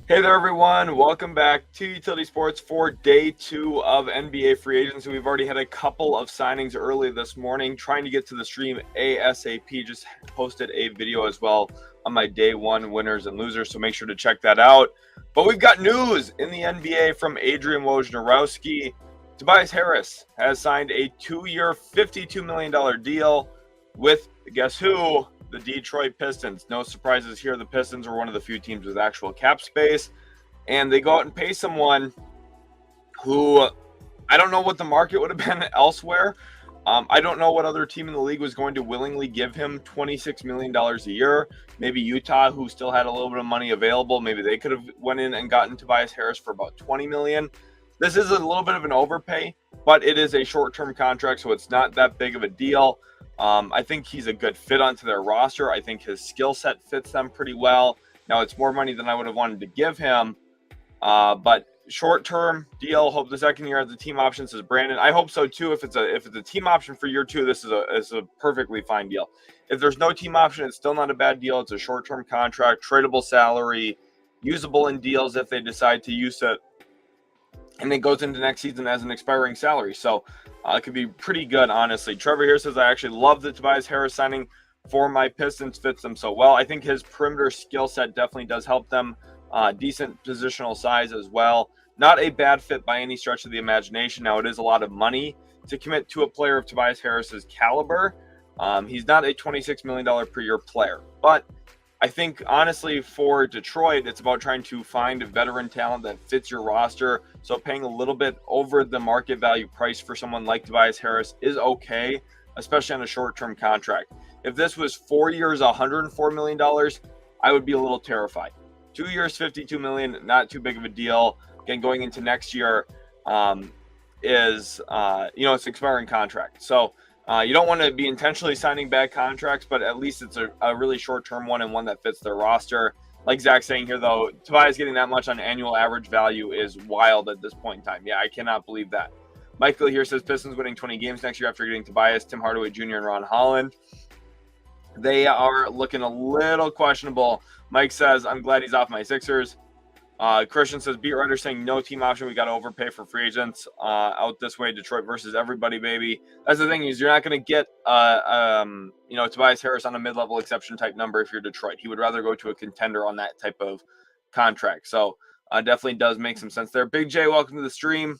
Hey there, everyone. Welcome back to Utility Sports for day 2 of NBA Free Agency. We've already had a couple of signings early this morning, trying to get to the stream ASAP. Just posted a video as well on my day 1 winners and losers, so make sure to check that out. But we've got news in the NBA from Adrian Wojnarowski. Tobias Harris has signed a 2-year, $52 million deal with, guess who? The Detroit Pistons. No surprises here. The Pistons are one of the few teams with actual cap space, and they go out and pay someone who I don't know what the market would have been elsewhere. I don't know what other team in the league was going to willingly give him $26 million a year. Maybe Utah, who still had a little bit of money available, maybe they could have went in and gotten Tobias Harris for about $20 million. This is a little bit of an overpay, but it is a short-term contract, so it's not that big of a deal. I think he's a good fit onto their roster. I think his skill set fits them pretty well. Now, it's more money than I would have wanted to give him, but short-term deal. Hope the second year has the team option, says Brandon. I hope so too. If it's a team option for year 2, this is a perfectly fine deal. If there's no team option, it's still not a bad deal. It's a short-term contract, tradable salary, usable in deals if they decide to use it, and it goes into next season as an expiring salary. So it could be pretty good, honestly. Trevor here says, I actually love the Tobias Harris signing for my Pistons. Fits them so well. I think his perimeter skill set definitely does help them. Decent positional size as well. Not a bad fit by any stretch of the imagination. Now, it is a lot of money to commit to a player of Tobias Harris's caliber. He's not a $26 million per year player, but I think, honestly, for Detroit, it's about trying to find a veteran talent that fits your roster. So paying a little bit over the market value price for someone like Tobias Harris is okay, especially on a short-term contract. If this was 4 years, $104 million, I would be a little terrified. 2 years, $52 million, not too big of a deal. Again, going into next year it's an expiring contract. So you don't want to be intentionally signing bad contracts, but at least it's a really short-term one and one that fits their roster. Like Zach's saying here, though, Tobias getting that much on annual average value is wild at this point in time. Yeah, I cannot believe that. Michael here says Pistons winning 20 games next year after getting Tobias, Tim Hardaway Jr., and Ron Holland. They are looking a little questionable. Mike says, I'm glad he's off my Sixers. Christian says, beat writer saying no team option. We got to overpay for free agents out this way. Detroit versus everybody, baby. That's the thing, is you're not going to get Tobias Harris on a mid-level exception type number if you're Detroit. He would rather go to a contender on that type of contract. So definitely does make some sense there. Big J, welcome to the stream.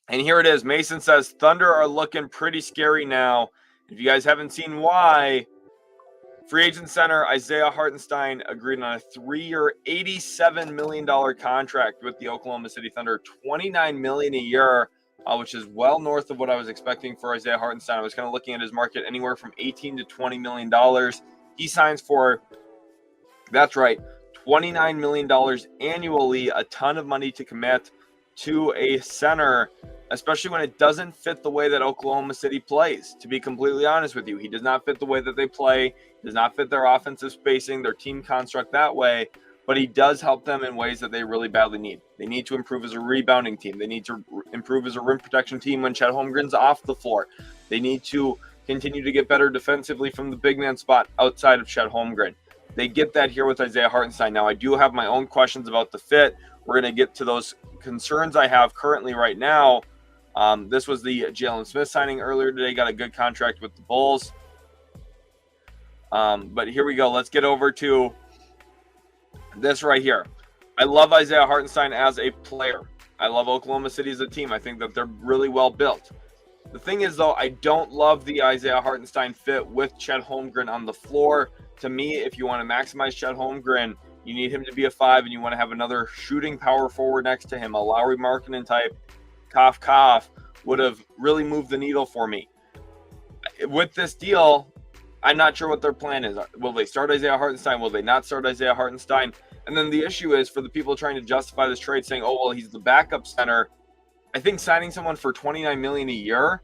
And here it is. Mason says Thunder are looking pretty scary now. If you guys haven't seen why, free agent center Isaiah Hartenstein agreed on a 3-year, $87 million contract with the Oklahoma City Thunder, $29 million a year, which is well north of what I was expecting for Isaiah Hartenstein. I was kind of looking at his market anywhere from $18 to $20 million. He signs for, that's right, $29 million annually, a ton of money to commit to a center, especially when it doesn't fit the way that Oklahoma City plays. To be completely honest with you, he does not fit the way that they play, does not fit their offensive spacing, their team construct that way, but he does help them in ways that they really badly need. They need to improve as a rebounding team. They need to improve as a rim protection team when Chet Holmgren's off the floor. They need to continue to get better defensively from the big man spot outside of Chet Holmgren. They get that here with Isaiah Hartenstein. Now, I do have my own questions about the fit. We're going to get to those concerns I have currently right now. This was the Jalen Smith signing earlier today. Got a good contract with the Bulls. But here we go. Let's get over to this right here. I love Isaiah Hartenstein as a player. I love Oklahoma City as a team. I think that they're really well built. The thing is, though, I don't love the Isaiah Hartenstein fit with Chet Holmgren on the floor. To me, if you want to maximize Chet Holmgren, you need him to be a 5, and you want to have another shooting power forward next to him, a Lauri Markkanen type, cough, would have really moved the needle for me. With this deal, I'm not sure what their plan is. Will they start Isaiah Hartenstein? Will they not start Isaiah Hartenstein? And then the issue is for the people trying to justify this trade saying, oh, well, he's the backup center. I think signing someone for $29 million a year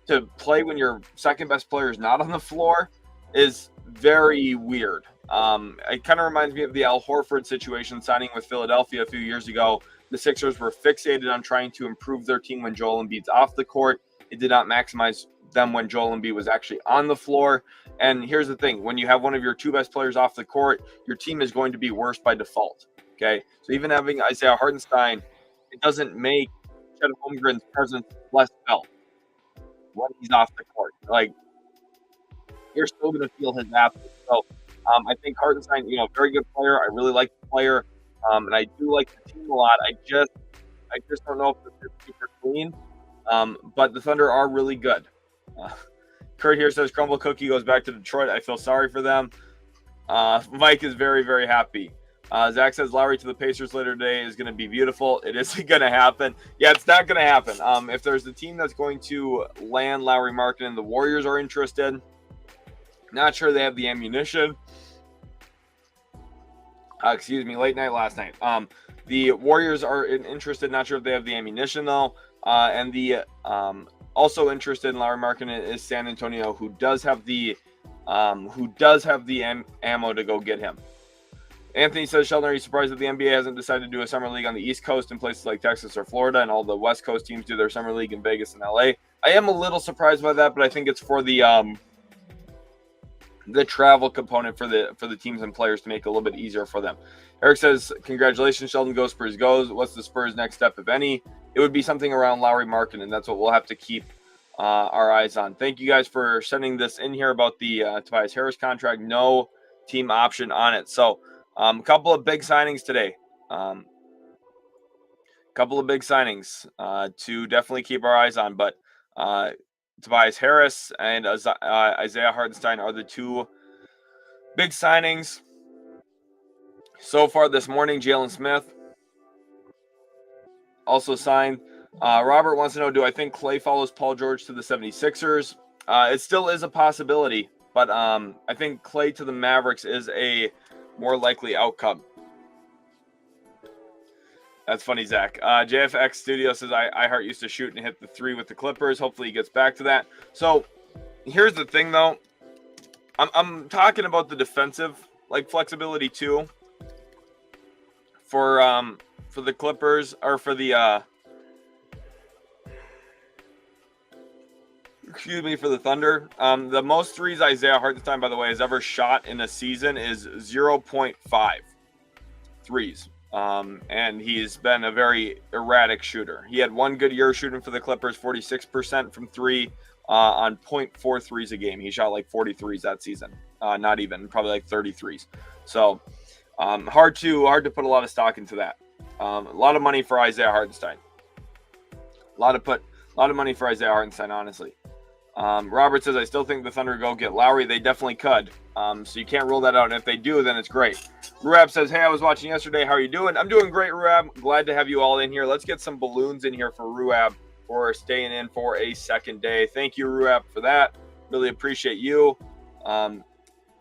to play when your second best player is not on the floor is very weird. It kind of reminds me of the Al Horford situation signing with Philadelphia a few years ago. The Sixers were fixated on trying to improve their team when Joel Embiid's off the court. It did not maximize them when Joel Embiid was actually on the floor. And here's the thing. When you have one of your two best players off the court, your team is going to be worse by default. Okay, so even having Isaiah Hartenstein, it doesn't make Chet Holmgren's presence less felt when he's off the court. Like, you're still going to feel his absence. So I think Hartenstein, very good player. I really like the player, and I do like the team a lot. I just don't know if it's super clean. But the Thunder are really good. Kurt here says Crumble Cookie goes back to Detroit. I feel sorry for them. Mike is very, very happy. Zach says Lauri to the Pacers later today is going to be beautiful. It isn't going to happen. Yeah, it's not going to happen. If there's a team that's going to land Lauri Markkanen, the Warriors are interested. Not sure they have the ammunition. Late night last night. The Warriors are interested. Not sure if they have the ammunition though. And the also interested in Lauri Markkanen is San Antonio, who does have the ammo to go get him. Anthony says, Sheldon, are you surprised that the NBA hasn't decided to do a summer league on the East Coast in places like Texas or Florida, and all the West Coast teams do their summer league in Vegas and LA? I am a little surprised by that, but I think it's for the travel component for the teams and players to make it a little bit easier for them. Eric says, congratulations, Sheldon. Go Spurs goes. What's the Spurs' next step, if any? It would be something around Lauri Markkanen, and that's what we'll have to keep our eyes on. Thank you guys for sending this in here about the Tobias Harris contract. No team option on it. So a couple of big signings today. To definitely keep our eyes on. But Tobias Harris and Isaiah Hartenstein are the two big signings so far this morning. Jalen Smith also signed. Robert wants to know, do I think Klay follows Paul George to the 76ers? It still is a possibility, but I think Klay to the Mavericks is a more likely outcome. That's funny, Zach. JFX Studio says, I Heart used to shoot and hit the three with the Clippers. Hopefully he gets back to that. So here's the thing, though. I'm talking about the defensive flexibility too for the Clippers, or for the for the Thunder. The most threes Isaiah Hartenstein, by the way, has ever shot in a season is 0.5 threes. And he's been a very erratic shooter. He had one good year shooting for the Clippers, 46% from three on 0.4 threes a game. He shot like 40 threes that season. Not even, probably like 30 threes. So hard to put a lot of stock into that. A lot of money for Isaiah Hartenstein. A lot of money for Isaiah Hartenstein, honestly. Robert says, I still think the Thunder go get Lauri. They definitely could. So you can't rule that out. And if they do, then it's great. Ruab says, hey, I was watching yesterday. How are you doing? I'm doing great, Ruab. Glad to have you all in here. Let's get some balloons in here for Ruab for staying in for a second day. Thank you, Ruab, for that. Really appreciate you.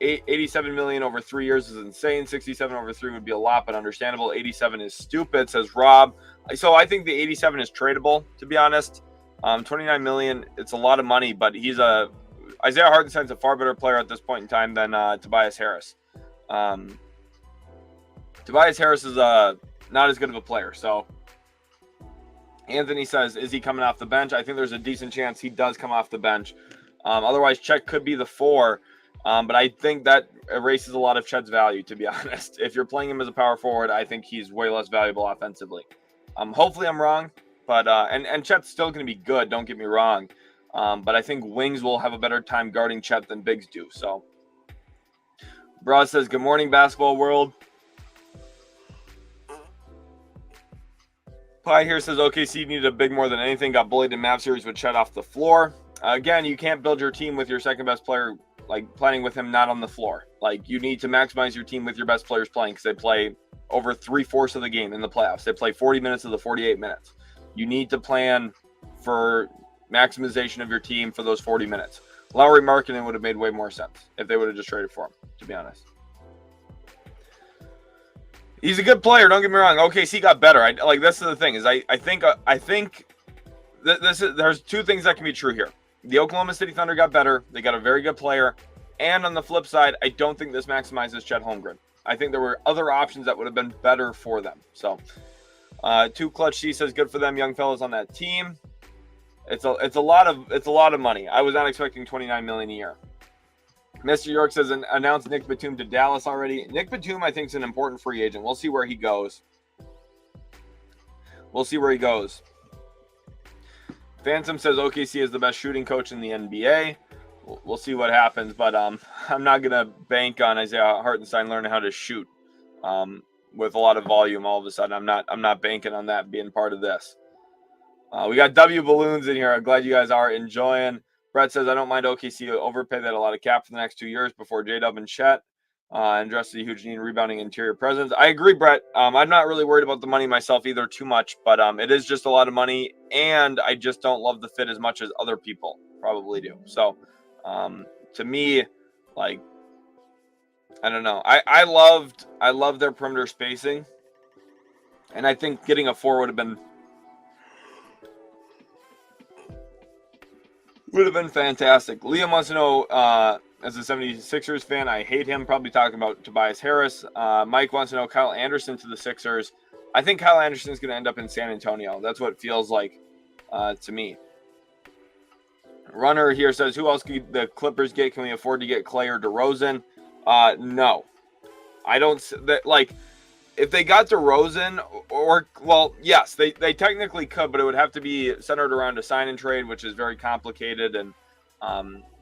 87 million over 3 years is insane. 67 over 3 would be a lot, but understandable. 87 is stupid, says Rob. So I think the 87 is tradable, to be honest. 29 million, it's a lot of money, but Isaiah Hartenstein's a far better player at this point in time than Tobias Harris. Tobias Harris is not as good of a player. So Anthony says, is he coming off the bench? I think there's a decent chance he does come off the bench. Otherwise, Chet could be the 4. But I think that erases a lot of Chet's value, to be honest. If you're playing him as a power forward, I think he's way less valuable offensively. Hopefully I'm wrong, but and Chet's still going to be good, don't get me wrong. But I think wings will have a better time guarding Chet than bigs do. So Bra says, good morning, basketball world. Pie here says, OKC needed a big more than anything. Got bullied in Mavs series with Chet off the floor. Again, you can't build your team with your second best player, planning with him not on the floor. You need to maximize your team with your best players playing, because they play over 3/4 of the game in the playoffs. They play 40 minutes of the 48 minutes. You need to plan for maximization of your team for those 40 minutes. Lauri Markkanen would have made way more sense if they would have just traded for him, to be honest. He's a good player, don't get me wrong. OKC got better. This is the thing, is I think there's two things that can be true here. The Oklahoma City Thunder got better. They got a very good player. And on the flip side, I don't think this maximizes Chet Holmgren. I think there were other options that would have been better for them. So, Two Clutch C says, good for them young fellas on that team. It's a lot of money. I was not expecting $29 million a year. Mr. York says, announced Nick Batum to Dallas already. Nick Batum, I think, is an important free agent. We'll see where he goes. Phantom says OKC is the best shooting coach in the NBA. We'll see what happens, but I'm not going to bank on Isaiah Hartenstein learning how to shoot with a lot of volume all of a sudden. I'm not banking on that being part of this. We got W Balloons in here. I'm glad you guys are enjoying. Brett says, I don't mind OKC overpay that a lot of cap for the next 2 years before J-Dub and Chet and address the huge need in rebounding interior presence. I agree, Brett. I'm not really worried about the money myself either too much, but it is just a lot of money, and I just don't love the fit as much as other people probably do. So to me, like, I don't know. I loved their perimeter spacing, and I think getting a 4 would have been fantastic. Liam wants to know, as a 76ers fan, I hate him. Probably talking about Tobias Harris. Mike wants to know Kyle Anderson to the Sixers. I think Kyle Anderson is going to end up in San Antonio. That's what it feels like to me. Runner here says, who else could the Clippers get? Can we afford to get Klay or DeRozan? No. I don't – like, if they got DeRozan or – well, yes, they technically could, but it would have to be centered around a sign and trade, which is very complicated, and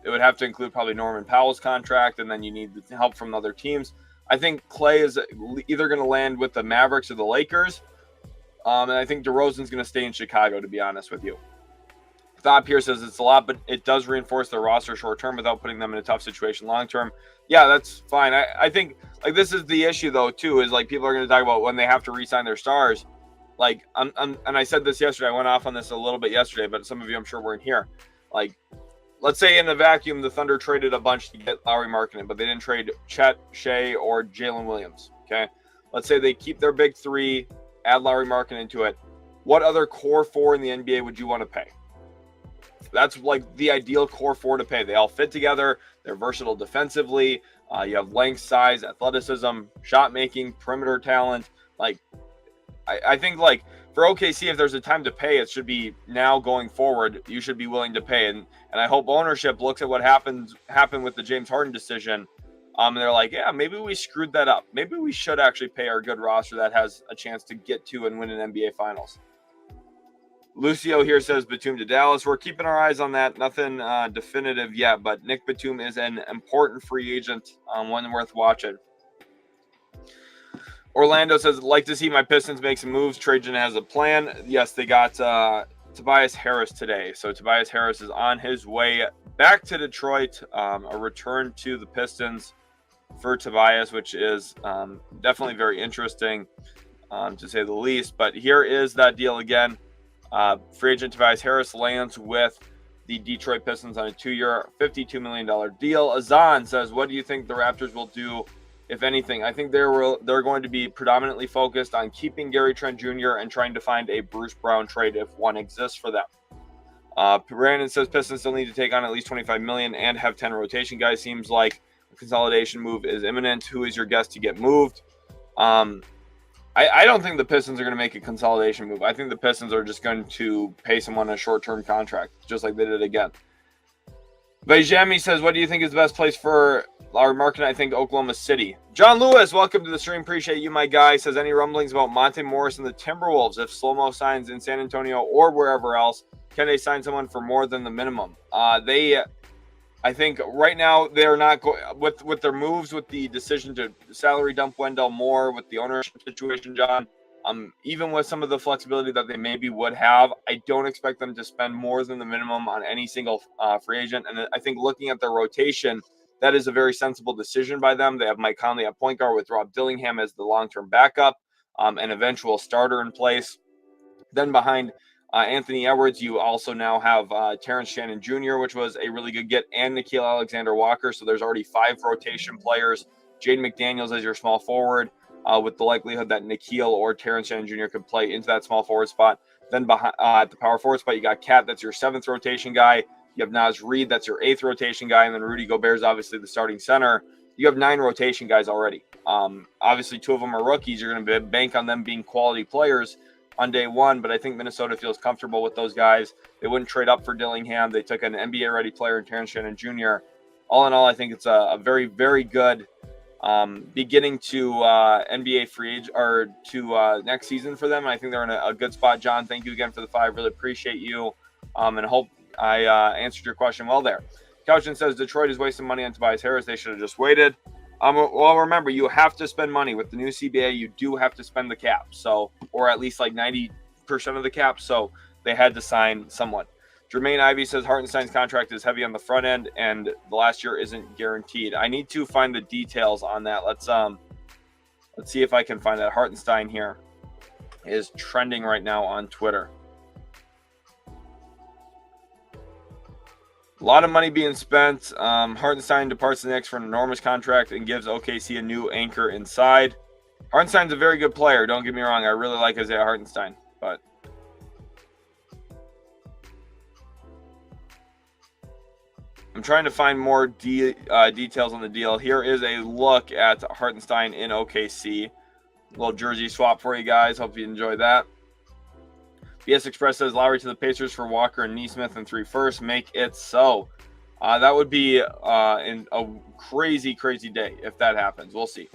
it would have to include probably Norman Powell's contract, and then you need help from other teams. I think Klay is either going to land with the Mavericks or the Lakers, and I think DeRozan's going to stay in Chicago, to be honest with you. Thought Pierce says it's a lot, but it does reinforce their roster short term without putting them in a tough situation long term. Yeah, that's fine. I think like this is the issue though too, is like people are going to talk about when they have to re-sign their stars. Like and I said this yesterday. I went off on this a little bit yesterday, but some of you I'm sure weren't here. Like, let's say in a vacuum the Thunder traded a bunch to get Lauri Markkanen, but they didn't trade Chet, Shea, or Jalen Williams. Okay, let's say they keep their big three, add Lauri Markkanen to it. What other core 4 in the NBA would you want to pay? That's like the ideal core 4 to pay. They all fit together. They're versatile defensively. You have length, size, athleticism, shot making, perimeter talent. Like, I think like for OKC, if there's a time to pay, it should be now going forward. You should be willing to pay, and I hope ownership looks at what happened with the James Harden decision. And they're like, yeah, maybe we screwed that up. Maybe we should actually pay our good roster that has a chance to get to and win an NBA Finals. Lucio here says Batum to Dallas. We're keeping our eyes on that. Nothing definitive yet, but Nick Batum is an important free agent, one worth watching. Orlando says, like to see my Pistons make some moves. Trajan has a plan. Yes, they got Tobias Harris today. So Tobias Harris is on his way back to Detroit. A return to the Pistons for Tobias, which is definitely very interesting, to say the least. But here is that deal again. Free agent Tobias Harris lands with the Detroit Pistons on a 2-year, $52 million deal. Azan says, what do you think the Raptors will do, if anything? I think they're going to be predominantly focused on keeping Gary Trent Jr. and trying to find a Bruce Brown trade if one exists for them. Brandon says Pistons still need to take on at least $25 million and have 10 rotation guys. Seems like a consolidation move is imminent. Who is your guest to get moved? I don't think the Pistons are going to make a consolidation move. I think the Pistons are just going to pay someone a short-term contract, just like they did again. Vajami says, what do you think is the best place for Lauri Markkanen? I think Oklahoma City. John Lewis, welcome to the stream. Appreciate you, my guy. Says, any rumblings about Monte Morris and the Timberwolves? If Slow-Mo signs in San Antonio or wherever else, can they sign someone for more than the minimum? I think right now they're not going with their moves, with the decision to salary dump Wendell Moore, with the ownership situation, John. Even with some of the flexibility that they maybe would have, I don't expect them to spend more than the minimum on any single free agent. And I think looking at their rotation, that is a very sensible decision by them. They have Mike Conley at point guard with Rob Dillingham as the long-term backup, an eventual starter in place. Then behind Anthony Edwards, you also now have Terrence Shannon Jr., which was a really good get, and Nickeil Alexander-Walker. So there's already 5 rotation players. Jaden McDaniels as your small forward, with the likelihood that Nickeil or Terrence Shannon Jr. could play into that small forward spot. Then behind at the power forward spot, you got Cat, that's your 7th rotation guy. You have Naz Reid, that's your 8th rotation guy, and then Rudy Gobert is obviously the starting center. You have 9 rotation guys already. Obviously, 2 of them are rookies. You're going to bank on them being quality players on day one, but I think Minnesota feels comfortable with those guys. They wouldn't trade up for Dillingham. They took an NBA-ready player in Terrence Shannon Jr. all in all, I think it's a very, very good beginning to NBA free agent or to next season for them. And I think they're in a good spot. John, thank you again for the 5. Really appreciate you, and hope I answered your question well there. Couchin says Detroit is wasting money on Tobias Harris. They should have just waited. Well, remember, you have to spend money with the new CBA. You do have to spend the cap, so, or at least like 90% of the cap. So they had to sign someone. Jermaine Ivy says Hartenstein's contract is heavy on the front end, and the last year isn't guaranteed. I need to find the details on that. Let's see if I can find that. Hartenstein here is trending right now on Twitter. A lot of money being spent. Hartenstein departs the Knicks for an enormous contract and gives OKC a new anchor inside. Hartenstein's a very good player. Don't get me wrong. I really like Isaiah Hartenstein, but I'm trying to find more details on the deal. Here is a look at Hartenstein in OKC. A little jersey swap for you guys. Hope you enjoy that. BS Express says Lauri to the Pacers for Walker and Nesmith and 3 firsts. Make it so. That would be in a crazy, crazy day if that happens. We'll see.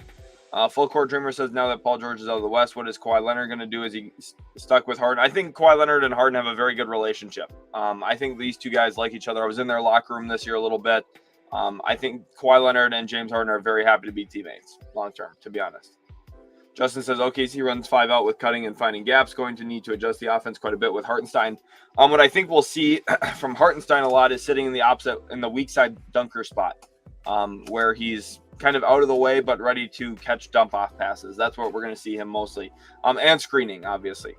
Full Court Dreamer says now that Paul George is out of the West, what is Kawhi Leonard going to do? Is he stuck with Harden? I think Kawhi Leonard and Harden have a very good relationship. I think these two guys like each other. I was in their locker room this year a little bit. I think Kawhi Leonard and James Harden are very happy to be teammates long term, to be honest. Justin says OKC runs 5 out with cutting and finding gaps, going to need to adjust the offense quite a bit with Hartenstein. What I think we'll see from Hartenstein a lot is sitting in the weak side dunker spot, where he's kind of out of the way but ready to catch dump off passes. That's what we're going to see him mostly, and screening, obviously.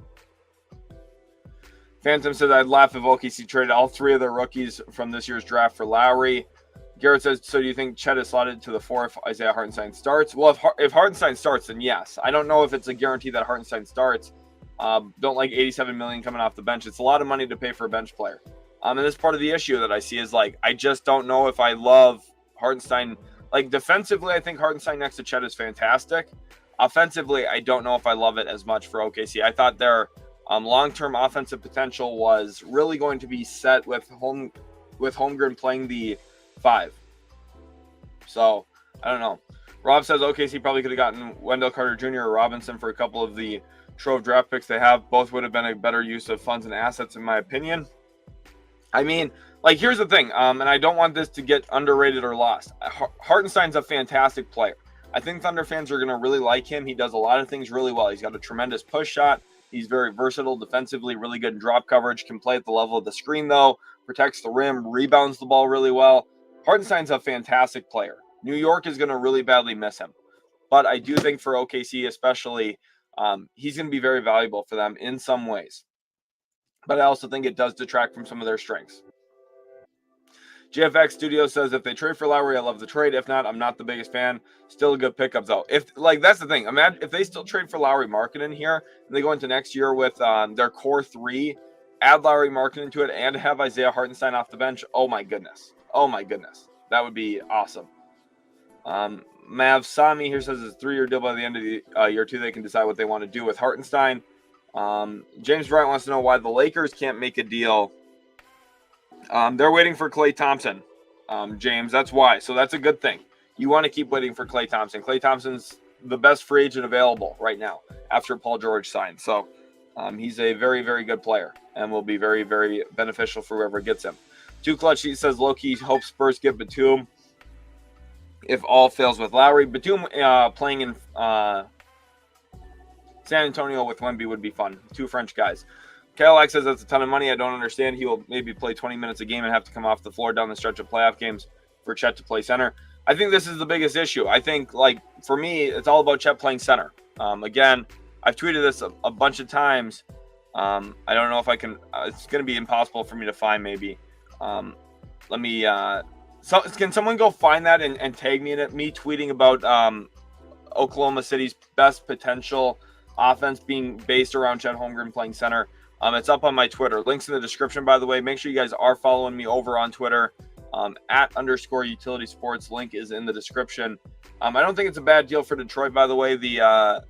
Phantom says I'd laugh if OKC traded all 3 of their rookies from this year's draft for Lauri. Garrett says, so do you think Chet is slotted to the 4 if Isaiah Hartenstein starts? Well, if Hartenstein starts, then yes. I don't know if it's a guarantee that Hartenstein starts. Don't like $87 million coming off the bench. It's a lot of money to pay for a bench player. And this part of the issue that I see is, like, I just don't know if I love Hartenstein. Like, defensively, I think Hartenstein next to Chet is fantastic. Offensively, I don't know if I love it as much for OKC. I thought their long-term offensive potential was really going to be set with Holmgren playing the 5. So, I don't know. Rob says OKC probably could have gotten Wendell Carter Jr. or Robinson for a couple of the Trove draft picks they have. Both would have been a better use of funds and assets, in my opinion. I mean, like, here's the thing, and I don't want this to get underrated or lost. Hartenstein's a fantastic player. I think Thunder fans are going to really like him. He does a lot of things really well. He's got a tremendous push shot. He's very versatile defensively, really good in drop coverage, can play at the level of the screen, though, protects the rim, rebounds the ball really well. Hartenstein's a fantastic player. New York is going to really badly miss him. But I do think for OKC especially, he's going to be very valuable for them in some ways. But I also think it does detract from some of their strengths. GFX Studio says if they trade for Lauri, I love the trade. If not, I'm not the biggest fan. Still a good pickup, though. That's the thing. Imagine if they still trade for Lauri Markkanen here, and they go into next year with their core 3, add Lauri Markkanen to it, and have Isaiah Hartenstein off the bench. Oh my goodness. Oh my goodness. That would be awesome. Mav Sami here says it's a 3-year deal. By the end of the year 2, they can decide what they want to do with Hartenstein. James Bryant wants to know why the Lakers can't make a deal. They're waiting for Klay Thompson, James. That's why. So that's a good thing. You want to keep waiting for Klay Thompson. Klay Thompson's the best free agent available right now after Paul George signed. So he's a very, very good player and will be very, very beneficial for whoever gets him. Too Clutch, he says low-key hopes Spurs get Batum if all fails with Lauri. Batum playing in San Antonio with Wemby would be fun. 2 French guys. Cadillac says that's a ton of money. I don't understand. He will maybe play 20 minutes a game and have to come off the floor down the stretch of playoff games for Chet to play center. I think this is the biggest issue. I think, like, for me, it's all about Chet playing center. Again, I've tweeted this a bunch of times. I don't know if I can. It's going to be impossible for me to find, maybe. Let me. Can someone go find that and tag me in it? Me tweeting about Oklahoma City's best potential offense being based around Chet Holmgren playing center. It's up on my Twitter. Links in the description, by the way. Make sure you guys are following me over on Twitter. @_utility sports. Link is in the description. I don't think it's a bad deal for Detroit, by the way. The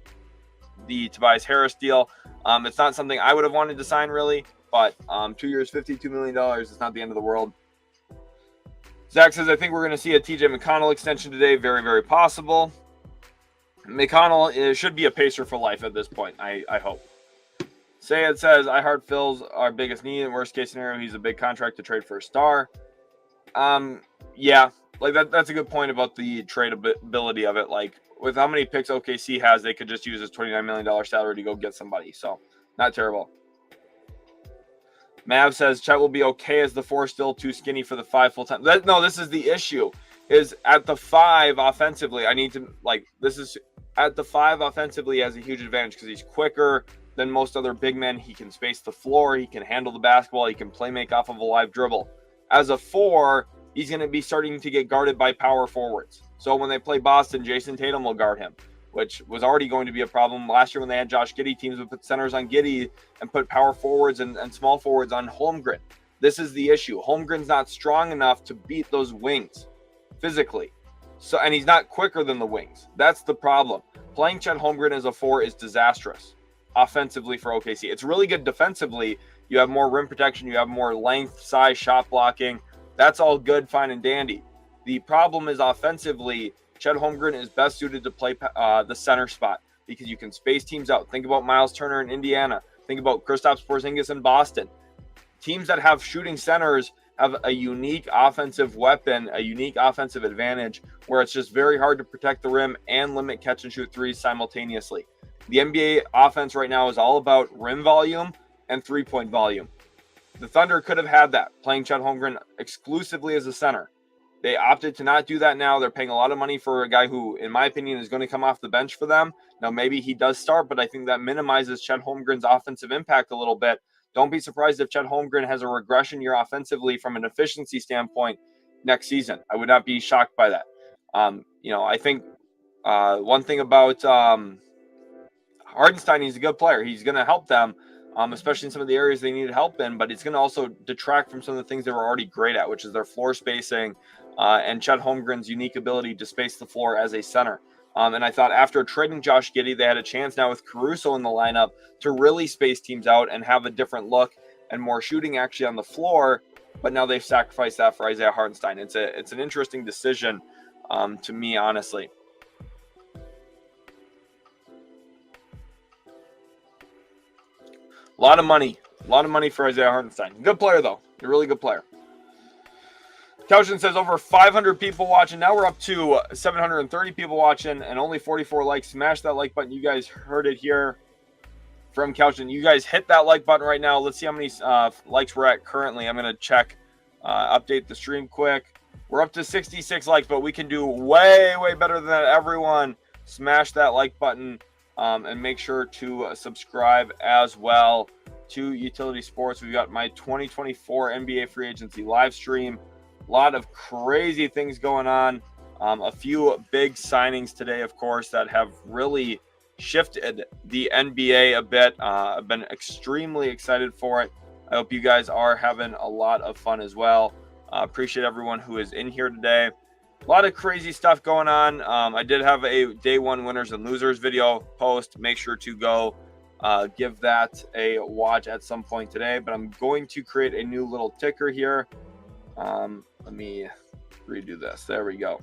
Tobias Harris deal. It's not something I would have wanted to sign, really. But 2 years, $52 million is not the end of the world. Zach says, I think we're going to see a TJ McConnell extension today. Very, very possible. McConnell should be a Pacer for life at this point, I hope. Sayed says, I heart fills our biggest need. In worst case scenario, he's a big contract to trade for a star. Yeah, like that's a good point about the tradability of it. Like, with how many picks OKC has, they could just use his $29 million salary to go get somebody. So, not terrible. Mav says, Chet will be okay as the 4, still too skinny for the 5 full-time. No, this is the issue. Is at the 5 offensively, I need to, like, this is at the 5 offensively has a huge advantage because he's quicker than most other big men. He can space the floor. He can handle the basketball. He can play make off of a live dribble. As a 4, he's going to be starting to get guarded by power forwards. So when they play Boston, Jason Tatum will guard him, which was already going to be a problem. Last year when they had Josh Giddey, teams would put centers on Giddey and put power forwards and small forwards on Holmgren. This is the issue. Holmgren's not strong enough to beat those wings physically. So, and he's not quicker than the wings. That's the problem. Playing Chet Holmgren as a 4 is disastrous offensively for OKC. It's really good defensively. You have more rim protection. You have more length, size, shot blocking. That's all good, fine, and dandy. The problem is offensively, Chet Holmgren is best suited to play the center spot because you can space teams out. Think about Miles Turner in Indiana. Think about Kristaps Porzingis in Boston. Teams that have shooting centers have a unique offensive weapon, a unique offensive advantage where it's just very hard to protect the rim and limit catch and shoot threes simultaneously. The NBA offense right now is all about rim volume and three-point volume. The Thunder could have had that, playing Chet Holmgren exclusively as a center. They opted to not do that now. They're paying a lot of money for a guy who, in my opinion, is going to come off the bench for them. Now, maybe he does start, but I think that minimizes Chet Holmgren's offensive impact a little bit. Don't be surprised if Chet Holmgren has a regression year offensively from an efficiency standpoint next season. I would not be shocked by that. I think one thing about Hartenstein, he's a good player. He's going to help them, especially in some of the areas they needed help in, but it's going to also detract from some of the things they were already great at, which is their floor spacing and Chet Holmgren's unique ability to space the floor as a center. And I thought after trading Josh Giddey, they had a chance now with Caruso in the lineup to really space teams out and have a different look and more shooting actually on the floor. But now they've sacrificed that for Isaiah Hartenstein. It's an interesting decision to me, honestly. A lot of money for Isaiah Hartenstein. Good player, though. A really good player. Couchin says over 500 people watching. Now we're up to 730 people watching and only 44 likes. Smash that like button. You guys heard it here from Couchin. You guys hit that like button right now. Let's see how many likes we're at currently. I'm going to check, update the stream quick. We're up to 66 likes, but we can do way, way better than that. Everyone, smash that like button and make sure to subscribe as well to Utility Sports. We've got my 2024 NBA Free Agency live stream. A lot of crazy things going on. A few big signings today, of course, that have really shifted the NBA a bit. I've been extremely excited for it. I hope you guys are having a lot of fun as well. Appreciate everyone who is in here today. A lot of crazy stuff going on. I did have a day one winners and losers video post. Make sure to go give that a watch at some point today. But I'm going to create a new little ticker here. Let me redo this. There we go.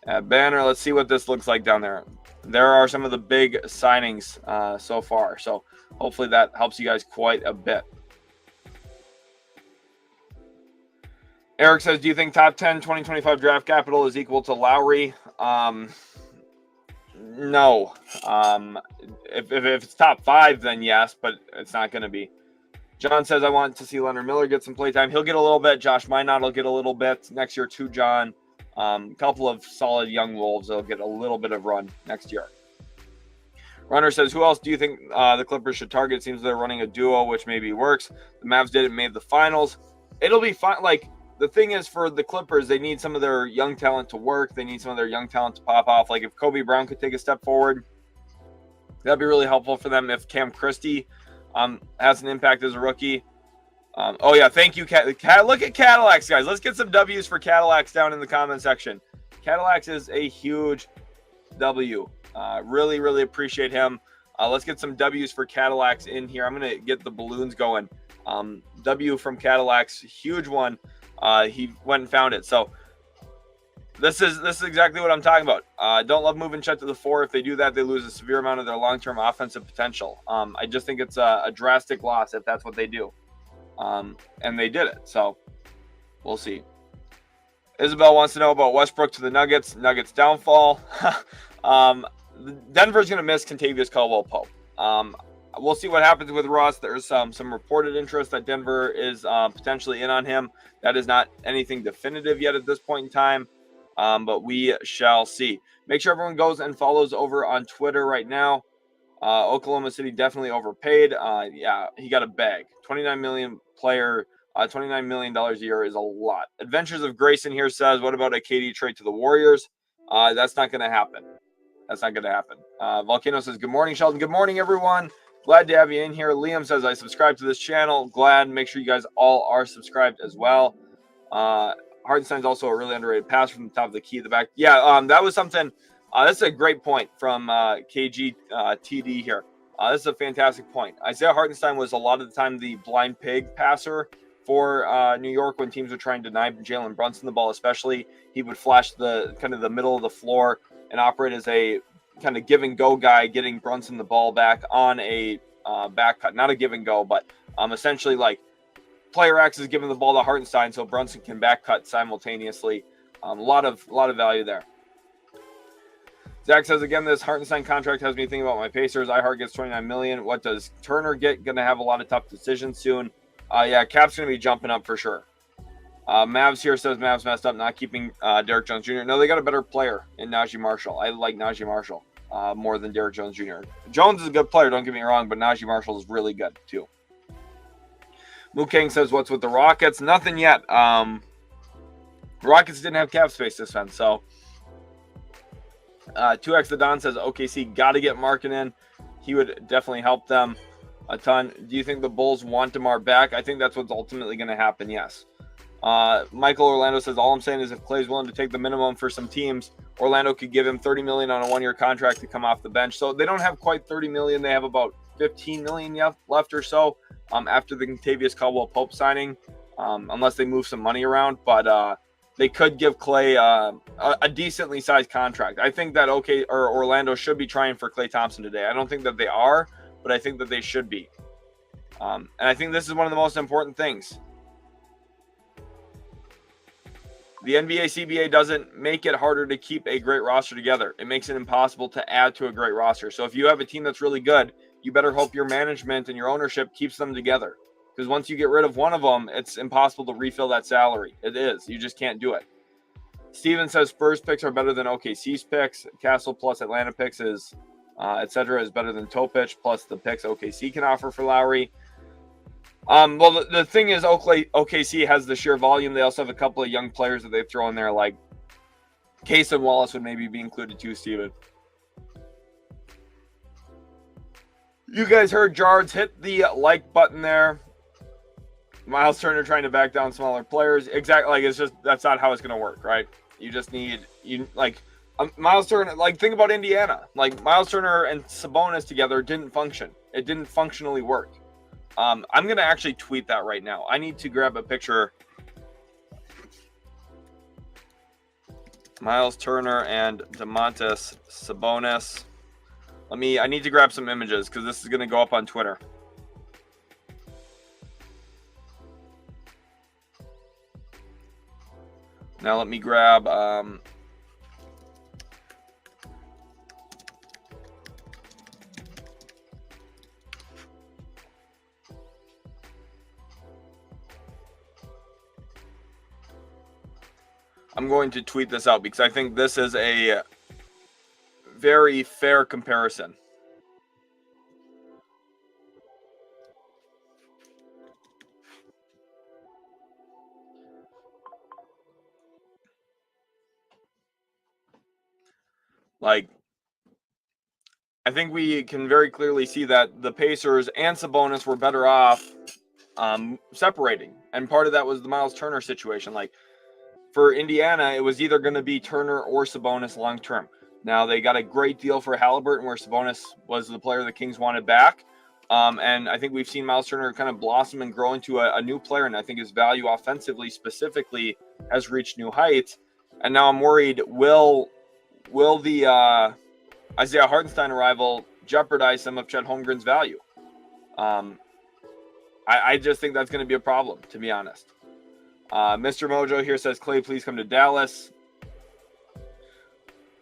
Banner. Let's see what this looks like down there. There are some of the big signings so far. So hopefully that helps you guys quite a bit. Eric says, do you think top 10 2025 draft capital is equal to Lauri? No. If it's top 5, then yes, but it's not going to be. John says, I want to see Leonard Miller get some playtime. He'll get a little bit. Josh Minot will get a little bit next year too, John. A couple of solid young Wolves will get a little bit of run next year. Runner says, who else do you think the Clippers should target? It seems they're running a duo, which maybe works. The Mavs didn't make the finals. It'll be fine. Like, the thing is, for the Clippers, they need some of their young talent to work. They need some of their young talent to pop off. Like, if Kobe Brown could take a step forward, that'd be really helpful for them. If Cam Christie has an impact as a rookie. Oh, yeah, thank you, look at Cadillacs, guys. Let's get some W's for Cadillacs down in the comment section. Cadillacs is a huge W. Really, really appreciate him. Let's get some W's for Cadillacs in here. I'm going to get the balloons going. W from Cadillacs, huge one. he went and found it. So this is exactly what I'm talking about. Don't love moving Chet to the 4. If they do that, they lose a severe amount of their long-term offensive potential. I just think it's a drastic loss if that's what they do. And they did it. So we'll see. Isabel wants to know about Westbrook to the Nuggets. Nuggets downfall. Denver's going to miss Kentavious Caldwell-Pope. We'll see what happens with Russ. There's some reported interest that Denver is potentially in on him. That is not anything definitive yet at this point in time, but we shall see. Make sure everyone goes and follows over on Twitter right now. Oklahoma City definitely overpaid. Yeah, he got a bag. $29 million player. $29 million a year is a lot. Adventures of Grayson here says, what about a KD trade to the Warriors? That's not going to happen. That's not going to happen. Volcano says, good morning, Sheldon. Good morning, everyone. Glad to have you in here. Liam says, I subscribe to this channel. Glad. Make sure you guys all are subscribed as well. Hartenstein's also a really underrated passer from the top of the key at the back. Yeah, that was something. That's a great point from KG TD here. This is a fantastic point. Isaiah Hartenstein was a lot of the time the blind pig passer for New York when teams were trying to deny Jalen Brunson the ball, especially. He would flash the kind of the middle of the floor and operate as a kind of give and go guy, getting Brunson the ball back on a back cut. Not a give and go, but essentially like player X is giving the ball to Hartenstein so Brunson can back cut simultaneously. A lot of value there. Zach says, again, this Hartenstein contract has me thinking about my Pacers. iHeart gets $29 million. What does Turner get? Going to have a lot of tough decisions soon. Yeah, Cap's going to be jumping up for sure. Mavs here says Mavs messed up not keeping Derrick Jones Jr. No, they got a better player in Najee Marshall. I like Najee Marshall more than Derrick Jones Jr. Jones is a good player, don't get me wrong, but Najee Marshall is really good too. Mukang says, what's with the Rockets? Nothing yet. Rockets didn't have cap space this time, so 2X the Don says OKC got to get Markkanen. He would definitely help them a ton. Do you think the Bulls want DeMar back? I think that's what's ultimately going to happen, yes. Michael Orlando says, all I'm saying is if Klay's willing to take the minimum for some teams, Orlando could give him $30 million on a one-year contract to come off the bench. So they don't have quite $30 million. They have about $15 million left or so after the Kentavious Caldwell-Pope signing, unless they move some money around. But they could give Klay a decently sized contract. I think that Orlando should be trying for Klay Thompson today. I don't think that they are, but I think that they should be. And I think this is one of the most important things. The NBA CBA doesn't make it harder to keep a great roster together. It makes it impossible to add to a great roster. So if you have a team that's really good, you better hope your management and your ownership keeps them together. Because once you get rid of one of them, it's impossible to refill that salary. It is. You just can't do it. Steven says Spurs picks are better than OKC's picks. Castle plus Atlanta picks is, etc. is better than Topich plus the picks OKC can offer for Lauri. Well, the thing is, OKC has the sheer volume. They also have a couple of young players that they throw in there, like Case and Wallace would maybe be included too, Steven. You guys heard Jards hit the like button there. Miles Turner trying to back down smaller players. Exactly. Like, it's just, that's not how it's going to work, right? You just need, Miles Turner, like, think about Indiana. Like, Miles Turner and Sabonis together didn't function. It didn't functionally work. I'm going to actually tweet that right now. I need to grab a picture. Miles Turner and Domantas Sabonis. I need to grab some images because this is going to go up on Twitter. Now let me grab I'm going to tweet this out because I think this is a very fair comparison. Like, I think we can very clearly see that the Pacers and Sabonis were better off separating. And part of that was the Miles Turner situation. Like, for Indiana, it was either going to be Turner or Sabonis long term. Now, they got a great deal for Halliburton, where Sabonis was the player the Kings wanted back. And I think we've seen Miles Turner kind of blossom and grow into a new player. And I think his value offensively specifically has reached new heights. And now I'm worried, will the Isaiah Hartenstein arrival jeopardize some of Chet Holmgren's value? I just think that's going to be a problem, to be honest. Mr. Mojo here says, Klay, please come to Dallas.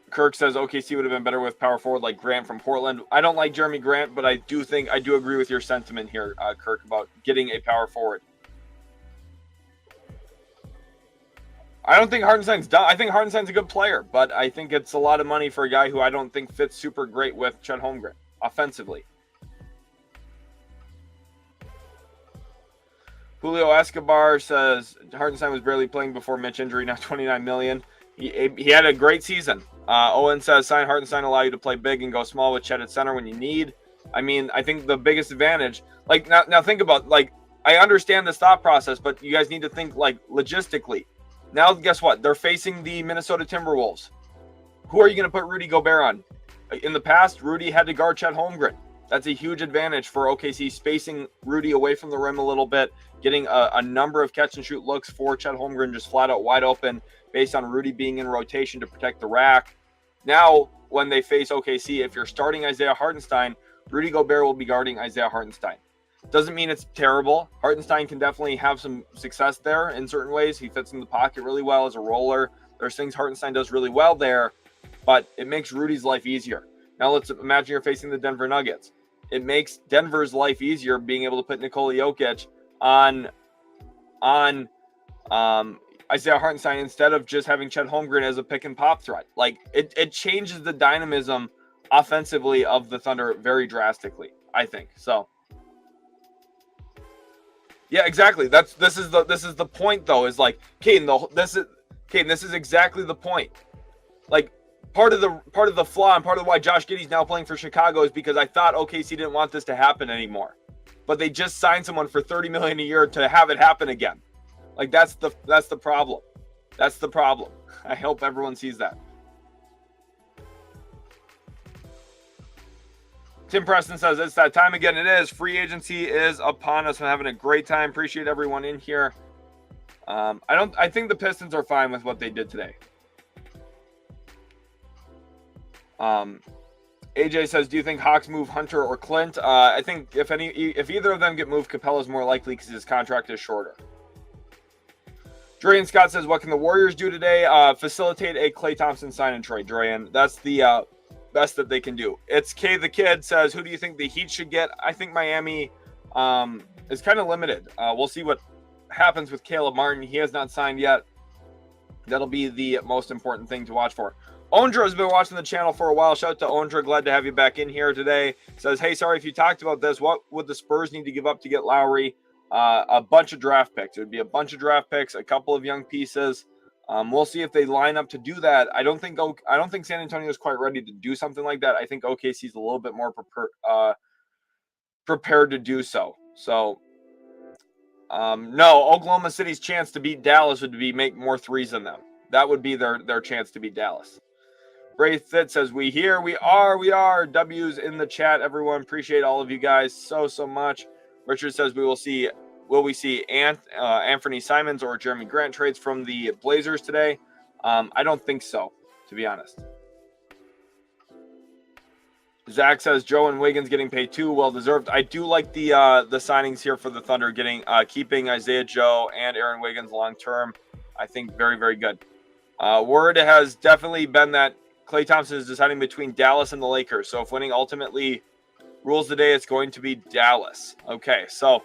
Kirk says OKC would have been better with power forward like Grant from Portland. I don't like Jeremy Grant, but I do agree with your sentiment here, Kirk, about getting a power forward. I don't think Hartenstein's done. I think Hartenstein's a good player, but I think it's a lot of money for a guy who I don't think fits super great with Chet Holmgren offensively. Julio Escobar says Hartenstein was barely playing before Mitch injury, now $29 million. He had a great season. Owen says sign Hartenstein, allow you to play big and go small with Chet at center when you need. I mean, I think the biggest advantage, like now think about, like, I understand this thought process, but you guys need to think like logistically. Now, guess what? They're facing the Minnesota Timberwolves. Who are you going to put Rudy Gobert on? In the past, Rudy had to guard Chet Holmgren. That's a huge advantage for OKC, spacing Rudy away from the rim a little bit, getting a number of catch-and-shoot looks for Chet Holmgren just flat out wide open based on Rudy being in rotation to protect the rack. Now, when they face OKC, if you're starting Isaiah Hartenstein, Rudy Gobert will be guarding Isaiah Hartenstein. Doesn't mean it's terrible. Hartenstein can definitely have some success there in certain ways. He fits in the pocket really well as a roller. There's things Hartenstein does really well there, but it makes Rudy's life easier. Now let's imagine you're facing the Denver Nuggets. It makes Denver's life easier being able to put Nikola Jokic on Isaiah Hartenstein instead of just having Chet Holmgren as a pick and pop threat. Like it changes the dynamism offensively of the Thunder very drastically, I think. So yeah, exactly. This is the point though, is like, Caden, this is exactly the point. Like part of the flaw and part of why Josh Giddey's now playing for Chicago is because I thought OKC didn't want this to happen anymore. But they just signed someone for $30 million a year to have it happen again. Like that's the problem. That's the problem. I hope everyone sees that. Tim Preston says it's that time again. It is. Free agency is upon us. I'm having a great time. Appreciate everyone in here. I think the Pistons are fine with what they did today. AJ says, do you think Hawks move Hunter or Clint? I think if either of them get moved, Capella's more likely because his contract is shorter. Drayan Scott says, what can the Warriors do today? Facilitate a Klay Thompson sign and trade, Drayan. That's the best that they can do. It's K the Kid says, who do you think the Heat should get? I think Miami is kind of limited. We'll see what happens with Caleb Martin. He has not signed yet. That'll be the most important thing to watch for. Ondra has been watching the channel for a while. Shout out to Ondra. Glad to have you back in here today. Says, hey, sorry if you talked about this. What would the Spurs need to give up to get Lauri? A bunch of draft picks. It would be a bunch of draft picks, a couple of young pieces. We'll see if they line up to do that. I don't think San Antonio is quite ready to do something like that. I think OKC is a little bit more prepared to do so. So, no, Oklahoma City's chance to beat Dallas would be make more threes than them. That would be their chance to beat Dallas. Ray Fit says, we are. W's in the chat, everyone. Appreciate all of you guys so much. Richard says, will we see Anthony Simons or Jeremy Grant trades from the Blazers today? I don't think so, to be honest. Zach says, Joe and Wiggins getting paid too, well deserved. I do like the signings here for the Thunder, keeping Isaiah Joe and Aaron Wiggins long term. I think very, very good. Word has definitely been that Klay Thompson is deciding between Dallas and the Lakers. So if winning ultimately rules the day, it's going to be Dallas. Okay, so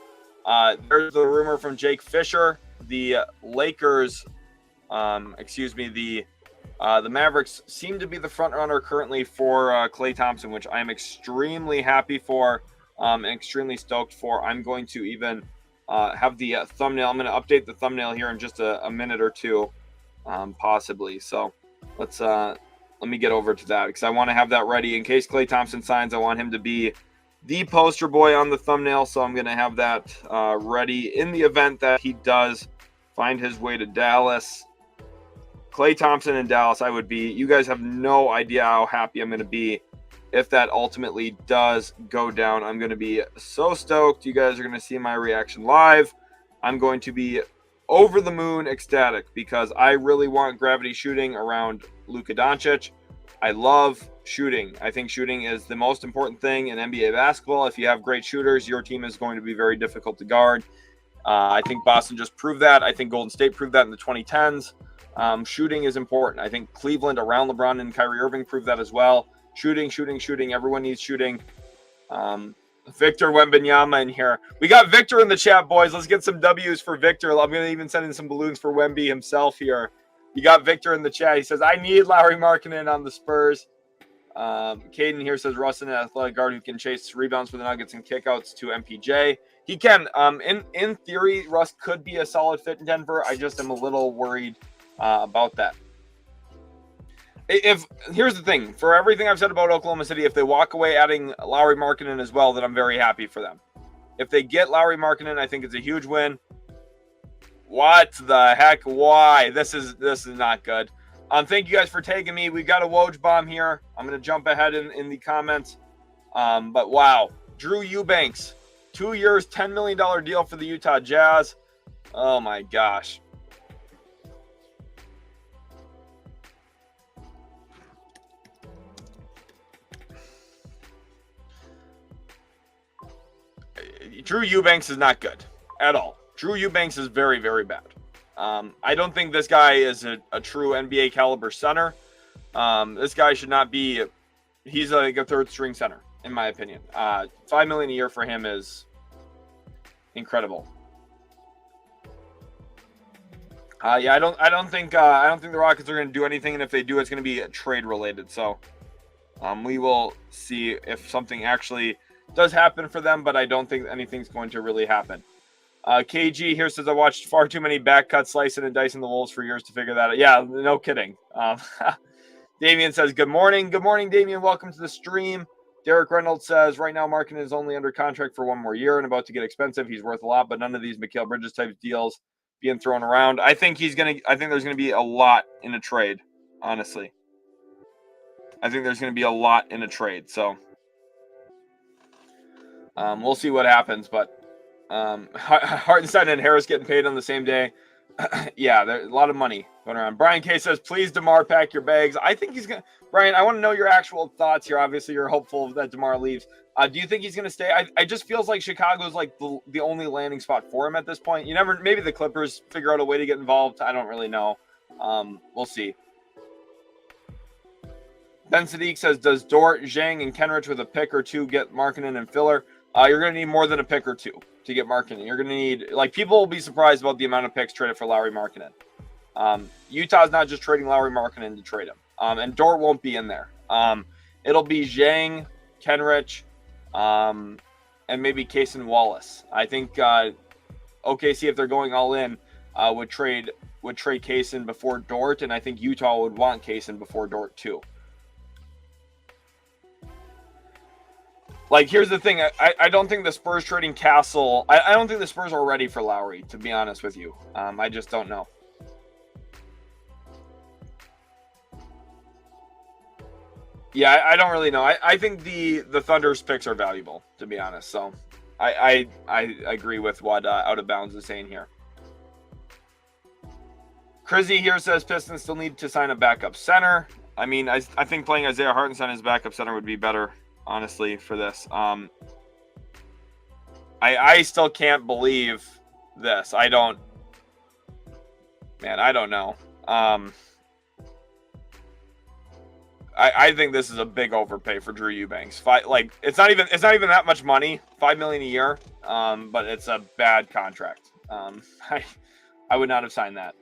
there's the rumor from Jake Fisher. The Lakers, the Mavericks seem to be the front runner currently for Klay Thompson, which I'm extremely happy for and extremely stoked for. I'm going to even have the thumbnail. I'm going to update the thumbnail here in just a minute or two, possibly. So let me get over to that because I want to have that ready in case Klay Thompson signs. I want him to be the poster boy on the thumbnail, so I'm going to have that ready in the event that he does find his way to Dallas. Klay Thompson in Dallas, you guys have no idea how happy I'm going to be if that ultimately does go down, I'm going to be so stoked. You guys are going to see my reaction live. I'm going to be over the moon ecstatic because I really want gravity shooting around Luka Doncic. I love shooting. I think shooting is the most important thing in NBA basketball. If you have great shooters, your team is going to be very difficult to guard. I think Boston just proved that. I think Golden State proved that in the 2010s. Shooting is important. I think Cleveland around LeBron and Kyrie Irving proved that as well. Shooting. Everyone needs shooting. Victor Wembanyama in here. We got Victor in the chat, boys. Let's get some W's for Victor. I'm going to even send in some balloons for Wemby himself here. You got Victor in the chat. He says, I need Lauri Markkanen on the Spurs. Caden here says, Russ, an athletic guard who can chase rebounds for the Nuggets and kickouts to MPJ. He can. In theory, Russ could be a solid fit in Denver. I just am a little worried about that. Here's the thing, for everything I've said about Oklahoma City, if they walk away adding Lauri Markkanen as well, then I'm very happy for them. If they get Lauri Markkanen, I think it's a huge win. What the heck? Why? This is not good. Thank you guys for tagging me. We've got a Woj bomb here. I'm going to jump ahead in the comments. But wow. Drew Eubanks, 2 years, $10 million deal for the Utah Jazz. Oh my gosh. Drew Eubanks is not good at all. Drew Eubanks is very, very bad. I don't think this guy is a true NBA caliber center. This guy should not be. He's like a third string center, in my opinion. $5 million a year for him is incredible. Yeah, I don't think the Rockets are going to do anything, and if they do, it's going to be trade related. So, we will see if something actually does happen for them, but I don't think anything's going to really happen. KG here says, I watched far too many back cuts, slicing and dicing the Wolves for years to figure that out. Yeah, no kidding. Damian says, good morning. Good morning, Damian. Welcome to the stream. Derek Reynolds says, right now, Markkanen is only under contract for one more year and about to get expensive. He's worth a lot, but none of these Mikal Bridges type deals being thrown around. I think there's going to be a lot in a trade, honestly. I think there's going to be a lot in a trade, so we'll see what happens, but Hartenstein and Harris getting paid on the same day. Yeah, there's a lot of money going around. Brian K says, please, DeMar, pack your bags. I think he's going to... Brian, I want to know your actual thoughts here. Obviously, you're hopeful that DeMar leaves. Do you think he's going to stay? I just feels like Chicago's like the only landing spot for him at this point. You never... Maybe the Clippers figure out a way to get involved. I don't really know. We'll see. Ben Sadiq says, does Dort, Zhang, and Kenrich with a pick or two get Markkanen and filler? You're going to need more than a pick or two to get Markkanen. You're going to need, like, people will be surprised about the amount of picks traded for Lauri Markkanen. Utah's not just trading Lauri Markkanen to trade him. And Dort won't be in there. It'll be Zhang, Kenrich, and maybe Cason Wallace. I think OKC, if they're going all in, would trade Cason before Dort, and I think Utah would want Cason before Dort too. Like, here's the thing. I don't think the Spurs trading Castle... I don't think the Spurs are ready for Lauri, to be honest with you. I just don't know. Yeah, I don't really know. I think the Thunder's picks are valuable, to be honest. So, I agree with what Out of Bounds is saying here. Crizzy here says Pistons still need to sign a backup center. I mean, I think playing Isaiah Hartenstein as backup center would be better, honestly, for this. I still can't believe this. I don't know. I think this is a big overpay for Drew Eubanks. It's not even that much money, $5 million a year. But it's a bad contract. I would not have signed that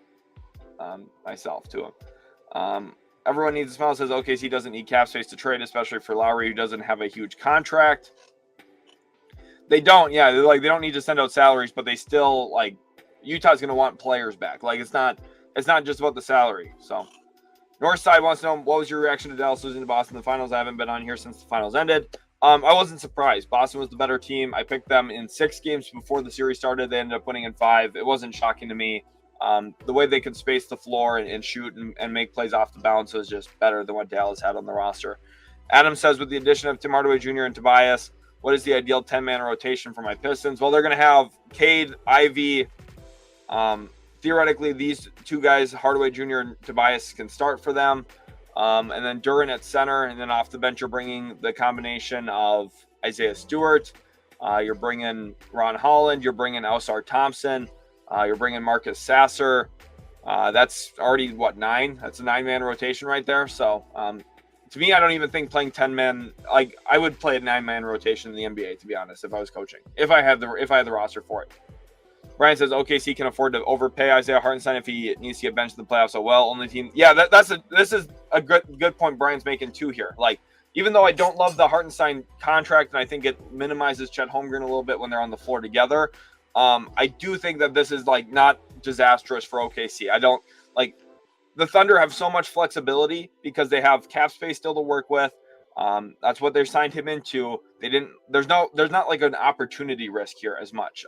myself to him. Everyone needs a smile. Says OKC doesn't need cap space to trade, especially for Lauri, who doesn't have a huge contract. They don't. Yeah, they don't need to send out salaries, but they still, like, Utah's going to want players back. Like, it's not just about the salary. So, Northside wants to know, what was your reaction to Dallas losing to Boston in the finals? I haven't been on here since the finals ended. I wasn't surprised. Boston was the better team. I picked them in 6 games before the series started. They ended up winning in 5. It wasn't shocking to me. The way they could space the floor and shoot and make plays off the bounce was just better than what Dallas had on the roster. Adam says, with the addition of Tim Hardaway Jr. and Tobias, what is the ideal 10-man rotation for my Pistons? Well, they're going to have Cade, Ivy. Theoretically, these two guys, Hardaway Jr. and Tobias, can start for them. And then Duran at center. And then off the bench, you're bringing the combination of Isaiah Stewart. You're bringing Ron Holland. You're bringing Ausar Thompson. You're bringing Marcus Sasser. That's already, 9? That's a 9-man rotation right there. So, to me, I don't even think playing 10-man, like, I would play a 9-man rotation in the NBA, to be honest, if I was coaching, if I had the roster for it. Brian says OKC can afford to overpay Isaiah Hartenstein if he needs to get benched in the playoffs. So well, only team. Yeah, this is a good point Brian's making too here. Like, even though I don't love the Hartenstein contract and I think it minimizes Chet Holmgren a little bit when they're on the floor together, I do think that this is like not disastrous for OKC. I don't like. The Thunder have so much flexibility because they have cap space still to work with. That's what they signed him into. There's not like an opportunity risk here as much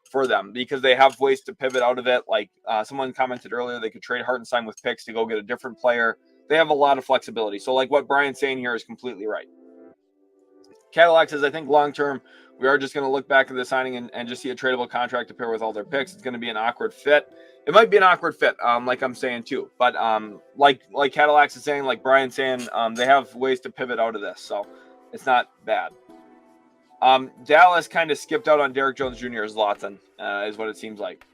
for them because they have ways to pivot out of it. Like someone commented earlier, they could trade Hartenstein with picks to go get a different player. They have a lot of flexibility. So like what Brian's saying here is completely right. Cadillac says, I think long-term, we are just going to look back at the signing and just see a tradable contract to pair with all their picks. It's going to be an awkward fit. It might be an awkward fit, like I'm saying too. But like Cadillac is saying, like Brian's saying, they have ways to pivot out of this. So it's not bad. Dallas kind of skipped out on Derrick Jones Jr. as Lawton, is what it seems like.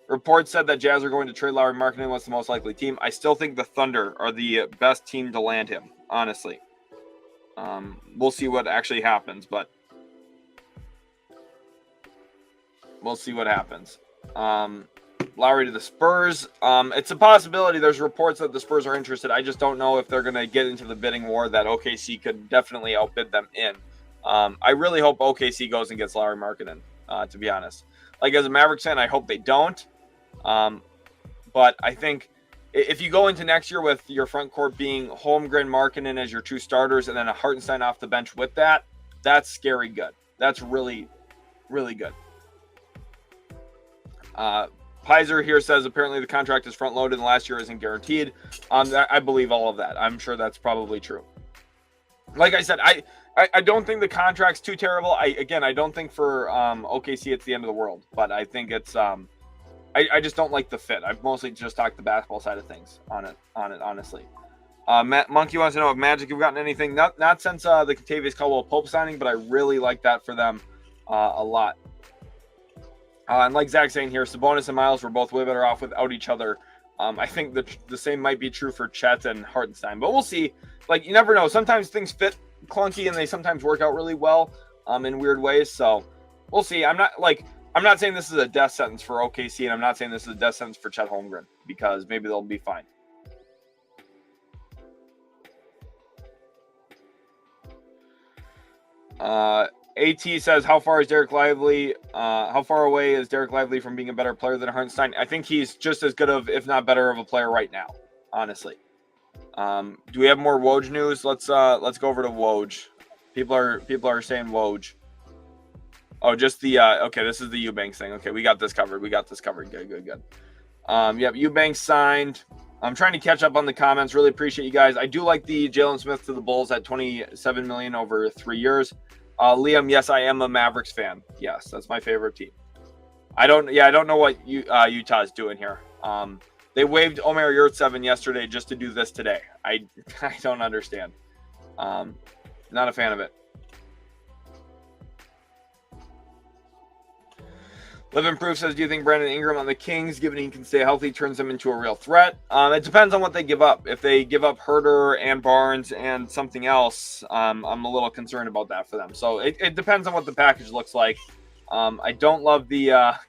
Reports said that Jazz are going to trade Lauri Markkanen. What's the most likely team? I still think the Thunder are the best team to land him, honestly. We'll see what actually happens, but we'll see what happens. Lowry to the Spurs. It's a possibility. There's reports that the Spurs are interested. I just don't know if they're going to get into the bidding war that OKC could definitely outbid them in. I really hope OKC goes and gets Lauri Markkanen, to be honest. Like, as a Mavericks fan, I hope they don't. But I think if you go into next year with your front court being Holmgren, Markkanen as your two starters, and then a Hartenstein off the bench with that, that's scary good. That's really, really good. Pizer here says apparently the contract is front-loaded and last year isn't guaranteed. I believe all of that. I'm sure that's probably true. Like I said, I don't think the contract's too terrible. I don't think for OKC it's the end of the world, but I think it's I just don't like the fit. I've mostly just talked the basketball side of things on it, honestly. Monkey wants to know if Magic have gotten anything. Not since the Kentavious Caldwell-Pope signing, but I really like that for them a lot. And like Zach's saying here, Sabonis and Miles were both way better off without each other. I think the same might be true for Chet and Hartenstein, but we'll see. Like, you never know. Sometimes things fit clunky and they sometimes work out really well in weird ways. So we'll see. I'm not saying this is a death sentence for OKC, and I'm not saying this is a death sentence for Chet Holmgren because maybe they'll be fine. AT says, how far away is Derek Lively from being a better player than Hartenstein? I think he's just as good of, if not better of a player right now, honestly. Do we have more Woj news? Let's go over to Woj. People are saying Woj. Oh, just the okay, this is the Eubanks thing. Okay, we got this covered. Good. Yep, Eubanks signed. I'm trying to catch up on the comments. Really appreciate you guys. I do like the Jalen Smith to the Bulls at $27 million over 3 years. Liam, yes, I am a Mavericks fan. Yes, that's my favorite team. I don't know what Utah's doing here. They waived Omer Yurtseven yesterday just to do this today. I don't understand. Not a fan of it. Live Improve says, do you think Brandon Ingram on the Kings, given he can stay healthy, turns them into a real threat? It depends on what they give up. If they give up Herter and Barnes and something else, I'm a little concerned about that for them. So it depends on what the package looks like. I don't love the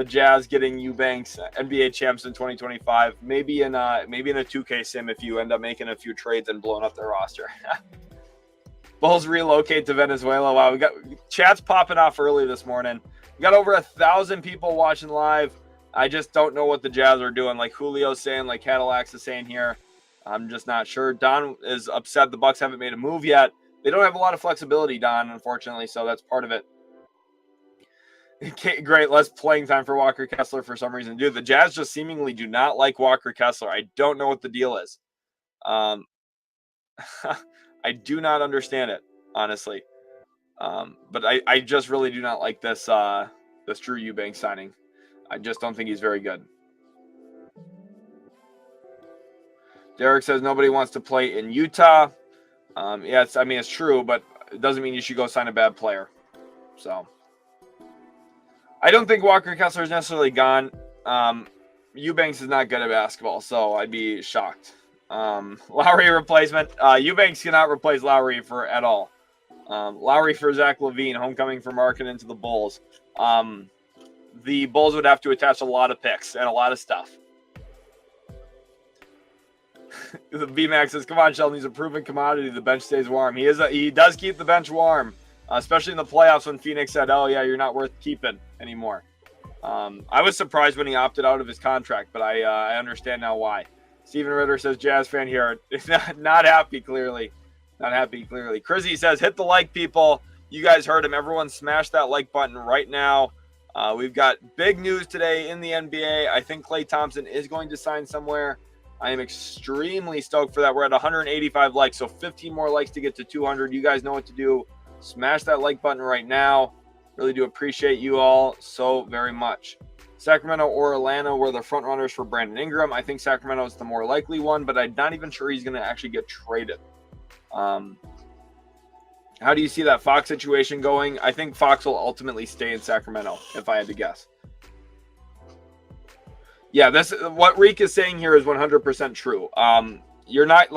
Jazz getting Eubanks NBA champs in 2025. Maybe in a 2K sim if you end up making a few trades and blowing up their roster. Bulls relocate to Venezuela. Wow, we got chats popping off early this morning. We got over 1,000 people watching live. I just don't know what the Jazz are doing. Like Julio's saying, like Cadillacs is saying here. I'm just not sure. Don is upset the Bucks haven't made a move yet. They don't have a lot of flexibility, Don, unfortunately, so that's part of it. Okay, great, less playing time for Walker Kessler for some reason. Dude, the Jazz just seemingly do not like Walker Kessler. I don't know what the deal is. I do not understand it, honestly. But I just really do not like this Drew Eubanks signing. I just don't think he's very good. Derek says nobody wants to play in Utah. Yes, I mean, it's true, but it doesn't mean you should go sign a bad player. So I don't think Walker Kessler is necessarily gone. Eubanks is not good at basketball, so I'd be shocked. Lauri replacement. Eubanks cannot replace Lauri at all. Lauri for Zach LaVine, homecoming for Markkanen to the Bulls. The Bulls would have to attach a lot of picks and a lot of stuff. The B-Max says, come on, Sheldon, he's a proven commodity. The bench stays warm. He does keep the bench warm, especially in the playoffs when Phoenix said, oh, yeah, you're not worth keeping anymore. I was surprised when he opted out of his contract, but I understand now why. Steven Ritter says, Jazz fan here. Not happy, clearly. Not happy, clearly. Crizzy says, hit the like, people. You guys heard him. Everyone smash that like button right now. We've got big news today in the NBA. I think Klay Thompson is going to sign somewhere. I am extremely stoked for that. We're at 185 likes, so 15 more likes to get to 200. You guys know what to do. Smash that like button right now. Really do appreciate you all so very much. Sacramento or Atlanta were the front runners for Brandon Ingram. I think Sacramento is the more likely one, but I'm not even sure he's going to actually get traded. How do you see that Fox situation going? I think Fox will ultimately stay in Sacramento, if I had to guess. Yeah, what Reek is saying here is 100% true. You're not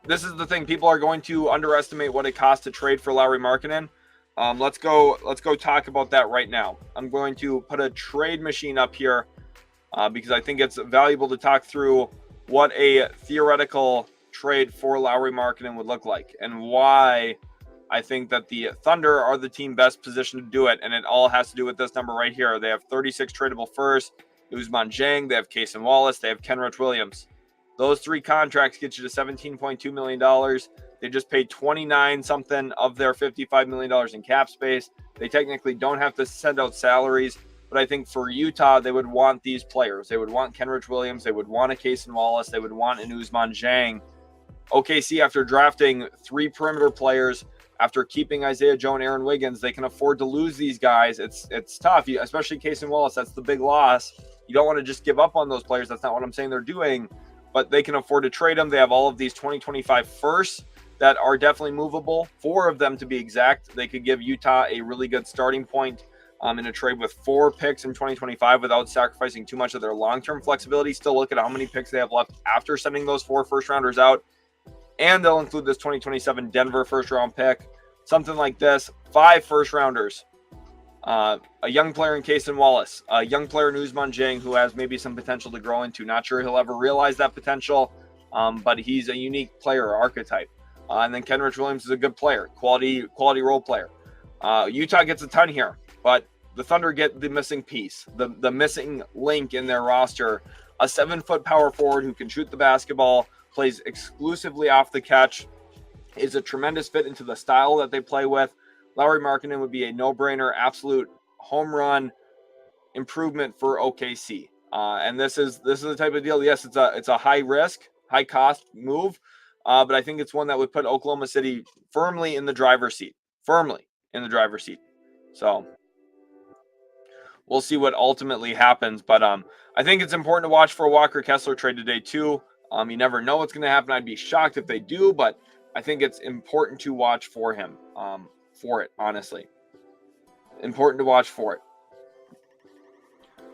this is the thing. People are going to underestimate what it costs to trade for Lauri Markkanen. Let's go talk about that right now. I'm going to put a trade machine up here because I think it's valuable to talk through what a theoretical trade for Lauri Markkanen would look like and why I think that the Thunder are the team best positioned to do it. And it all has to do with this number right here. They have 36 tradable firsts. Ousmane Dieng, they have Cason Wallace, they have Kenrich Williams. Those three contracts get you to $17.2 million. They just paid 29 something of their $55 million in cap space. They technically don't have to send out salaries, but I think for Utah, they would want these players. They would want Kenrich Williams. They would want a Cason Wallace. They would want an Ousmane Dieng. OKC, after drafting 3 perimeter players, after keeping Isaiah Joe and Aaron Wiggins, they can afford to lose these guys. It's tough, especially Cason Wallace. That's the big loss. You don't want to just give up on those players. That's not what I'm saying they're doing, but they can afford to trade them. They have all of these 2025 firsts that are definitely movable, 4 of them to be exact. They could give Utah a really good starting point in a trade with 4 picks in 2025 without sacrificing too much of their long-term flexibility. Still look at how many picks they have left after sending those 4 first-rounders out, and they'll include this 2027 Denver first-round pick, something like this, 5 first-rounders. A young player in Cason Wallace, a young player in Ousmane Dieng who has maybe some potential to grow into. Not sure he'll ever realize that potential, but he's a unique player or archetype. And then Kenrich Williams is a good player, quality role player. Utah gets a ton here, but the Thunder get the missing piece, the missing link in their roster. A 7-foot power forward who can shoot the basketball, plays exclusively off the catch, is a tremendous fit into the style that they play with. Lauri Markkanen would be a no-brainer, absolute home run improvement for OKC. And this is the type of deal. Yes, it's a high risk, high cost move, but I think it's one that would put Oklahoma City firmly in the driver's seat. So we'll see what ultimately happens. But I think it's important to watch for a Walker Kessler trade today too. You never know what's going to happen. I'd be shocked if they do, but I think it's important to watch for him. For it, honestly. Important to watch for it.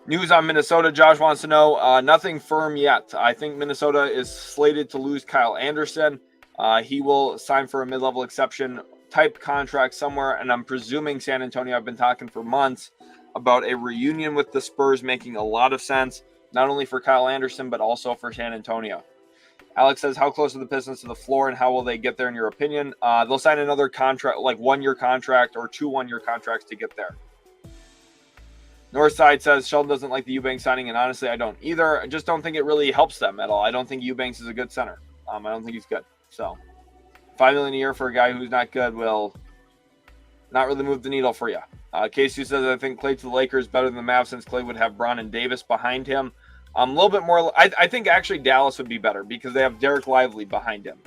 News on Minnesota. Josh wants to know, nothing firm yet. I think Minnesota is slated to lose Kyle Anderson. He will sign for a mid-level exception type contract somewhere, and I'm presuming San Antonio. I've been talking for months about a reunion with the Spurs making a lot of sense, not only for Kyle Anderson, but also for San Antonio. Alex says, how close are the Pistons to the floor and how will they get there in your opinion? They'll sign another contract, like 1-year contract or 2 1-year contracts to get there. Northside says, Sheldon doesn't like the Eubanks signing, and honestly, I don't either. I just don't think it really helps them at all. I don't think Eubanks is a good center. I don't think he's good. So $5 million a year for a guy who's not good will not really move the needle for you. Casey says, I think Klay to the Lakers better than the Mavs since Klay would have Braun and Davis behind him. A little bit more. I think actually Dallas would be better because they have Derek Lively behind him,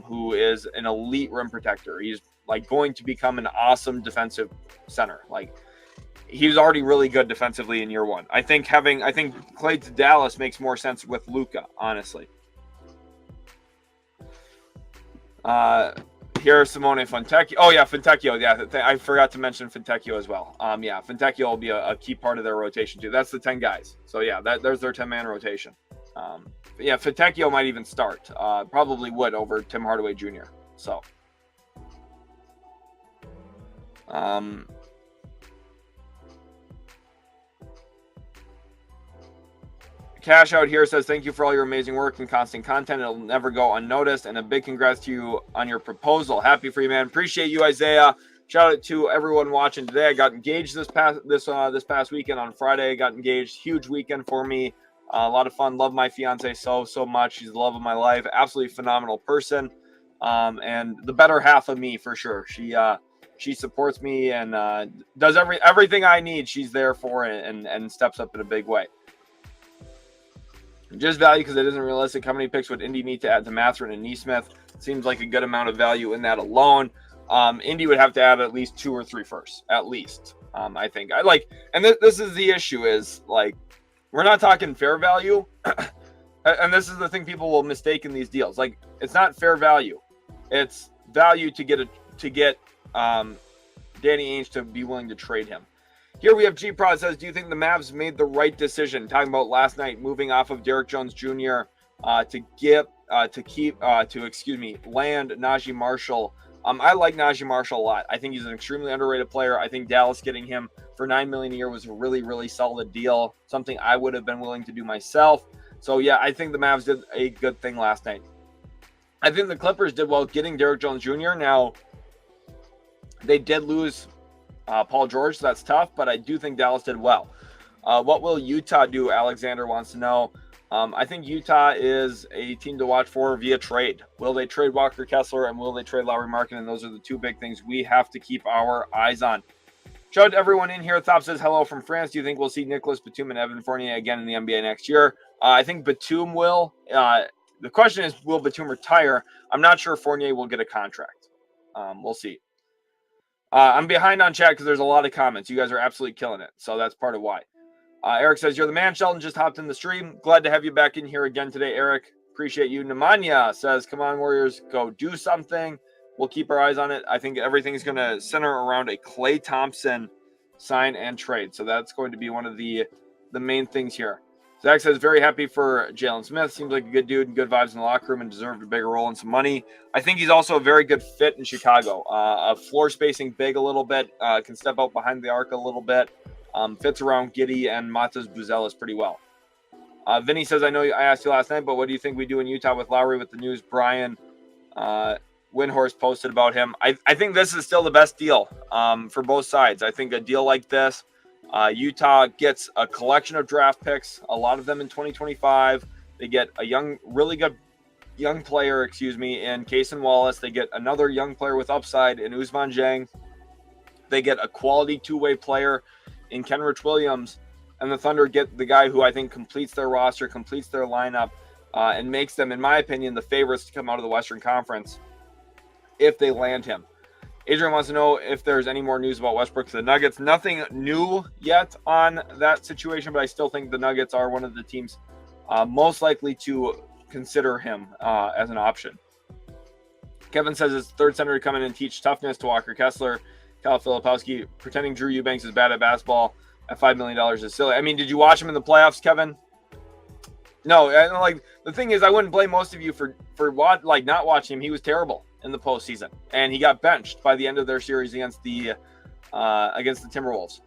who is an elite rim protector. He's like going to become an awesome defensive center. Like he was already really good defensively in year one. I think Klay to Dallas makes more sense with Luka, honestly. Here's Simone Fontecchio. Oh yeah, Fontecchio. Yeah, I forgot to mention Fontecchio as well. Yeah, Fontecchio will be a key part of their rotation too. That's the 10 guys. So yeah, there's their 10-man rotation. Yeah, Fontecchio might even start. Probably would over Tim Hardaway Jr. So. Cash Out here says, thank you for all your amazing work and constant content. It'll never go unnoticed. And a big congrats to you on your proposal. Happy for you, man. Appreciate you, Isaiah. Shout out to everyone watching today. I got engaged this past weekend on Friday. I got engaged. Huge weekend for me. A lot of fun. Love my fiance so much. She's the love of my life. Absolutely phenomenal person. And the better half of me for sure. She supports me and does everything I need. She's there for it and steps up in a big way. Just value because it isn't realistic. How many picks would Indy need to add to Mathurin and Nesmith? Seems like a good amount of value in that alone. Indy would have to add at least 2 or 3 firsts, at least. I think and this is the issue is like we're not talking fair value, and this is the thing people will mistake in these deals. Like it's not fair value; it's value to get Danny Ainge to be willing to trade him. Here we have G-Prod says, do you think the Mavs made the right decision? Talking about last night, moving off of Derrick Jones Jr. To land Najee Marshall. I like Najee Marshall a lot. I think he's an extremely underrated player. I think Dallas getting him for $9 million a year was a really, really solid deal. Something I would have been willing to do myself. So yeah, I think the Mavs did a good thing last night. I think the Clippers did well getting Derrick Jones Jr. Now, they did lose Paul George, so that's tough, but I do think Dallas did well. What will Utah do? Alexander wants to know. I think Utah is a team to watch for via trade. Will they trade Walker Kessler and will they trade Lauri Markkanen? And those are the 2 big things we have to keep our eyes on. Shout out to everyone in here. Thop says, hello from France. Do you think we'll see Nicholas Batum and Evan Fournier again in the NBA next year? I think Batum will. The question is, will Batum retire? I'm not sure Fournier will get a contract. We'll see. I'm behind on chat because there's a lot of comments. You guys are absolutely killing it. So that's part of why. Eric says, you're the man. Sheldon just hopped in the stream. Glad to have you back in here again today, Eric. Appreciate you. Nemanja says, come on, Warriors, go do something. We'll keep our eyes on it. I think everything's going to center around a Klay Thompson sign and trade. So that's going to be one of the main things here. Zach says, very happy for Jalen Smith. Seems like a good dude and good vibes in the locker room and deserved a bigger role and some money. I think he's also a very good fit in Chicago. A floor spacing big a little bit, can step out behind the arc a little bit, fits around Giddey and Matas Buzelis pretty well. Vinny says, I know I asked you last night, but what do you think we do in Utah with Lowry with the news Brian Windhorst posted about him? I think this is still the best deal for both sides. I think a deal like this, Utah gets a collection of draft picks, a lot of them in 2025. They get a really good young player, in Cason Wallace. They get another young player with upside in Ousmane Dieng. They get a quality 2-way player in Kenrich Williams. And the Thunder get the guy who I think completes their roster, completes their lineup, and makes them, in my opinion, the favorites to come out of the Western Conference if they land him. Adrian wants to know if there's any more news about Westbrook to the Nuggets. Nothing new yet on that situation, but I still think the Nuggets are one of the teams most likely to consider him as an option. Kevin says his third center to come in and teach toughness to Walker Kessler. Kyle Filipowski pretending Drew Eubanks is bad at basketball at $5 million is silly. I mean, did you watch him in the playoffs, Kevin? No, like the thing is, I wouldn't blame most of you for not watching him. He was terrible in the postseason, and he got benched by the end of their series against the Timberwolves.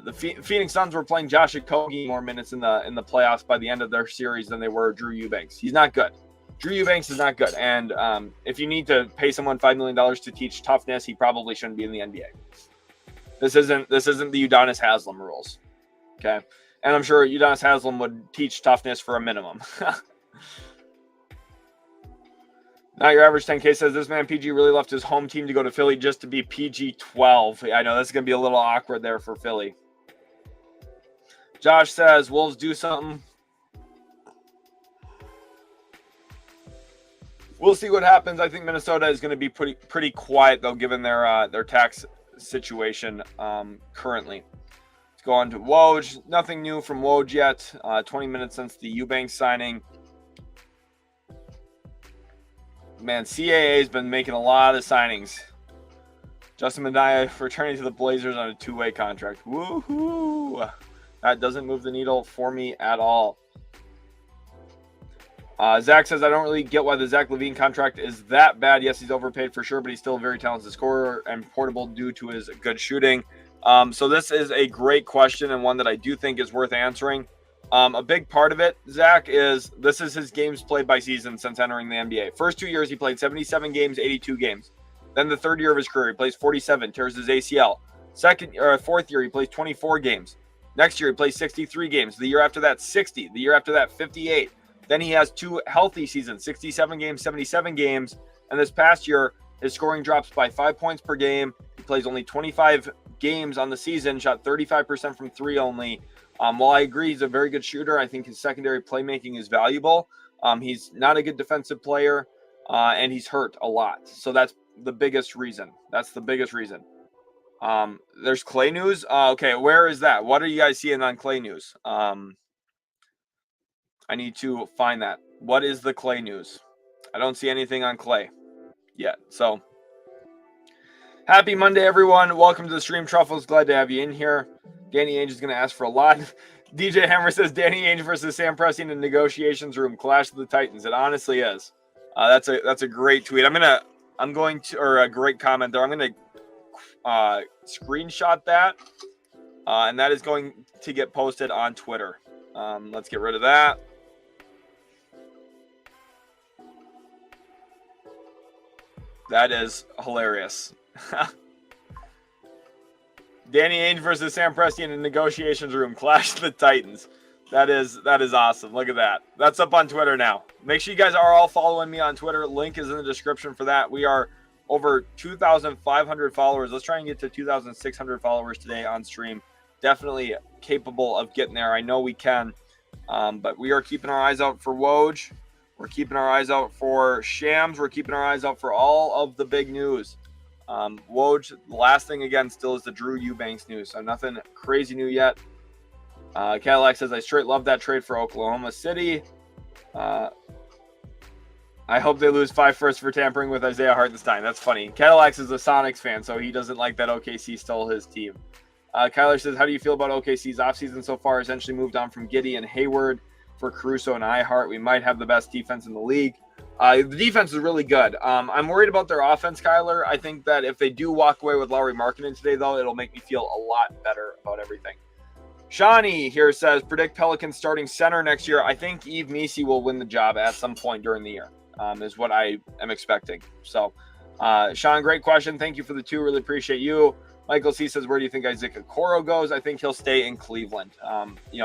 The Phoenix Suns were playing Josh Okogie more minutes in the playoffs by the end of their series than they were Drew Eubanks. He's not good. Drew Eubanks is not good, and if you need to pay someone $5 million to teach toughness, he probably shouldn't be in the NBA. This isn't the Udonis Haslem rules, okay? And I'm sure Udonis Haslem would teach toughness for a minimum. Not your average 10K says this man PG really left his home team to go to Philly just to be PG 12. I know this is going to be a little awkward there for Philly. Josh says Wolves do something. we'll see what happens. I think Minnesota is going to be pretty quiet, though, given their tax situation currently. Let's go on to Woj. Nothing new from Woj yet. 20 minutes since the Eubanks signing. Man, CAA has been making a lot of signings. Justin Medina returning to the Blazers on a 2-way contract. Woohoo! That doesn't move the needle for me at all. Zach says, I don't really get why the Zach LaVine contract is that bad. Yes, he's overpaid for sure, but he's still a very talented scorer and portable due to his good shooting. So this is a great question and one that I do think is worth answering. A big part of it, Zach, is this is his games played by season since entering the NBA. First 2 years, he played 77 games, 82 games. Then the third year of his career, he plays 47, tears his ACL. Fourth year, he plays 24 games. Next year, he plays 63 games. The year after that, 60. The year after that, 58. Then he has 2 healthy seasons, 67 games, 77 games. And this past year, his scoring drops by 5 points per game. He plays only 25 games on the season, shot 35% from 3 only. While I agree he's a very good shooter, I think his secondary playmaking is valuable. He's not a good defensive player, and he's hurt a lot. So that's the biggest reason. There's Klay news. Okay, where is that? What are you guys seeing on Klay news? I need to find that. What is the Klay news? I don't see anything on Klay yet. So happy Monday, everyone. Welcome to the stream. Truffles, glad to have you in here. Danny Ainge is going to ask for a lot. DJ Hammer says Danny Ainge versus Sam Presti in the negotiations room. Clash of the Titans. It honestly is. That's a great tweet. A great comment there. I'm going to screenshot that, and that is going to get posted on Twitter. Let's get rid of that. That is hilarious. Danny Ainge versus Sam Presti in the negotiations room. Clash the Titans. That is awesome. Look at that. That's up on Twitter now. Make sure you guys are all following me on Twitter. Link is in the description for that. We are over 2,500 followers. Let's try and get to 2,600 followers today on stream. Definitely capable of getting there. I know we can. But we are keeping our eyes out for Woj. We're keeping our eyes out for Shams. We're keeping our eyes out for all of the big news. Woj, the last thing again still is the Drew Eubanks news. So nothing crazy new yet. Cadillac says, I straight love that trade for Oklahoma City. I hope they lose 5 firsts for tampering with Isaiah Hartenstein. That's funny. Cadillac is a Sonics fan, so he doesn't like that OKC stole his team. Kyler says, how do you feel about OKC's offseason so far? Essentially moved on from Giddey and Hayward for Caruso and Ihart. We might have the best defense in the league. The defense is really good. I'm worried about their offense, Kyler. I think that if they do walk away with Lauri Markkanen today, though, it'll make me feel a lot better about everything. Shawnee here says, predict Pelicans starting center next year. I think Yves Missi will win the job at some point during the year, is what I am expecting. So, Sean, great question. Thank you for the 2. Really appreciate you. Michael C says, where do you think Isaac Okoro goes? I think he'll stay in Cleveland.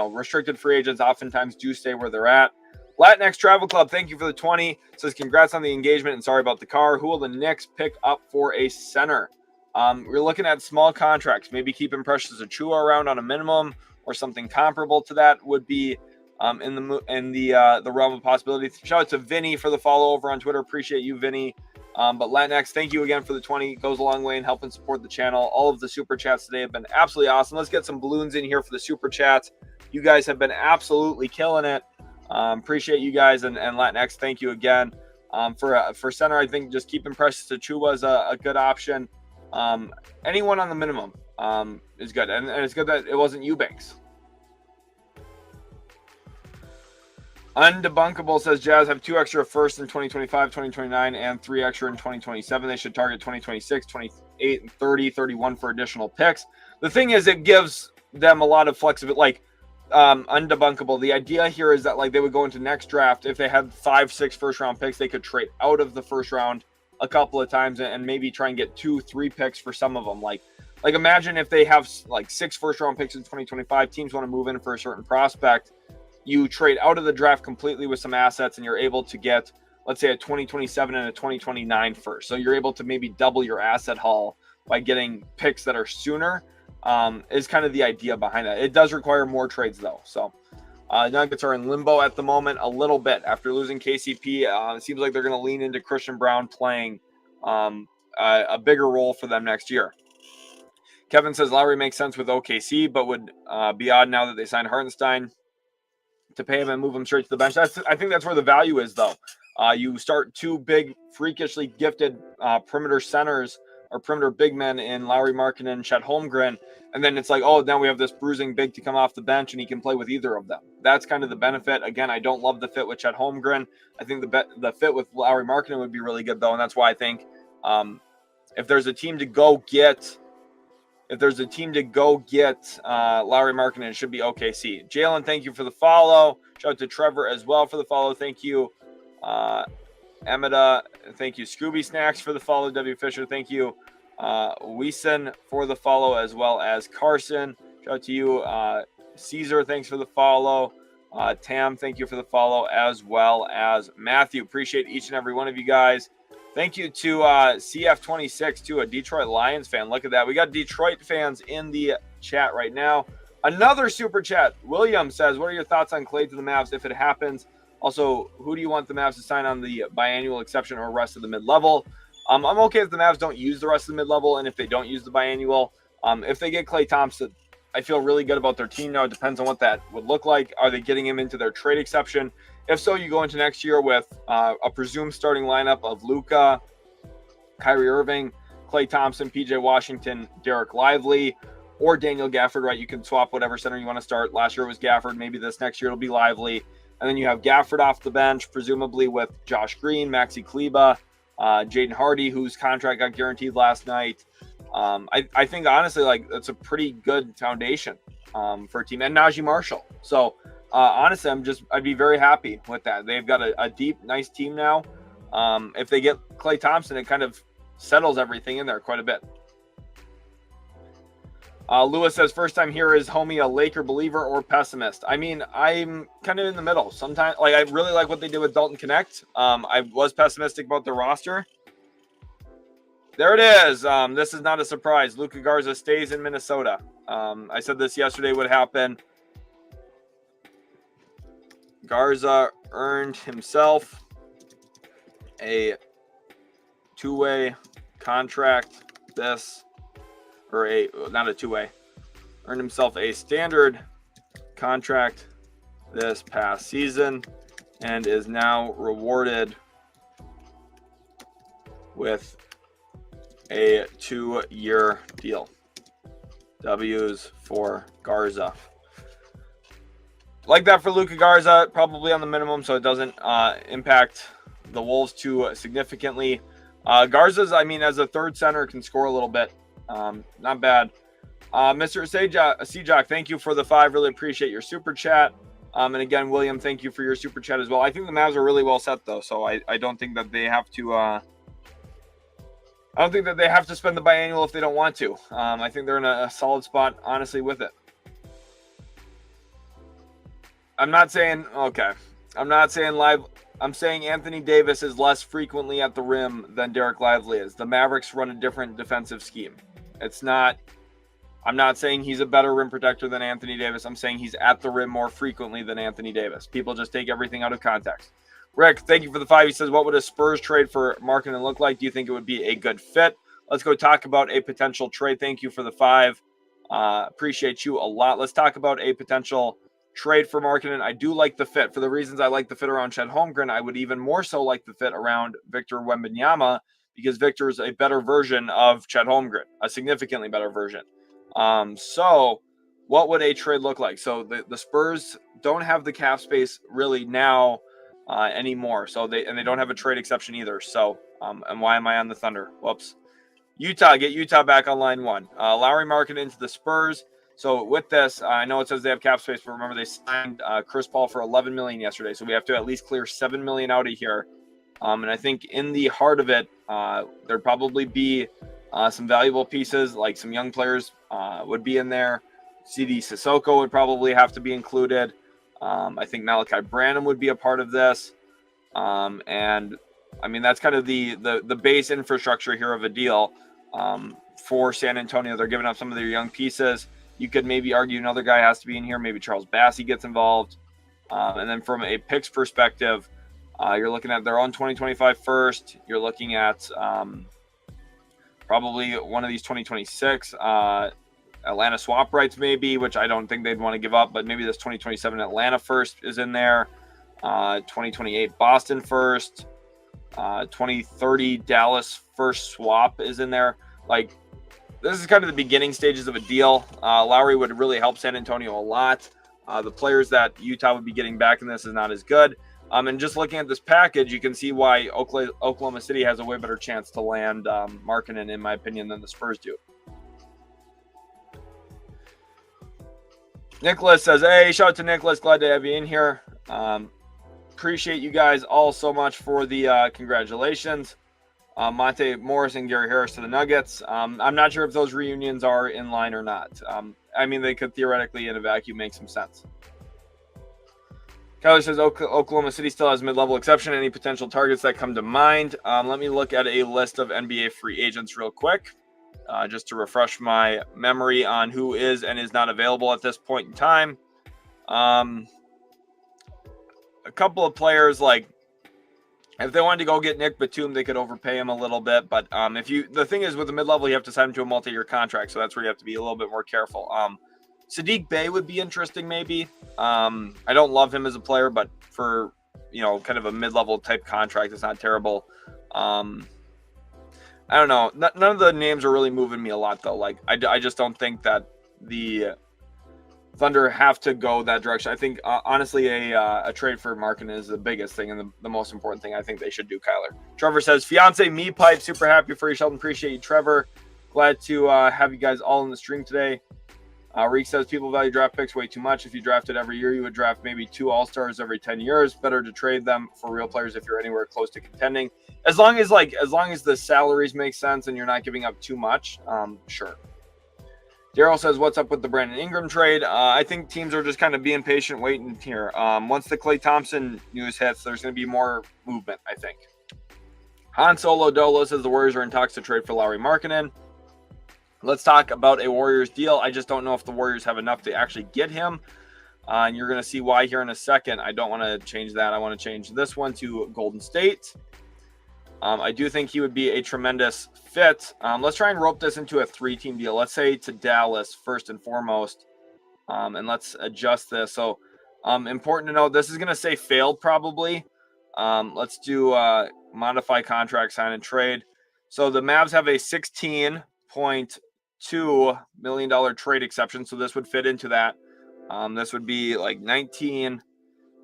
Restricted free agents oftentimes do stay where they're at. Latinx Travel Club, thank you for the 20. Says, congrats on the engagement and sorry about the car. Who will the Knicks pick up for a center? We're looking at small contracts. Maybe keeping Precious Achiuwa around on a minimum or something comparable to that would be in the realm of possibility. Shout out to Vinny for the follow over on Twitter. Appreciate you, Vinny. But Latinx, thank you again for the 20. It goes a long way in helping support the channel. All of the super chats today have been absolutely awesome. Let's get some balloons in here for the super chats. You guys have been absolutely killing it. Appreciate you guys, and Latinx, thank you again. For center, I think just keeping Precious Achiuwa is a good option. Anyone on the minimum is good, and it's good that it wasn't Eubanks. Undebunkable says Jazz have 2 extra firsts in 2025, 2029, and 3 extra in 2027. They should target 2026, 28, and 30, 31 for additional picks. The thing is, it gives them a lot of flexibility. Like, undebunkable. The idea here is that, like, they would go into next draft. If they had 5, 6 first-round picks, they could trade out of the first round a couple of times and maybe try and get 2, 3 picks for some of them. Like imagine if they have, like, 6 first-round picks in 2025, teams want to move in for a certain prospect. You trade out of the draft completely with some assets, and you're able to get, let's say, a 2027 and a 2029 first. So you're able to maybe double your asset haul by getting picks that are sooner, is kind of the idea behind that. It does require more trades, though. So Nuggets are in limbo at the moment a little bit after losing KCP. It seems like they're going to lean into Christian Brown playing a bigger role for them next year. Kevin says Lauri makes sense with OKC, but would be odd now that they signed Hartenstein to pay him and move him straight to the bench. I think that's where the value is, though. You start two big, freakishly gifted perimeter centers or perimeter big men in Lauri Markkanen and Chet Holmgren, and then it's like, oh, now we have this bruising big to come off the bench, and he can play with either of them. That's kind of the benefit. Again, I don't love the fit with Chet Holmgren. I think the fit with Lauri Markkanen would be really good, though, and that's why I think if there's a team to go get Lauri Markkanen, it should be OKC. Jalen, thank you for the follow. Shout out to Trevor as well for the follow. Thank you. Amida, thank you. Scooby Snacks for the follow. W. Fisher, thank you. Weeson for the follow, as well as Carson. Shout out to you. Caesar, thanks for the follow. Tam, thank you for the follow, as well as Matthew. Appreciate each and every one of you guys. Thank you to CF26, too, a Detroit Lions fan. Look at that. We got Detroit fans in the chat right now. Another super chat. William says, what are your thoughts on Klay to the Mavs if it happens? Also, who do you want the Mavs to sign on the biannual exception or rest of the mid-level? I'm okay if the Mavs don't use the rest of the mid-level and if they don't use the biannual. If they get Klay Thompson, I feel really good about their team now. It depends on what that would look like. Are they getting him into their trade exception? If so, you go into next year with a presumed starting lineup of Luka, Kyrie Irving, Klay Thompson, PJ Washington, Derek Lively, or Daniel Gafford, right? You can swap whatever center you want to start. Last year it was Gafford. Maybe this next year it'll be Lively. And then you have Gafford off the bench, presumably with Josh Green, Maxi Kleba, Jaden Hardy, whose contract got guaranteed last night. I think, honestly, like, that's a pretty good foundation for a team. And Najee Marshall. So, honestly, I'd be very happy with that. They've got a deep, nice team now. If they get Klay Thompson, it kind of settles everything in there quite a bit. Lewis says, first time here, is homie a Laker believer or pessimist? I mean, I'm kind of in the middle. Sometimes, like, I really like what they did with Dalton Connect. I was pessimistic about the roster. There it is. This is not a surprise. Luka Garza stays in Minnesota. I said this yesterday would happen. Garza earned himself a two-way contract not a two-way, earned himself a standard contract this past season and is now rewarded with a 2-year deal. W's for Garza. Like that for Luka Garza, probably on the minimum, so it doesn't impact the Wolves too significantly. Garza's, I mean, as a third center, can score a little bit. Not bad. Mr. Sejak, thank you for the 5. Really appreciate your super chat. And again, William, thank you for your super chat as well. I think the Mavs are really well set, though, so I don't think that they have to. I don't think that they have to spend the biannual if they don't want to. I think they're in a solid spot, honestly, with it. I'm saying Anthony Davis is less frequently at the rim than Derek Lively is. The Mavericks run a different defensive scheme. I'm not saying he's a better rim protector than Anthony Davis. I'm saying he's at the rim more frequently than Anthony Davis. People just take everything out of context. Rick, thank you for the 5. He says, what would a Spurs trade for Markkanen look like? Do you think it would be a good fit? Let's go talk about a potential trade. Thank you for the 5. Appreciate you a lot. Let's talk about a potential trade for Markkanen. I do like the fit. For the reasons I like the fit around Chet Holmgren, I would even more so like the fit around Victor Wembanyama, because Victor is a better version of Chet Holmgren, a significantly better version. So what would a trade look like? So the Spurs don't have the cap space really now anymore. So they don't have a trade exception either. So and why am I on the Thunder? Whoops. Utah, get Utah back on line 1. Lauri Markkanen into the Spurs. So with this, I know it says they have cap space, but remember they signed Chris Paul for $11 million yesterday. So we have to at least clear $7 million out of here. And I think in the heart of it, there'd probably be some valuable pieces, like some young players would be in there. CD Sissoko would probably have to be included. I think Malachi Branham would be a part of this. And I mean, that's kind of the base infrastructure here of a deal for San Antonio. They're giving up some of their young pieces. You could maybe argue another guy has to be in here. Maybe Charles Bassey gets involved. And then from a picks perspective, you're looking at their own 2025 first. You're looking at probably one of these 2026 Atlanta swap rights maybe, which I don't think they'd want to give up, but maybe this 2027 Atlanta first is in there. 2028 Boston first. 2030 Dallas first swap is in there. Like, this is kind of the beginning stages of a deal. Lauri would really help San Antonio a lot. The players that Utah would be getting back in this is not as good. And just looking at this package, you can see why Oklahoma City has a way better chance to land Markkanen, in my opinion, than the Spurs do. Nicholas says, hey, shout out to Nicholas. Glad to have you in here. Appreciate you guys all so much for the congratulations. Monte Morris and Gary Harris to the Nuggets. I'm not sure if those reunions are in line or not. I mean, they could theoretically, in a vacuum, make some sense. Kyler says Oklahoma City still has mid-level exception. Any potential targets that come to mind? Let me look at a list of NBA free agents real quick, just to refresh my memory on who is and is not available at this point in time. A couple of players, like, if they wanted to go get Nick Batum, they could overpay him a little bit. But the thing is, with the mid-level, you have to sign him to a multi-year contract, so that's where you have to be a little bit more careful. Sadiq Bey would be interesting, maybe. I don't love him as a player, but for, kind of a mid-level type contract, it's not terrible. I don't know. None of the names are really moving me a lot, though. Like, I just don't think that the Thunder have to go that direction. I think, honestly, a trade for Markkanen is the biggest thing and the most important thing I think they should do, Kyler. Trevor says, fiance me pipe, super happy for you, Sheldon. Appreciate you, Trevor. Glad to have you guys all in the stream today. Reek says, people value draft picks way too much. If you drafted every year, you would draft maybe 2 all-stars every 10 years. Better to trade them for real players if you're anywhere close to contending. As long as the salaries make sense and you're not giving up too much, sure. Daryl says, what's up with the Brandon Ingram trade? I think teams are just kind of being patient, waiting here. Once the Klay Thompson news hits, there's going to be more movement, I think. Han Solo Dolo says the Warriors are in talks to trade for Lauri Markkanen. Let's talk about a Warriors deal. I just don't know if the Warriors have enough to actually get him. And you're going to see why here in a second. I don't want to change that. I want to change this one to Golden State. I do think he would be a tremendous fit. Let's try and rope this into a 3-team deal. Let's say to Dallas first and foremost. And let's adjust this. So important to note, this is going to say failed probably. Let's do modify contract, sign and trade. So the Mavs have a $16.2 million trade exception. So this would fit into that. This would be like 19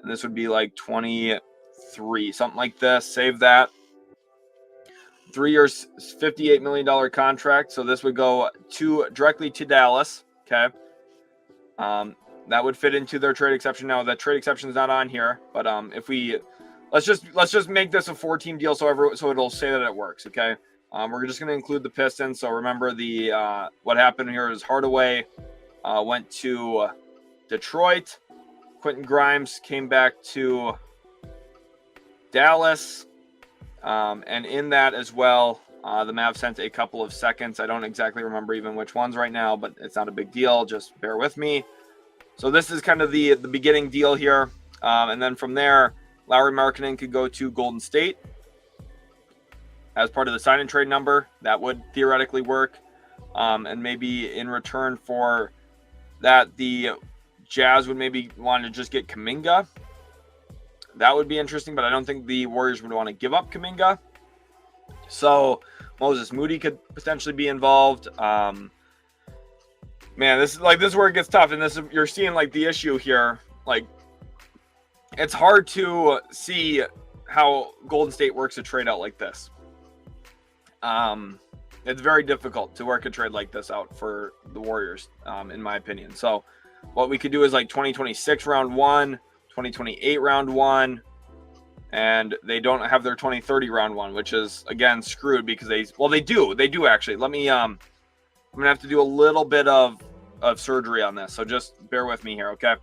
and this would be like 23, something like this. Save that. 3 years, $58 million contract. So this would go directly to Dallas. Okay. That would fit into their trade exception. Now that trade exception is not on here, but if we let's just make this a 4-team deal so it'll say that it works. Okay. We're just going to include the Pistons. So remember what happened here is Hardaway went to Detroit. Quentin Grimes came back to Dallas. And in that as well, the Mavs sent a couple of seconds. I don't exactly remember even which ones right now, but it's not a big deal. Just bear with me. So this is kind of the beginning deal here. And then from there, Lauri Markkanen could go to Golden State as part of the sign and trade number. That would theoretically work. And maybe in return for that, the Jazz would maybe want to just get Kuminga. That would be interesting, but I don't think the Warriors would want to give up Kuminga. So Moses Moody could potentially be involved. Man, this is where it gets tough. And you're seeing like the issue here. Like, it's hard to see how Golden State works a trade out like this. It's very difficult to work a trade like this out for the Warriors, in my opinion. So what we could do is like 2026 round 1, 2028 round 1, and they don't have their 2030 round 1, which is again screwed because they do actually. Let me I'm gonna have to do a little bit of surgery on this, so just bear with me here, okay?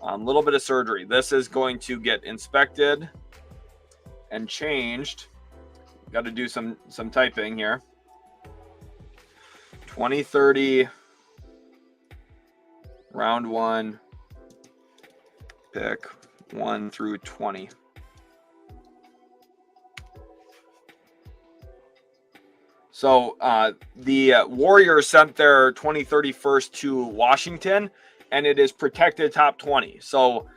A little bit of surgery. This is going to get inspected and changed. Got to do some typing here. 2030 round 1 pick 1 through 20. So the Warriors sent their 2031st to Washington, and it is protected top 20. So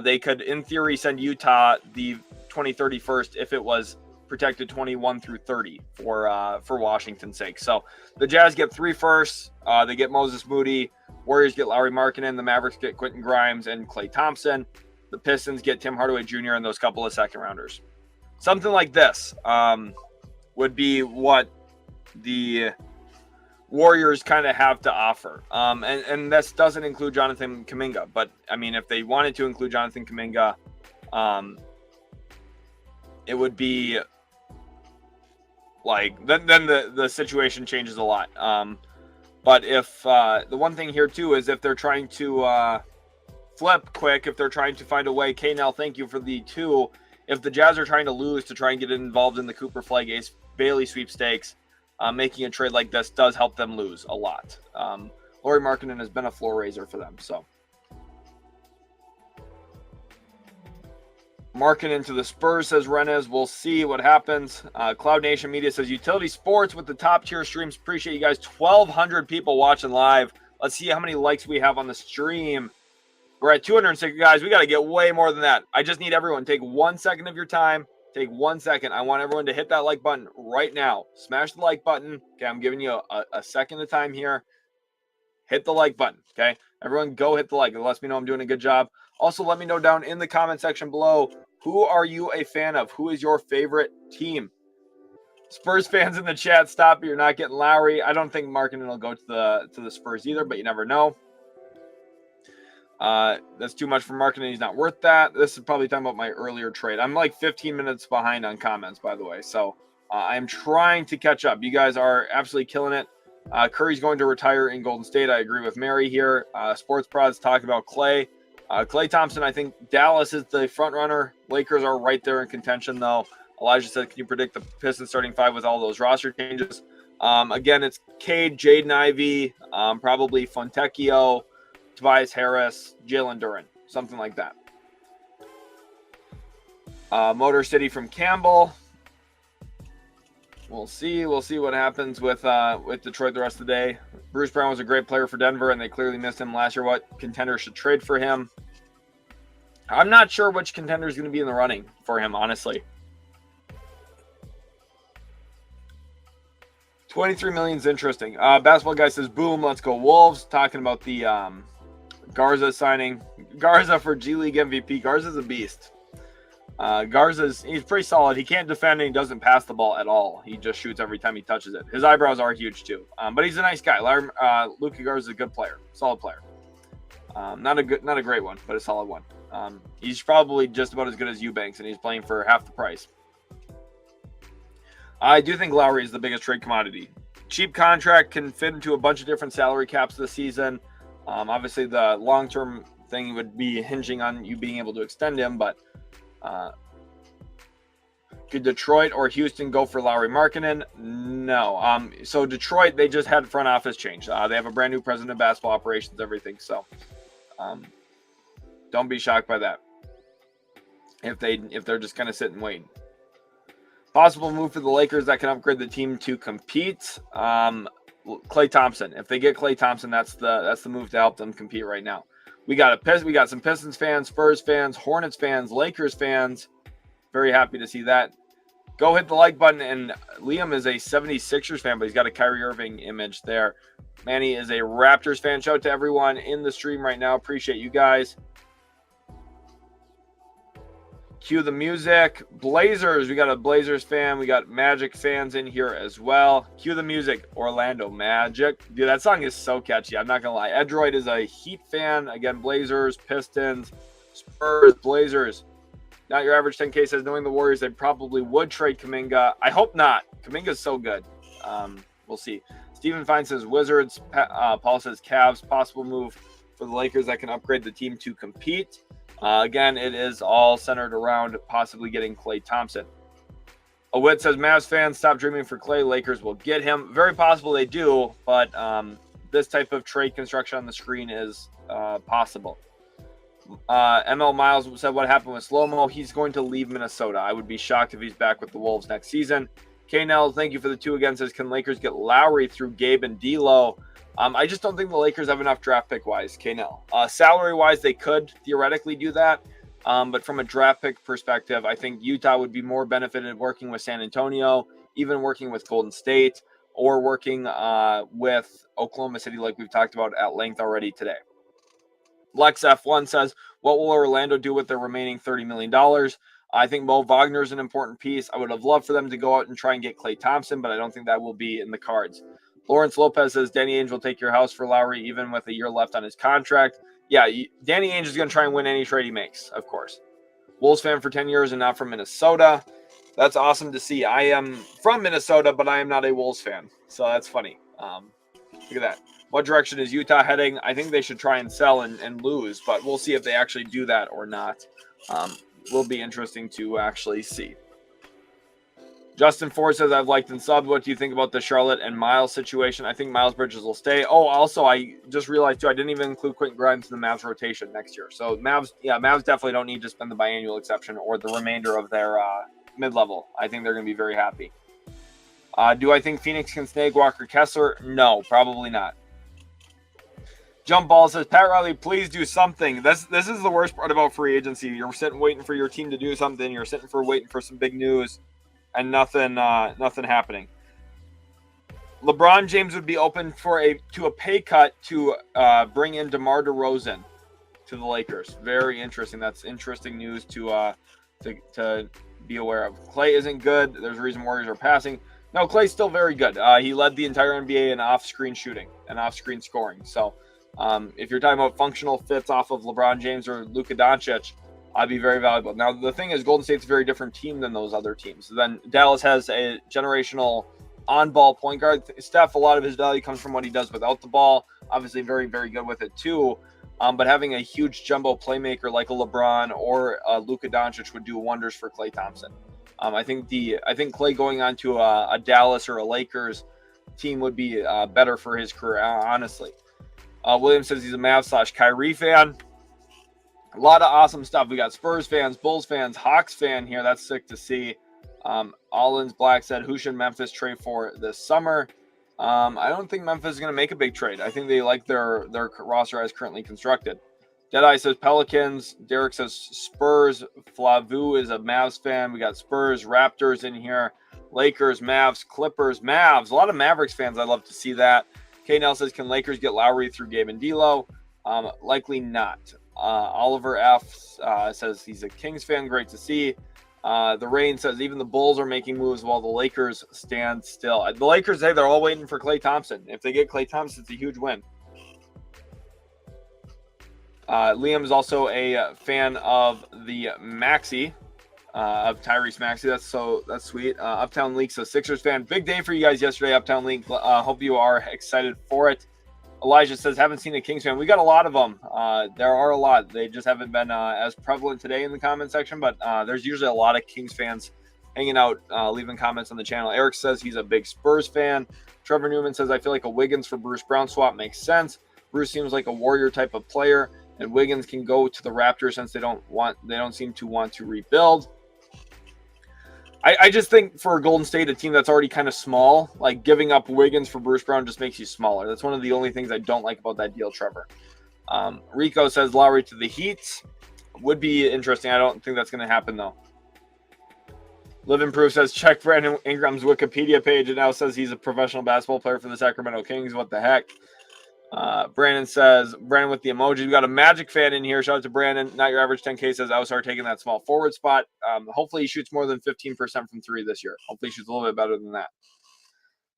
they could, in theory, send Utah the 2031st if it was protected 21 through 30 for Washington's sake. So the Jazz get 3 firsts. They get Moses Moody. Warriors get Lauri Markkanen. The Mavericks get Quentin Grimes and Klay Thompson. The Pistons get Tim Hardaway Jr. and those couple of second rounders. Something like this would be what the Warriors kind of have to offer. And this doesn't include Jonathan Kuminga. But, I mean, if they wanted to include Jonathan Kuminga, it would be like, then the situation changes a lot. But if the one thing here, too, is if they're trying to flip quick, if they're trying to find a way, K-Nell, thank you for the 2. If the Jazz are trying to lose to try and get involved in the Cooper Flag Ace Bailey sweepstakes, making a trade like this does help them lose a lot. Lauri Markkanen has been a floor raiser for them. So Markkanen to the Spurs, says Renez. We'll see what happens. Cloud Nation Media says Utility Sports with the top tier streams. Appreciate you guys. 1,200 people watching live. Let's see how many likes we have on the stream. We're at 206 guys. We got to get way more than that. I just need everyone. Take 1 second of your time. Take 1 second. I want everyone to hit that like button right now. Smash the like button. Okay, I'm giving you a second of time here. Hit the like button. Okay, everyone go hit the like. It lets me know I'm doing a good job. Also, let me know down in the comment section below, who are you a fan of? Who is your favorite team? Spurs fans in the chat, stop it. You're not getting Lowry. I don't think Markkanen will go to the Spurs either, but you never know. That's too much for Markkanen. He's not worth that. This is probably talking about my earlier trade. I'm like 15 minutes behind on comments, by the way. So I'm trying to catch up. You guys are absolutely killing it. Curry's going to retire in Golden State. I agree with Mary here. Sports Prods talking about Klay. Klay Thompson, I think Dallas is the front runner. Lakers are right there in contention, though. Elijah said, can you predict the Pistons starting 5 with all those roster changes? Again, it's Cade, Jaden Ivey, probably Fontecchio, Tobias Harris, Jalen Duren, something like that. Motor City from Campbell. We'll see what happens with Detroit the rest of the day. Bruce Brown was a great player for Denver, and they clearly missed him last year. What contender should trade for him? I'm not sure which contender is going to be in the running for him, honestly. 23 million is interesting. Basketball Guy says, boom, let's go Wolves. Talking about the Garza signing. Garza for G League MVP. Garza's a beast. He's pretty solid. He can't defend and he doesn't pass the ball at all. He just shoots every time he touches it. His eyebrows are huge too. But he's a nice guy. Luka Garza is a good player. Solid player. Not a great one, but a solid one. He's probably just about as good as Eubanks, and he's playing for half the price. I do think Lowry is the biggest trade commodity. Cheap contract, can fit into a bunch of different salary caps this season. Obviously, the long-term thing would be hinging on you being able to extend him, but could Detroit or Houston go for Lauri Markkanen? No. So Detroit, they just had front office change. They have a brand new president of basketball operations, everything. So don't be shocked by that. If they're just kind of sitting waiting. Possible move for the Lakers that can upgrade the team to compete. Klay Thompson. If they get Klay Thompson, that's the move to help them compete right now. We got some Pistons fans, Spurs fans, Hornets fans, Lakers fans. Very happy to see that. Go hit the like button. And Liam is a 76ers fan, but he's got a Kyrie Irving image there. Manny is a Raptors fan. Shout out to everyone in the stream right now. Appreciate you guys. Cue the music. Blazers. We got a Blazers fan. We got Magic fans in here as well. Cue the music. Orlando Magic. Dude, that song is so catchy. I'm not going to lie. Edroid is a Heat fan. Again, Blazers, Pistons, Spurs, Blazers. Not your average 10K says, knowing the Warriors, they probably would trade Kuminga. I hope not. Kuminga's so good. We'll see. Steven Fine says Wizards. Paul says Cavs. Possible move for the Lakers that can upgrade the team to compete. Again, it is all centered around possibly getting Klay Thompson. Awit says, Mavs fans, stop dreaming for Klay. Lakers will get him. Very possible they do, but this type of trade construction on the screen is possible. ML Miles said, what happened with Slow-Mo? He's going to leave Minnesota. I would be shocked if he's back with the Wolves next season. K-Nell, thank you for the 2 again, says, can Lakers get Lauri through Gabe and D'Lo? I just don't think the Lakers have enough draft pick-wise, K-Nell. Salary-wise, they could theoretically do that. But from a draft pick perspective, I think Utah would be more benefited working with San Antonio, even working with Golden State, or working with Oklahoma City like we've talked about at length already today. Lex F1 says, what will Orlando do with their remaining $30 million? I think Mo Wagner is an important piece. I would have loved for them to go out and try and get Klay Thompson, but I don't think that will be in the cards. Lawrence Lopez says, Danny Ainge will take your house for Lauri even with a year left on his contract. Yeah, Danny Ainge is going to try and win any trade he makes, of course. Wolves fan for 10 years and not from Minnesota. That's awesome to see. I am from Minnesota, but I am not a Wolves fan, so that's funny. Look at that. What direction is Utah heading? I think they should try and sell and lose, but we'll see if they actually do that or not. Will be interesting to actually see. Justin Ford says, I've liked and subbed. What do you think about the Charlotte and Miles situation? I think Miles Bridges will stay. Oh, also, I just realized, too, I didn't even include Quentin Grimes in the Mavs rotation next year. So, Mavs definitely don't need to spend the biannual exception or the remainder of their mid-level. I think they're going to be very happy. Do I think Phoenix can snag Walker Kessler? No, probably not. Jump Ball says, Pat Riley, please do something. This is the worst part about free agency. You're sitting waiting for your team to do something. You're waiting for some big news, and nothing happening. LeBron James would be open to a pay cut to bring in DeMar DeRozan to the Lakers. Very interesting. That's interesting news to be aware of. Klay isn't good. There's a reason Warriors are passing. No, Klay's still very good. He led the entire NBA in off-screen shooting and off-screen scoring. So if you're talking about functional fits off of LeBron James or Luka Doncic, I'd be very valuable. Now, the thing is, Golden State's a very different team than those other teams. Then Dallas has a generational on-ball point guard. Steph, a lot of his value comes from what he does without the ball. Obviously, very, very good with it, too. But having a huge jumbo playmaker like a LeBron or Luka Doncic would do wonders for Klay Thompson. I think Klay going on to a Dallas or a Lakers team would be better for his career, honestly. William says he's a Mavs/Kyrie fan. A lot of awesome stuff. We got Spurs fans, Bulls fans, Hawks fan here. That's sick to see. Allens Black said, who should Memphis trade for this summer? I don't think Memphis is going to make a big trade. I think they like their roster as currently constructed. Deadeye says Pelicans. Derek says Spurs. Flavu is a Mavs fan. We got Spurs, Raptors in here. Lakers, Mavs, Clippers, Mavs. A lot of Mavericks fans. I'd love to see that. K-Nell says, can Lakers get Lauri through Gabe and D'Lo? Likely not. Oliver F. Says he's a Kings fan. Great to see. The Rain says even the Bulls are making moves while the Lakers stand still. The Lakers say they're all waiting for Klay Thompson. If they get Klay Thompson, it's a huge win. Liam is also a fan of the Maxey, of Tyrese Maxey. That's sweet. Uptown League, so Sixers fan. Big day for you guys yesterday, Uptown League. Hope you are excited for it. Elijah says, haven't seen a Kings fan. We got a lot of them. There are a lot. They just haven't been as prevalent today in the comment section, but there's usually a lot of Kings fans hanging out, leaving comments on the channel. Eric says he's a big Spurs fan. Trevor Newman says, I feel like a Wiggins for Bruce Brown swap makes sense. Bruce seems like a warrior type of player, and Wiggins can go to the Raptors since they don't seem to want to rebuild. I just think for Golden State, a team that's already kind of small, like giving up Wiggins for Bruce Brown just makes you smaller. That's one of the only things I don't like about that deal, Trevor. Rico says Lauri to the Heat. Would be interesting. I don't think that's going to happen, though. Live and Proof says, check Brandon Ingram's Wikipedia page. It now says he's a professional basketball player for the Sacramento Kings. What the heck? Brandon says, Brandon with the emoji. We got a Magic fan in here. Shout out to Brandon. Not your average 10K says Ausar taking that small forward spot. Hopefully he shoots more than 15% from three this year. Hopefully he shoots a little bit better than that.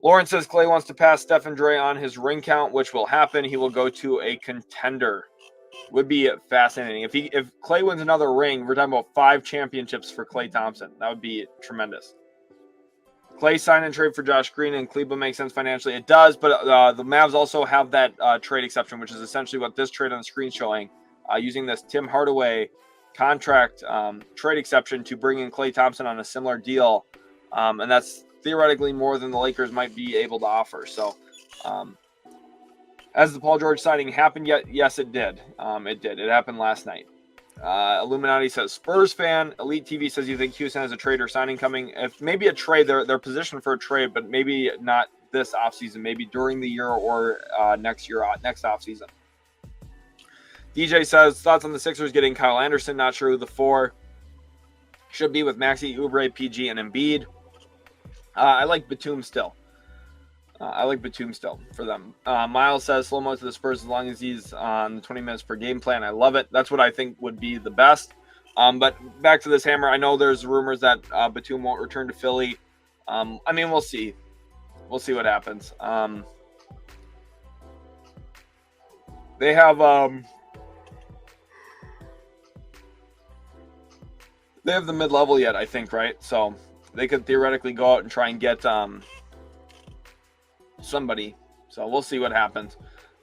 Lawrence says Klay wants to pass Stephen Dre on his ring count, which will happen. He will go to a contender. Would be fascinating. If Klay wins another ring, we're talking about 5 championships for Klay Thompson. That would be tremendous. Klay sign and trade for Josh Green and Cleveland makes sense financially. It does, but the Mavs also have that trade exception, which is essentially what this trade on the screen showing, using this Tim Hardaway contract trade exception to bring in Klay Thompson on a similar deal. And that's theoretically more than the Lakers might be able to offer. So has the Paul George signing happened yet? Yes, it did. It did. It happened last night. Illuminati says Spurs fan. Elite TV says you think Houston has a trade or signing coming. If maybe a trade, they're positioned for a trade, but maybe not this offseason. Maybe during the year or next offseason. DJ says thoughts on the Sixers getting Kyle Anderson. Not sure who the 4 should be with Maxey, Oubre, PG, and Embiid. I like Batum still. For them. Miles says slow-mo to the Spurs as long as he's on the 20 minutes per game plan. I love it. That's what I think would be the best. But back to this hammer. I know there's rumors that Batum won't return to Philly. I mean, we'll see. We'll see what happens. They have the mid-level yet, I think, right? So they could theoretically go out and try and get somebody. So we'll see what happens.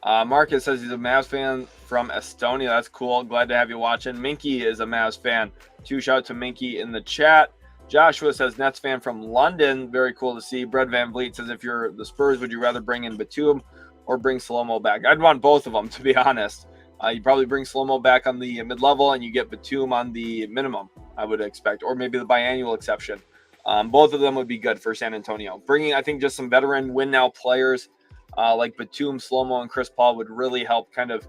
Marcus says he's a Mavs fan from Estonia. That's cool. Glad to have you watching. Minky is a Mavs fan. Shout out to Minky in the chat. Joshua says Nets fan from London. Very cool to see. Brett Van Vliet says if you're the Spurs, would you rather bring in Batum or bring Slow-Mo back? I'd want both of them, to be honest. You probably bring Slow-Mo back on the mid-level and you get Batum on the minimum, I would expect, or maybe the biannual exception. Both of them would be good for San Antonio. Bringing, I think, just some veteran win-now players like Batum, Slow-Mo, and Chris Paul would really help kind of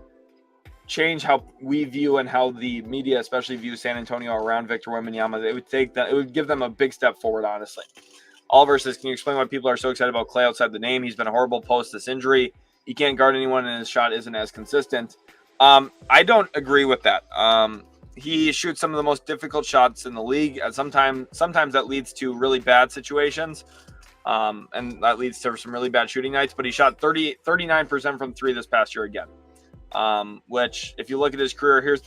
change how we view and how the media especially views San Antonio around Victor Wembanyama. It would give them a big step forward, honestly. Oliver says, can you explain why people are so excited about Klay outside the name? He's been horrible post this injury. He can't guard anyone and his shot isn't as consistent. I don't agree with that. He shoots some of the most difficult shots in the league. And sometimes that leads to really bad situations. And that leads to some really bad shooting nights. But he shot 39% from 3 this past year again. Which, if you look at his career, here's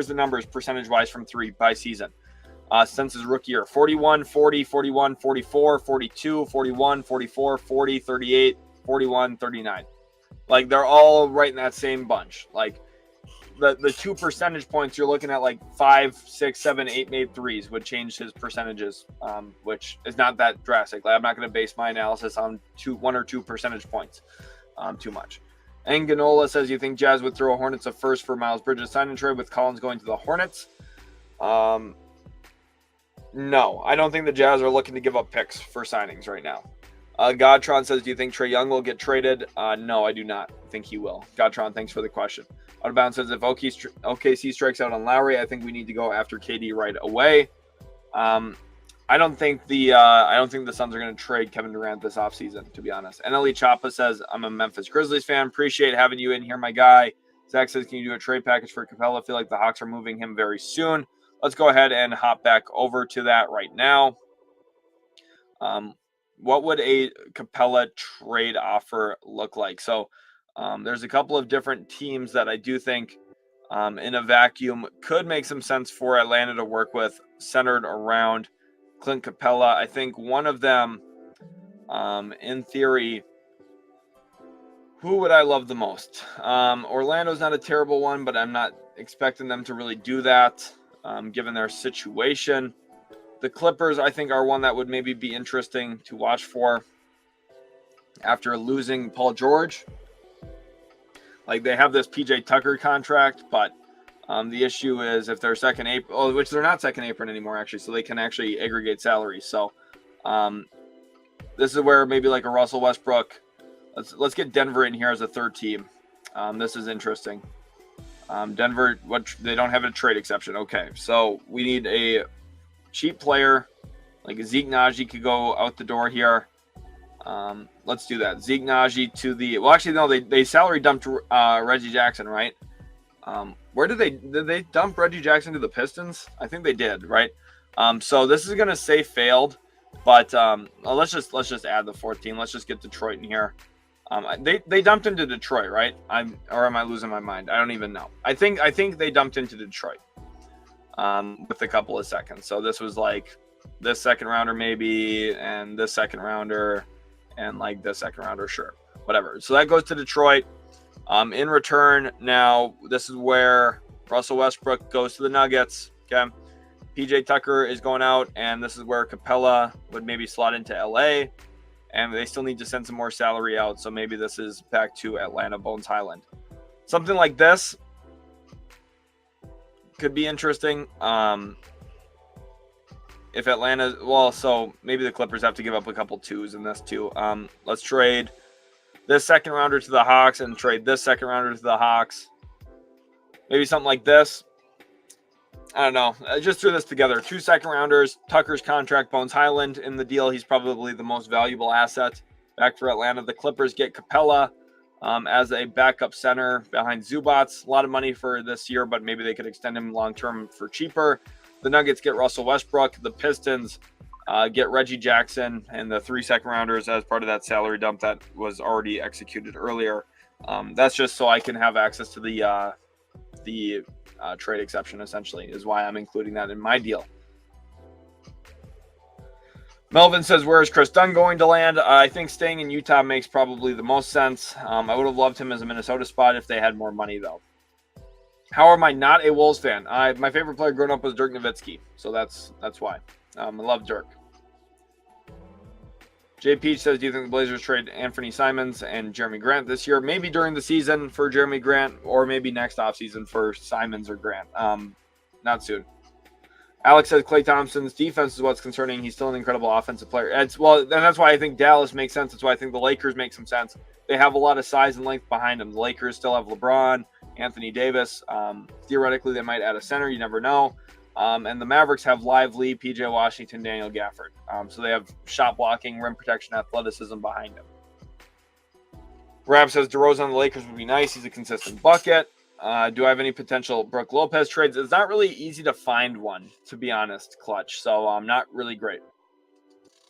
the numbers percentage-wise from 3 by season. Since his rookie year: 41, 40, 41, 44, 42, 41, 44, 40, 38, 41, 39. Like, they're all right in that same bunch. Like, the 2 percentage points, you're looking at like 5, 6, 7, 8 made threes would change his percentages, which is not that drastic. Like, I'm not going to base my analysis on 1 or 2 percentage points too much. And Ganola says, you think Jazz would throw Hornets a first for Miles Bridges sign and trade with Collins going to the Hornets? No, I don't think the Jazz are looking to give up picks for signings right now. Godtron says, do you think Trae Young will get traded? No, I do not think he will. Godtron, thanks for the question. Outbound says, if OKC strikes out on Lauri, I think we need to go after KD right away. I don't think the Suns are going to trade Kevin Durant this offseason, to be honest. NLE Chapa says, I'm a Memphis Grizzlies fan. Appreciate having you in here, my guy. Zach says, can you do a trade package for Capella? I feel like the Hawks are moving him very soon. Let's go ahead and hop back over to that right now. What would a Capella trade offer look like? So there's a couple of different teams that I do think in a vacuum could make some sense for Atlanta to work with, centered around Clint Capella. I think one of them, in theory, who would I love the most? Orlando's not a terrible one, but I'm not expecting them to really do that, given their situation. The Clippers, I think, are one that would maybe be interesting to watch for after losing Paul George. Like, they have this PJ Tucker contract, but the issue is if they're second apron, which they're not second apron anymore, actually, so they can actually aggregate salaries. So this is where maybe like a Russell Westbrook. Let's get Denver in here as a third team. This is interesting. Denver, they don't have a trade exception. Okay, so we need a cheap player, like Zeke Naji could go out the door here. Let's do that. Zeke Naji to the. Well, actually, no, they salary dumped Reggie Jackson, right? Where did they dump Reggie Jackson to the Pistons? I think they did, right? So this is gonna say failed, but let's just add the 14. Let's just get Detroit in here. They dumped into Detroit, right? Or am I losing my mind? I don't even know. I think they dumped into Detroit with a couple of seconds. So this was like this second rounder maybe, and this second rounder, and like this second rounder, sure, whatever. So that goes to Detroit. In return, now this is where Russell Westbrook goes to the Nuggets. Okay, PJ Tucker is going out, and this is where Capella would maybe slot into LA. And they still need to send some more salary out. So maybe this is back to Atlanta, Bones Highland. Something like this could be interesting. If Atlanta, well, so maybe the Clippers have to give up a couple twos in this too. Let's trade this second rounder to the Hawks and trade this second rounder to the Hawks. Maybe something like this. I don't know. I just threw this together. 2 second rounders, Tucker's contract, Bones Highland in the deal. He's probably the most valuable asset back for Atlanta. The Clippers get Capella as a backup center behind Zubats. A lot of money for this year, but maybe they could extend him long-term for cheaper. The Nuggets get Russell Westbrook. The Pistons get Reggie Jackson and the 3 second rounders as part of that salary dump that was already executed earlier. That's just so I can have access to the trade exception, essentially, is why I'm including that in my deal. Melvin says, where is Chris Dunn going to land? I think staying in Utah makes probably the most sense. I would have loved him as a Minnesota spot if they had more money, though. How am I not a Wolves fan? My favorite player growing up was Dirk Nowitzki, so that's why. I love Dirk. Jay Peach says, do you think the Blazers trade Anthony Simons and Jeremy Grant this year? Maybe during the season for Jeremy Grant, or maybe next offseason for Simons or Grant. Not soon. Alex says Klay Thompson's defense is what's concerning. He's still an incredible offensive player. And that's why I think Dallas makes sense. That's why I think the Lakers make some sense. They have a lot of size and length behind them. The Lakers still have LeBron, Anthony Davis. Theoretically, they might add a center. You never know. And the Mavericks have Lively, PJ Washington, Daniel Gafford. So they have shot blocking, rim protection, athleticism behind him. Rab says DeRozan on the Lakers would be nice. He's a consistent bucket. Do I have any potential Brook Lopez trades? It's not really easy to find one, to be honest, Clutch. So not really great.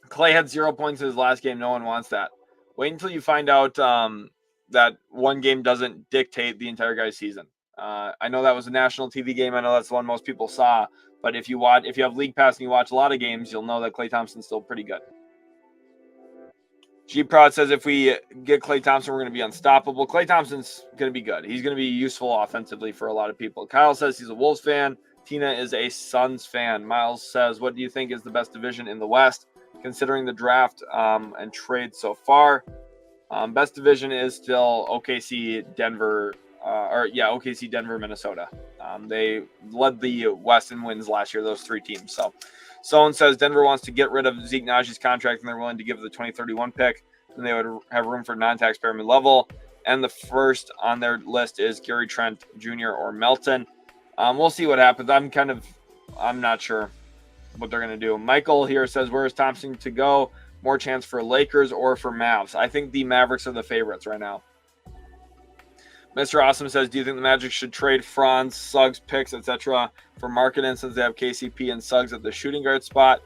Klay had 0 points in his last game. No one wants that. Wait until you find out that one game doesn't dictate the entire guy's season. I know that was a national TV game. I know that's the one most people saw. But if you have League Pass and you watch a lot of games, you'll know that Klay Thompson's still pretty good. G Prod says if we get Klay Thompson, we're going to be unstoppable. Klay Thompson's going to be good. He's going to be useful offensively for a lot of people. Kyle says he's a Wolves fan. Tina is a Suns fan. Miles says, what do you think is the best division in the West, considering the draft and trade so far? Best division is still OKC, Denver, OKC, Denver, Minnesota. They led the West in wins last year, those 3 teams. So someone says Denver wants to get rid of Zeke Naji's contract and they're willing to give the 2031 pick. And they would have room for non-taxpayer mid-level. And the first on their list is Gary Trent Jr. or Melton. We'll see what happens. I'm not sure what they're going to do. Michael here says, where is Thompson to go? More chance for Lakers or for Mavs? I think the Mavericks are the favorites right now. Mr. Awesome says, do you think the Magic should trade Franz, Suggs, picks, etc. for Markkanen since they have KCP and Suggs at the shooting guard spot?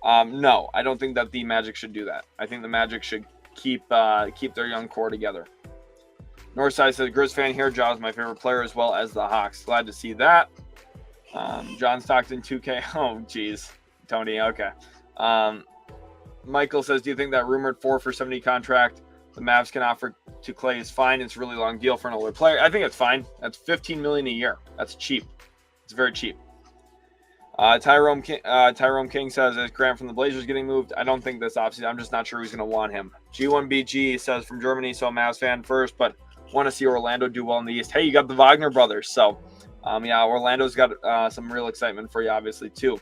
No, I don't think that the Magic should do that. I think the Magic should keep their young core together. Northside says, Grizz fan here. Jaw's my favorite player as well as the Hawks. Glad to see that. John Stockton 2K. Oh, geez. Tony, okay. Michael says, do you think that rumored 4 for 70 contract the Mavs can offer to Klay is fine? It's a really long deal for an older player. I think it's fine. That's $15 million a year. That's cheap. It's very cheap. Tyrone King says, is Grant from the Blazers getting moved? I don't think this offseason. I'm just not sure who's going to want him. G1BG says, from Germany, so a Mavs fan first, but want to see Orlando do well in the East. Hey, you got the Wagner brothers. So, Orlando's got some real excitement for you, obviously, too.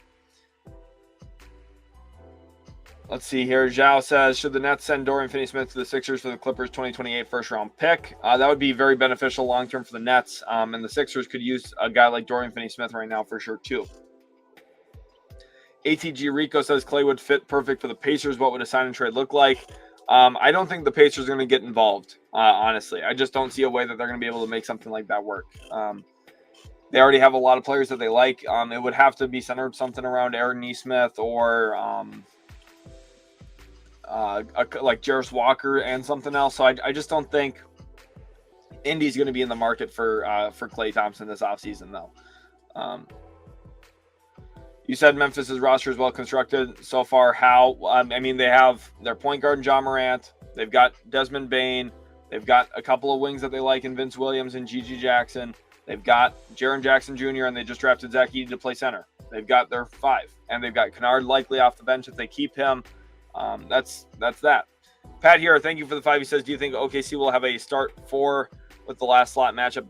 Let's see here. Zhao says, should the Nets send Dorian Finney-Smith to the Sixers for the Clippers 2028 first-round pick? That would be very beneficial long-term for the Nets, and the Sixers could use a guy like Dorian Finney-Smith right now for sure, too. ATG Rico says, Klay would fit perfect for the Pacers. What would a sign and trade look like? I don't think the Pacers are going to get involved, honestly. I just don't see a way that they're going to be able to make something like that work. They already have a lot of players that they like. It would have to be centered something around Aaron Nesmith or like Jarris Walker and something else. So I just don't think Indy's going to be in the market for Klay Thompson this offseason, though. You said Memphis' roster is well constructed so far. How? They have their point guard, John Morant. They've got Desmond Bane. They've got a couple of wings that they like in Vince Williams and Gigi Jackson. They've got Jaren Jackson Jr., and they just drafted Zach Edey to play center. They've got their 5. And they've got Kennard likely off the bench if they keep him. That's that. Pat here, thank you for the 5. He says, do you think OKC will have a start 4 with the last slot matchup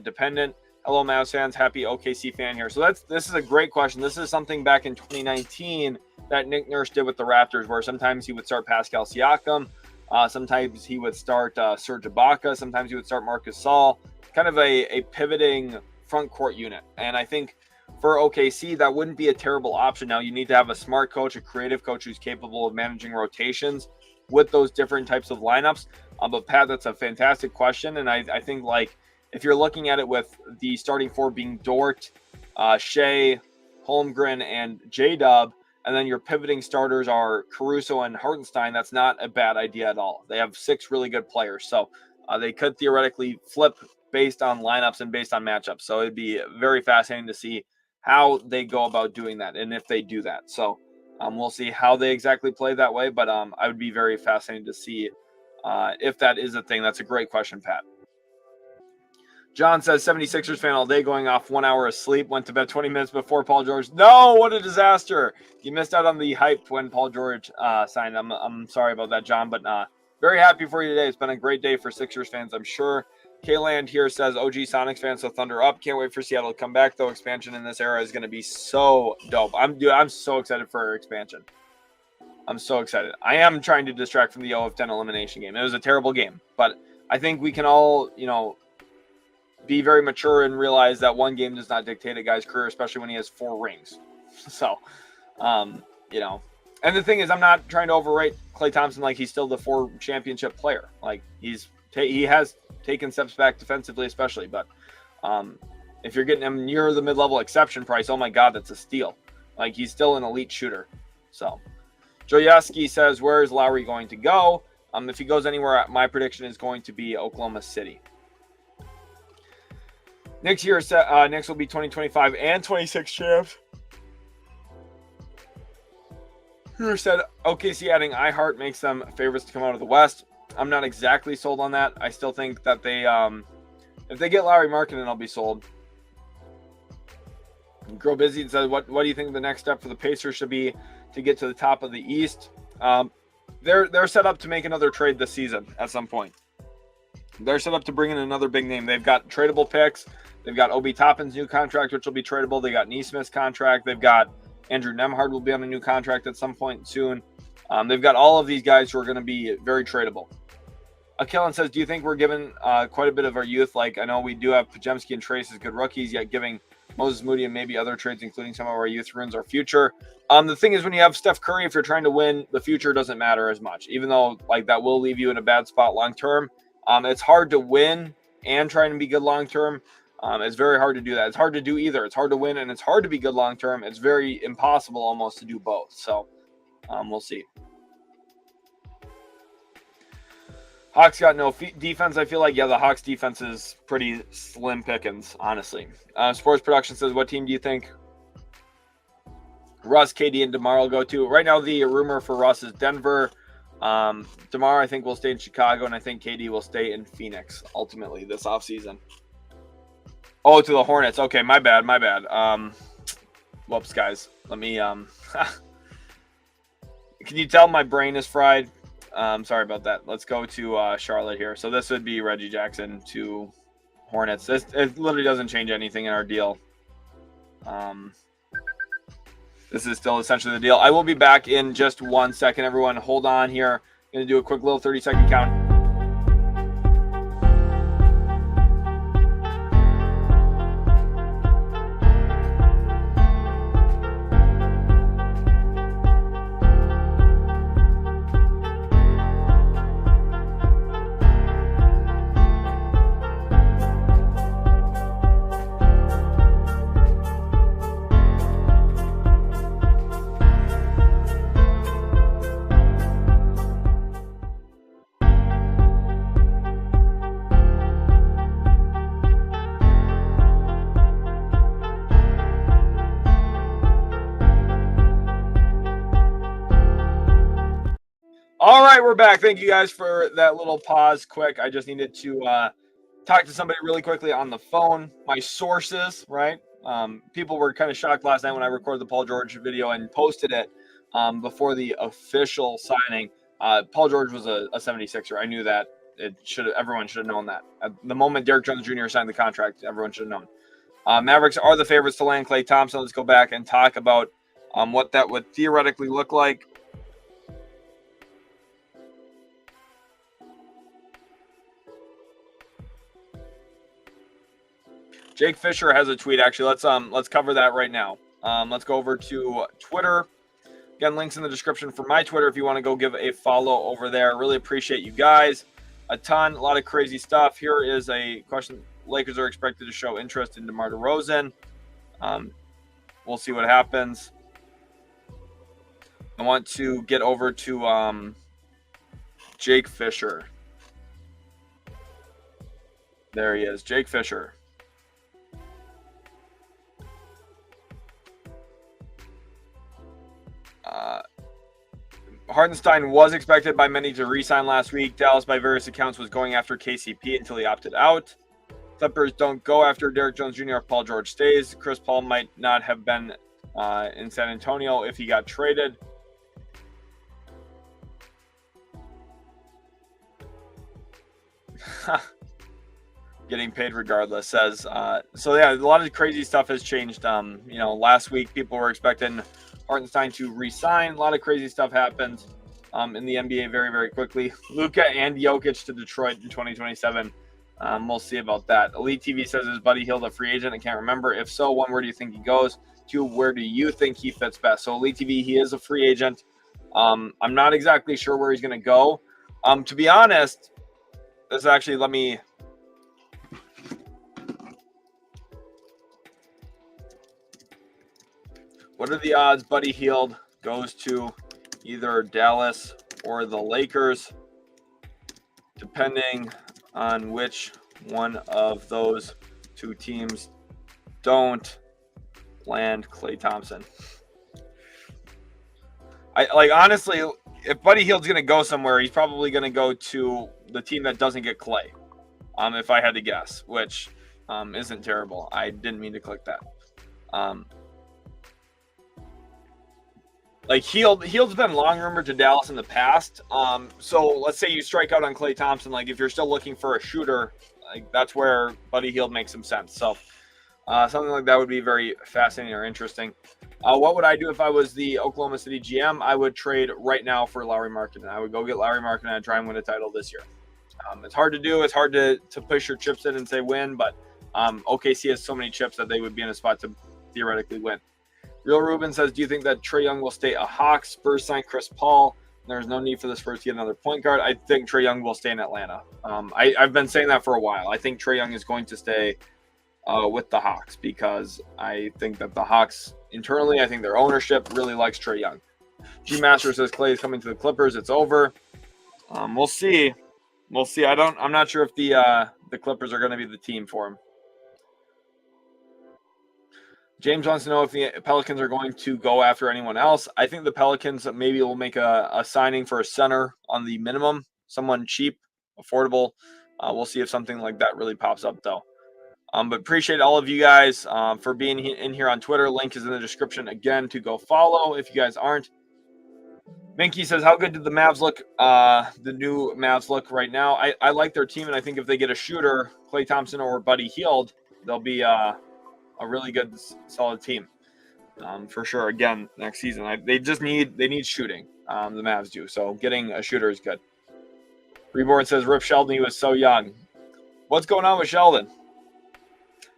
dependent? Hello, Mavs fans. Happy OKC fan here. So this is a great question. This is something back in 2019 that Nick Nurse did with the Raptors, where sometimes he would start Pascal Siakam, sometimes he would start Serge Ibaka, sometimes he would start Marc Gasol, kind of a pivoting front court unit. And I think for OKC, that wouldn't be a terrible option. Now, you need to have a smart coach, a creative coach who's capable of managing rotations with those different types of lineups. But Pat, that's a fantastic question. And I think, like, if you're looking at it with the starting four being Dort, Shea, Holmgren, and J-Dub, and then your pivoting starters are Caruso and Hartenstein, that's not a bad idea at all. They have 6 really good players. So they could theoretically flip based on lineups and based on matchups. So it'd be very fascinating to see how they go about doing that and if they do that. So we'll see how they exactly play that way. But I would be very fascinated to see if that is a thing. That's a great question, Pat. John says 76ers fan all day, going off 1 hour of sleep, went to bed 20 minutes before Paul George. No, what a disaster. You missed out on the hype when Paul George signed. I'm sorry about that, John, but very happy for you today. It's been a great day for Sixers fans, I'm sure. K-Land here says OG Sonics fans, so Thunder up. Can't wait for Seattle to come back, though. Expansion in this era is going to be so dope. I'm so excited for expansion. I'm so excited. I am trying to distract from the 0 of 10 elimination game. It was a terrible game, but I think we can all, be very mature and realize that one game does not dictate a guy's career, especially when he has 4 rings. So, and the thing is, I'm not trying to overrate Klay Thompson. Like, he's still the 4 championship player. Like, he has taken steps back defensively, especially. But if you're getting him near the mid-level exception price, oh my God, that's a steal. Like, he's still an elite shooter. So, Joyaski says, where is Lauri going to go? If he goes anywhere, my prediction is going to be Oklahoma City. Next year, Knicks will be 2025 and 26 champs. Here said OKC adding iHeart makes them favorites to come out of the West. I'm not exactly sold on that. I still think that they, if they get Lauri Markkanen, I'll be sold. Grow Busy and says, what do you think the next step for the Pacers should be to get to the top of the East? They're set up to make another trade this season at some point. They're set up to bring in another big name. They've got tradable picks. They've got Obi Toppin's new contract, which will be tradable. They got Neesmith's contract. They've got Andrew Nembhard will be on a new contract at some point soon. They've got all of these guys who are going to be very tradable. Akillan says, do you think we're giving quite a bit of our youth? Like, I know we do have Pajemski and Trace as good rookies, yet giving Moses Moody and maybe other trades, including some of our youth, ruins our future. The thing is, when you have Steph Curry, if you're trying to win, the future doesn't matter as much, even though like that will leave you in a bad spot long term. It's hard to win and trying to be good long term. It's very hard to do that. It's hard to do either. It's hard to win and it's hard to be good long term. It's very impossible almost to do both. So we'll see. Hawks got no defense. I feel like, the Hawks defense is pretty slim pickings, honestly. Sports Production says, what team do you think Russ, KD, and DeMar will go to? Right now, the rumor for Russ is Denver. DeMar, I think, will stay in Chicago, and I think KD will stay in Phoenix ultimately this offseason. Oh, to the Hornets. Okay, my bad. Whoops, guys. Let me can you tell my brain is fried? Sorry about that. Let's go to Charlotte here. So this would be Reggie Jackson to Hornets. It literally doesn't change anything in our deal. This is still essentially the deal. I will be back in just 1 second, everyone. Hold on here. I'm going to do a quick little 30-second count. All right, we're back. Thank you guys for that little pause. Quick, I just needed to talk to somebody really quickly on the phone. My sources, right? People were kind of shocked last night when I recorded the Paul George video and posted it before the official signing. Paul George was a 76er. I knew that. Everyone should have known that. At the moment Derek Jones Jr. signed the contract, everyone should have known. Mavericks are the favorites to land Klay Thompson. Let's go back and talk about what that would theoretically look like. Jake Fisher has a tweet. Actually, let's cover that right now. Let's go over to Twitter. Again, links in the description for my Twitter if you want to go give a follow over there. Really appreciate you guys. A lot of crazy stuff. Here is a question. Lakers are expected to show interest in DeMar DeRozan. We'll see what happens. I want to get over to Jake Fisher. There he is, Jake Fisher. Hartenstein was expected by many to re-sign last week. Dallas, by various accounts, was going after KCP until he opted out. Clippers don't go after Derrick Jones Jr. if Paul George stays. Chris Paul might not have been in San Antonio if he got traded. Getting paid regardless, says. So, yeah, a lot of crazy stuff has changed. Last week people were expecting Hartenstein to re-sign. A lot of crazy stuff happened in the NBA very, very quickly. Luka and Jokic to Detroit in 2027. We'll see about that. Elite TV says, is Buddy Hield a free agent? I can't remember. If so, 1, where do you think he goes? 2, where do you think he fits best? So Elite TV, he is a free agent. I'm not exactly sure where he's going to go. To be honest, this actually, what are the odds Buddy Hield goes to either Dallas or the Lakers, depending on which one of those two teams don't land Klay Thompson? Honestly, if Buddy Hield's going to go somewhere, he's probably going to go to the team that doesn't get Klay. If I had to guess, which isn't terrible. I didn't mean to click that. Hield's been long rumored to Dallas in the past. So let's say you strike out on Klay Thompson. If you're still looking for a shooter, that's where Buddy Hield makes some sense. So something like that would be very fascinating or interesting. What would I do if I was the Oklahoma City GM? I would trade right now for Lauri Markkanen. I would go get Lauri Markkanen and try and win a title this year. It's hard to do. It's hard to push your chips in and say win, but OKC has so many chips that they would be in a spot to theoretically win. Real Ruben says, do you think that Trae Young will stay a Hawk? Spurs sign Chris Paul. There's no need for the Spurs to get another point guard. I think Trae Young will stay in Atlanta. I've been saying that for a while. I think Trae Young is going to stay with the Hawks because I think that the Hawks internally, I think their ownership really likes Trae Young. G Master says Klay is coming to the Clippers. It's over. We'll see. We'll see. I'm not sure if the Clippers are going to be the team for him. James wants to know if the Pelicans are going to go after anyone else. I think the Pelicans maybe will make a signing for a center on the minimum, someone cheap, affordable. We'll see if something like that really pops up, though. But appreciate all of you guys for being in here on Twitter. Link is in the description again to go follow if you guys aren't. Minky says, how good did the Mavs look? The new Mavs look right now. I like their team, and I think if they get a shooter, Klay Thompson or Buddy Hield, they'll be a really good, solid team for sure. Again, next season, they need shooting. The Mavs do, so getting a shooter is good. Reborn says, Rip Sheldon, he was so young. What's going on with Sheldon?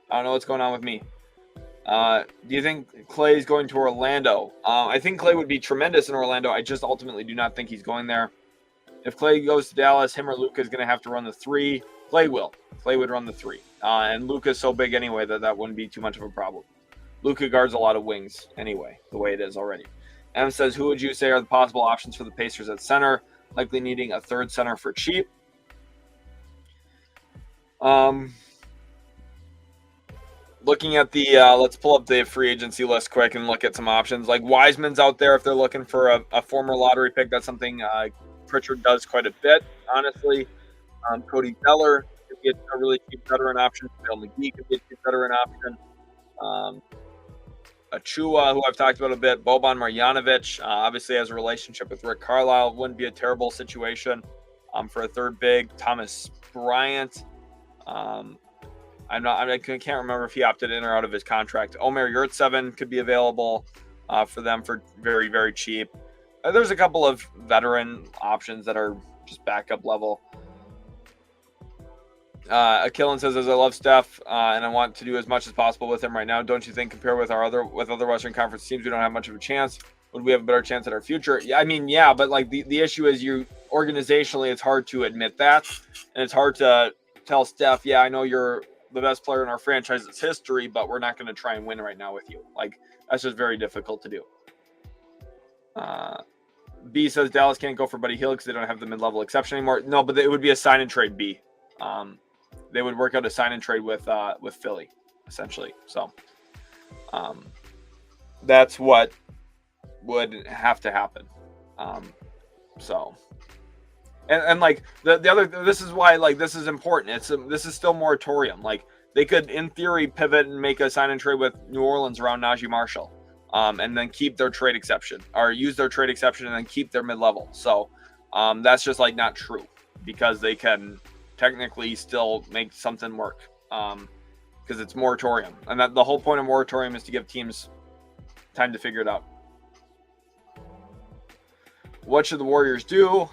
I don't know what's going on with me. Do you think Klay is going to Orlando? I think Klay would be tremendous in Orlando. I just ultimately do not think he's going there. If Klay goes to Dallas, him or Luka is going to have to run the 3. Klay will. Klay would run the 3. And Luka is so big anyway that wouldn't be too much of a problem. Luka guards a lot of wings anyway, the way it is already. M says, who would you say are the possible options for the Pacers at center? Likely needing a third center for cheap. Looking at the let's pull up the free agency list quick and look at some options. Like Wiseman's out there if they're looking for a former lottery pick. That's something Pritchard does quite a bit, honestly. Cody Zeller could get a really cheap veteran option. Bill McGee could get a cheap veteran option. Achua, who I've talked about a bit. Boban Marjanovic obviously has a relationship with Rick Carlisle. Wouldn't be a terrible situation for a third big. Thomas Bryant. I can't remember if he opted in or out of his contract. Omer Yurtseven could be available for them for very, very cheap. There's a couple of veteran options that are just backup level. Akillen says, as I love Steph and I want to do as much as possible with him right now, don't you think compared with other Western Conference teams, we don't have much of a chance? Would we have a better chance at our future? Yeah, I mean, yeah, but like the issue is organizationally, it's hard to admit that, and it's hard to tell Steph, yeah, I know you're the best player in our franchise's history, but we're not going to try and win right now with you. Like, that's just very difficult to do. B says Dallas can't go for Buddy Hield because they don't have the mid-level exception anymore. No, but it would be a sign and trade B. They would work out a sign and trade with Philly, essentially. So that's what would have to happen. And like the other, this is why like this is important. This is still moratorium. Like they could, in theory, pivot and make a sign and trade with New Orleans around Najee Marshall, and then keep their trade exception, or use their trade exception and then keep their mid-level. So that's just like not true, because they can technically still make something work, because it's moratorium, and that the whole point of moratorium is to give teams time to figure it out. What should the Warriors do?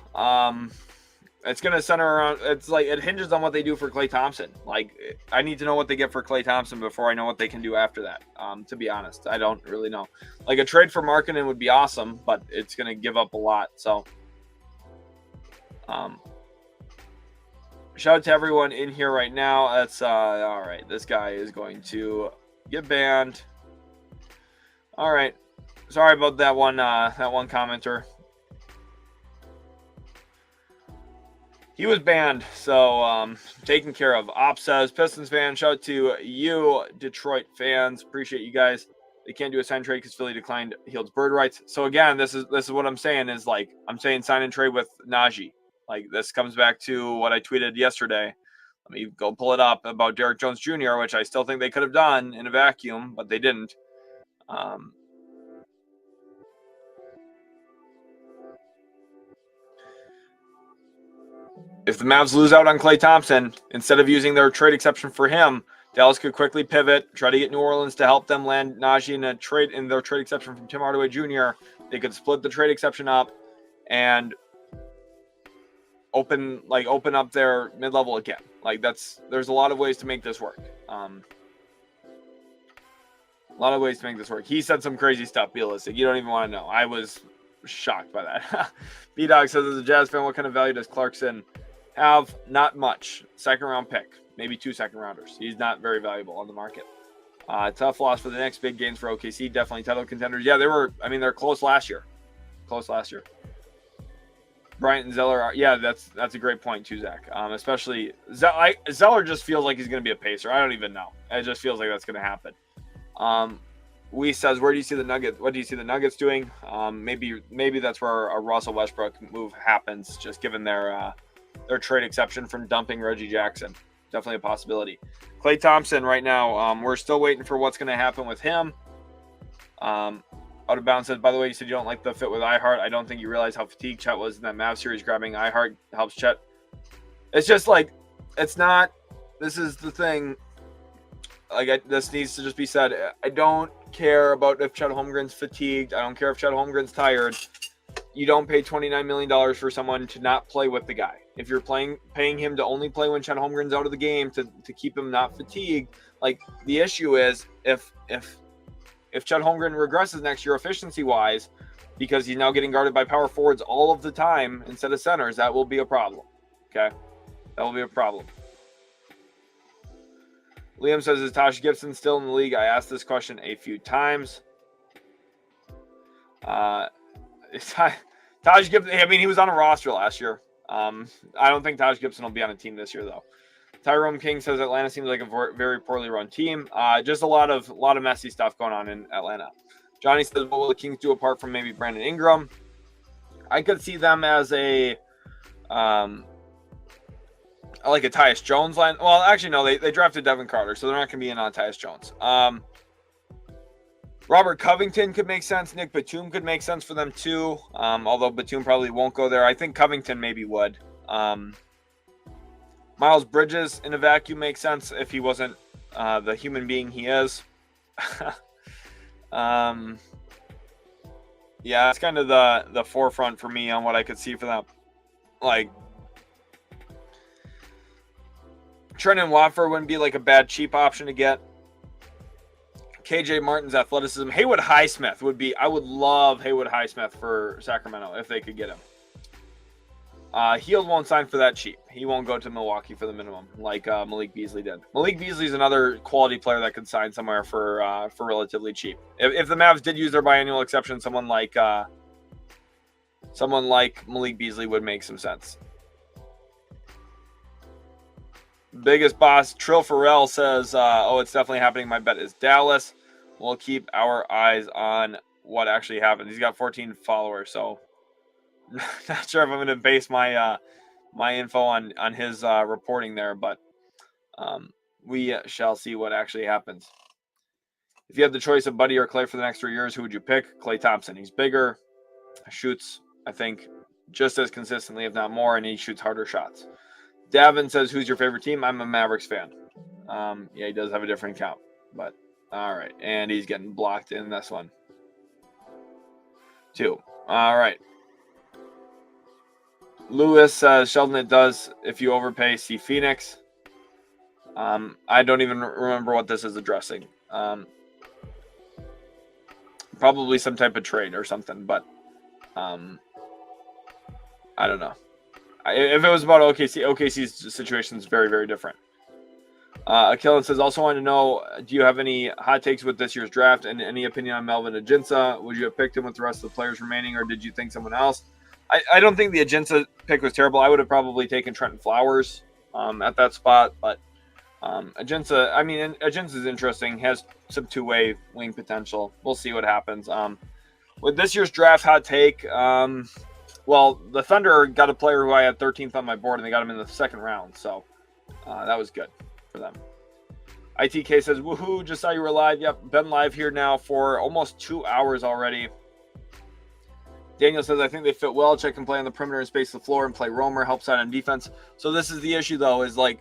It's going to center around, it's like, it hinges on what they do for Klay Thompson. Like, I need to know what they get for Klay Thompson before I know what they can do after that. To be honest, I don't really know. Like, a trade for Markkanen would be awesome, but it's going to give up a lot. So, shout out to everyone in here right now. That's, all right. This guy is going to get banned. All right. Sorry about that one commenter. He was banned, so taken care of. Op says, Pistons fan, shout out to you, Detroit fans. Appreciate you guys. They can't do a sign and trade because Philly declined Hield's bird rights. So again, this is what I'm saying is, like, I'm saying sign and trade with Najee. Like, this comes back to what I tweeted yesterday. Let me go pull it up about Derrick Jones Jr., which I still think they could have done in a vacuum, but they didn't. If the Mavs lose out on Klay Thompson, instead of using their trade exception for him, Dallas could quickly pivot, try to get New Orleans to help them land Najee in their trade exception from Tim Hardaway Jr. They could split the trade exception up and open up their mid-level again. Like, there's a lot of ways to make this work. He said some crazy stuff, be realistic. You don't even want to know. I was shocked by that. B-Dog says, as a Jazz fan, what kind of value does Clarkson have? Not much. Second round pick, maybe 2 second rounders. He's not very valuable on the market. Tough loss for the Knicks. Big gains for OKC. Definitely title contenders. Yeah, they're close last year. Bryant and Zeller are, yeah, that's a great point too, Zach. Especially Zeller just feels like he's going to be a pacer. I don't even know. It just feels like that's going to happen. Wee says, where do you see the Nuggets? What do you see the Nuggets doing? Maybe that's where a Russell Westbrook move happens, just given their trade exception from dumping Reggie Jackson. Definitely a possibility. Klay Thompson right now, we're still waiting for what's going to happen with him. Out of Bounds says, by the way, you said you don't like the fit with iHeart. I don't think you realize how fatigued Chet was in that Mavs series. Grabbing iHeart helps Chet. It's just like, it's not, this is the thing. Like, this needs to just be said. I don't care about if Chet Holmgren's fatigued. I don't care if Chet Holmgren's tired. You don't pay $29 million for someone to not play with the guy. If you're paying him to only play when Chet Holmgren's out of the game to keep him not fatigued, like, the issue is if Chet Holmgren regresses next year efficiency-wise because he's now getting guarded by power forwards all of the time instead of centers, that will be a problem. Okay? That will be a problem. Liam says, is Taj Gibson still in the league? I asked this question a few times. Taj Gibson, I mean, he was on a roster last year. I don't think Taj Gibson will be on a team this year, though. Tyrone King says Atlanta seems like a very poorly run team. Just a lot of messy stuff going on in Atlanta. Johnny says, what will the Kings do apart from maybe Brandon Ingram? I could see them as a like a Tyus Jones line. Well, actually, no, they drafted Devin Carter, so they're not going to be in on Tyus Jones. Robert Covington could make sense. Nick Batum could make sense for them too, although Batum probably won't go there. I think Covington maybe would. Miles Bridges in a vacuum makes sense if he wasn't the human being he is. Yeah, it's kind of the forefront for me on what I could see for them. Like, Trendon Watford wouldn't be like a bad cheap option to get. KJ Martin's athleticism. Haywood Highsmith would be. I would love Haywood Highsmith for Sacramento if they could get him. Hield won't sign for that cheap. He won't go to Milwaukee for the minimum like Malik Beasley did. Malik Beasley's another quality player that could sign somewhere for relatively cheap. If the Mavs did use their biannual exception, someone like Malik Beasley would make some sense. Biggest boss Trill Farrell says, "Oh, it's definitely happening. My bet is Dallas. We'll keep our eyes on what actually happened." He's got 14 followers, so not sure if I'm going to base my my info on his reporting there, but we shall see what actually happens. If you had the choice of Buddy or Klay for the next 3 years, who would you pick? Klay Thompson. He's bigger, shoots, I think, just as consistently, if not more, and he shoots harder shots. Davin says, "Who's your favorite team?" I'm a Mavericks fan. Yeah, he does have a different count, but all right. And he's getting blocked in this one, too. All right. Lewis says, "Sheldon, it does if you overpay, see Phoenix." I don't even remember what this is addressing. Probably some type of trade or something, but I don't know. If it was about OKC's situation is very, very different. Akillan says, "Also wanted to know, do you have any hot takes with this year's draft and any opinion on Melvin Ajinça? Would you have picked him with the rest of the players remaining, or did you think someone else?" I don't think the Ajinça pick was terrible. I would have probably taken Trenton Flowers at that spot, but Ajinça is interesting. Has some two-way wing potential. We'll see what happens. With this year's draft hot take, well, the Thunder got a player who I had 13th on my board, and they got him in the second round, so that was good for them. ITK says, "Woohoo, just saw you were live." Yep, been live here now for almost 2 hours already. Daniel says, "I think they fit well. Chet can play on the perimeter and space the floor and play roamer, helps out on defense." So this is the issue, though, is like,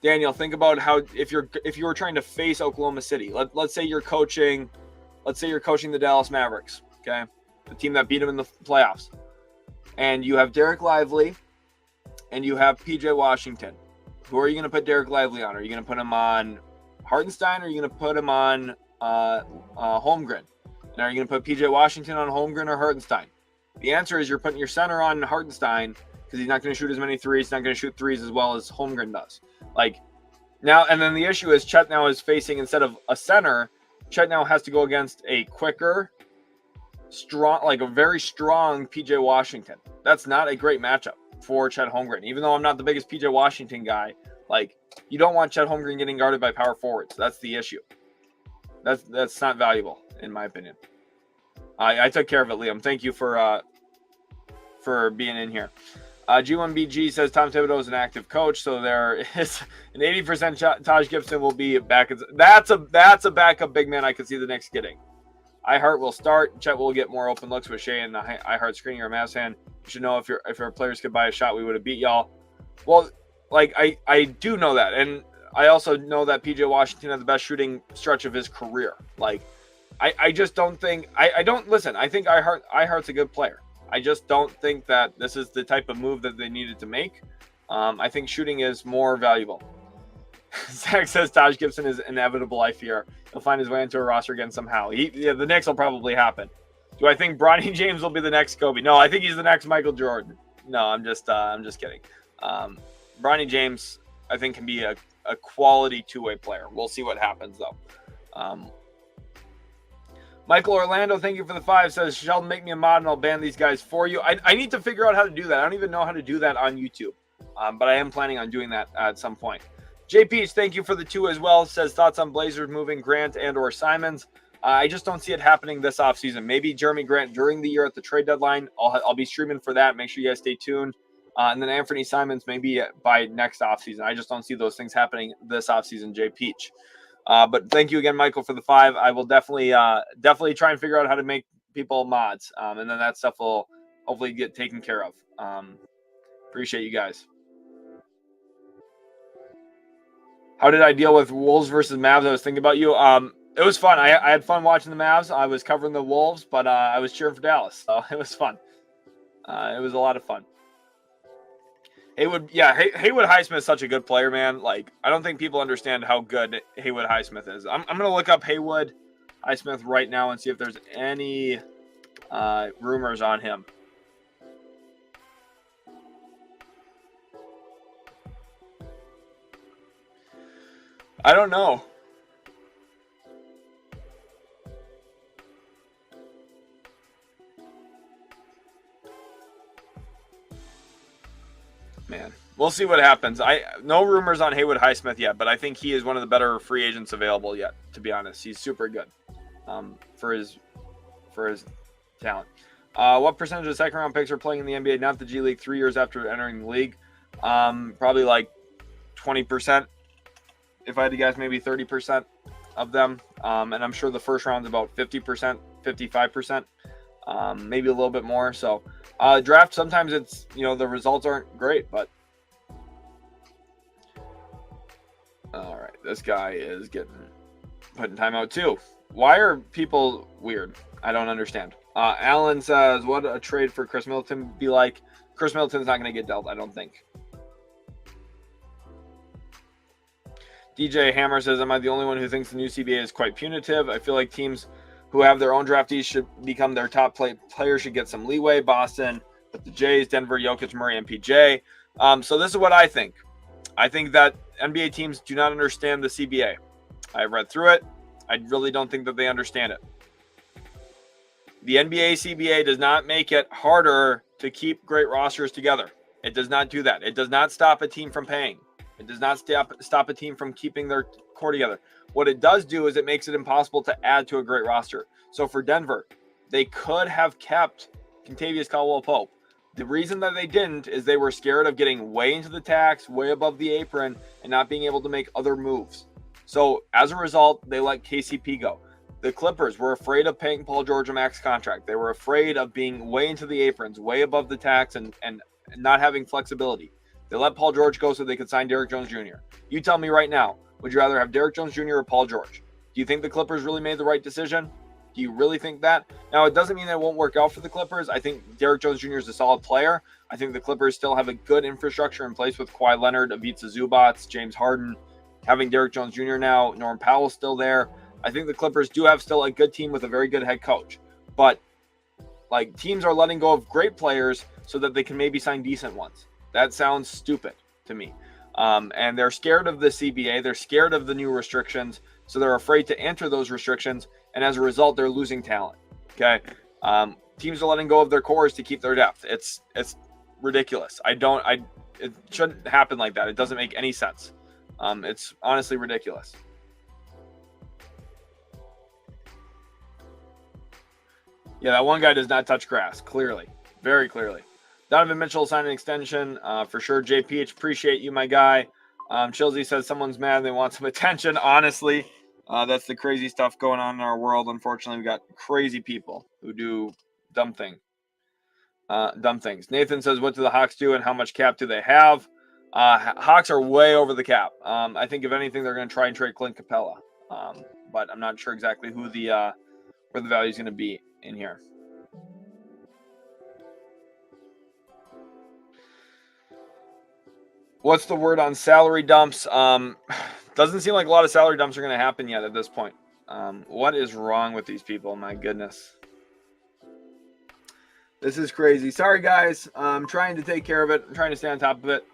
Daniel, think about how if you were trying to face Oklahoma City, let's say you're coaching the Dallas Mavericks, okay, the team that beat them in the playoffs, and you have Derek Lively and you have PJ Washington. Who are you going to put Derek Lively on? Are you going to put him on Hartenstein, or are you going to put him on Holmgren? And are you going to put PJ Washington on Holmgren or Hartenstein? The answer is you're putting your center on Hartenstein because he's not going to shoot as many threes. He's not going to shoot threes as well as Holmgren does. Like now, and then the issue is Chet now is facing, instead of a center, Chet now has to go against a quicker, strong, like a very strong PJ Washington. That's not a great matchup for Chet Holmgren. Even though I'm not the biggest PJ Washington guy, like, you don't want Chet Holmgren getting guarded by power forwards. That's the issue. That's not valuable, in my opinion. I took care of it, Liam. Thank you for being in here. G1BG says Tom Thibodeau is an active coach, so there is an 80% Taj Gibson will be back. That's a backup big man I could see the Knicks getting. iHeart will start. Chet will get more open looks with Shea and the iHeart screening or Mavs fan. You should know if our players could buy a shot, we would have beat y'all. Well, like I do know that, and I also know that PJ Washington had the best shooting stretch of his career. Like, I just don't think I don't listen. I think iHeart's a good player. I just don't think that this is the type of move that they needed to make. I think shooting is more valuable. Zach says Taj Gibson is inevitable, I fear. He'll find his way into a roster again somehow. The Knicks will probably happen. Do I think Bronny James will be the next Kobe? No, I think he's the next Michael Jordan. No, I'm just kidding. Bronny James, I think, can be a quality two-way player. We'll see what happens, though. Michael Orlando, thank you for the 5, says, Sheldon, make me a mod and I'll ban these guys for you. I need to figure out how to do that. I don't even know how to do that on YouTube, but I am planning on doing that at some point. JP, thank you for the 2 as well, says, thoughts on Blazers moving Grant and or Simons. I just don't see it happening this offseason. Maybe Jeremy Grant during the year at the trade deadline. I'll be streaming for that. Make sure you guys stay tuned. And then Anthony Simons maybe by next offseason. I just don't see those things happening this offseason, Jay Peach. But thank you again, Michael, for the 5. I will definitely try and figure out how to make people mods. And then that stuff will hopefully get taken care of. Appreciate you guys. How did I deal with Wolves versus Mavs? I was thinking about you. It was fun. I had fun watching the Mavs. I was covering the Wolves, but I was cheering for Dallas, so it was fun. It was a lot of fun. Haywood Highsmith is such a good player, man. Like, I don't think people understand how good Haywood Highsmith is. I'm going to look up Haywood Highsmith right now and see if there's any rumors on him. I don't know. Man, we'll see what happens. No rumors on Haywood Highsmith yet, but I think he is one of the better free agents available yet, to be honest. He's super good for his talent. What percentage of second-round picks are playing in the NBA, not the G League, 3 years after entering the league? Probably like 20%. If I had to guess, maybe 30% of them. And I'm sure the first round's about 50%, 55%, maybe a little bit more. So draft, sometimes it's, the results aren't great, but all right, this guy is getting put in timeout too. Why are people weird? I don't understand. Alan says, what a trade for Chris Middleton would be like. Chris Middleton's not going to get dealt, I don't think. DJ Hammer says, am I the only one who thinks the new CBA is quite punitive? I feel like teams who have their own draftees should become their top players, should get some leeway. Boston, but the Jays, Denver, Jokic, Murray, MPJ. So this is what I think. I think that NBA teams do not understand the CBA. I read through it. I really don't think that they understand it. The NBA CBA does not make it harder to keep great rosters together. It does not do that. It does not stop a team from paying. It does not stop a team from keeping their core together. What it does do is it makes it impossible to add to a great roster. So for Denver, they could have kept Kentavious Caldwell-Pope. The reason that they didn't is they were scared of getting way into the tax, way above the apron, and not being able to make other moves. So as a result, they let KCP go. The Clippers were afraid of paying Paul George a max contract. They were afraid of being way into the aprons, way above the tax, and not having flexibility. They let Paul George go so they could sign Derrick Jones Jr. You tell me right now, would you rather have Derrick Jones Jr. or Paul George? Do you think the Clippers really made the right decision? Do you really think that? Now, it doesn't mean that it won't work out for the Clippers. I think Derrick Jones Jr. is a solid player. I think the Clippers still have a good infrastructure in place with Kawhi Leonard, Ivica Zubac, James Harden, having Derrick Jones Jr. now, Norm Powell's still there. I think the Clippers do have still a good team with a very good head coach. But, teams are letting go of great players so that they can maybe sign decent ones. That sounds stupid to me. And they're scared of the CBA. They're scared of the new restrictions. So they're afraid to enter those restrictions. And as a result, they're losing talent. Okay. Teams are letting go of their cores to keep their depth. It's ridiculous. It shouldn't happen like that. It doesn't make any sense. It's honestly ridiculous. Yeah, that one guy does not touch grass. Clearly. Very clearly. Donovan Mitchell signed an extension for sure. JPH, appreciate you, my guy. Chilsey says someone's mad and they want some attention. Honestly, that's the crazy stuff going on in our world. Unfortunately, we've got crazy people who do dumb things. Nathan says, what do the Hawks do and how much cap do they have? Hawks are way over the cap. I think if anything, they're going to try and trade Clint Capella. But I'm not sure exactly where the value is going to be in here. What's the word on salary dumps? Doesn't seem like a lot of salary dumps are going to happen yet at this point. What is wrong with these people? My goodness. This is crazy. Sorry, guys. I'm trying to take care of it. I'm trying to stay on top of it.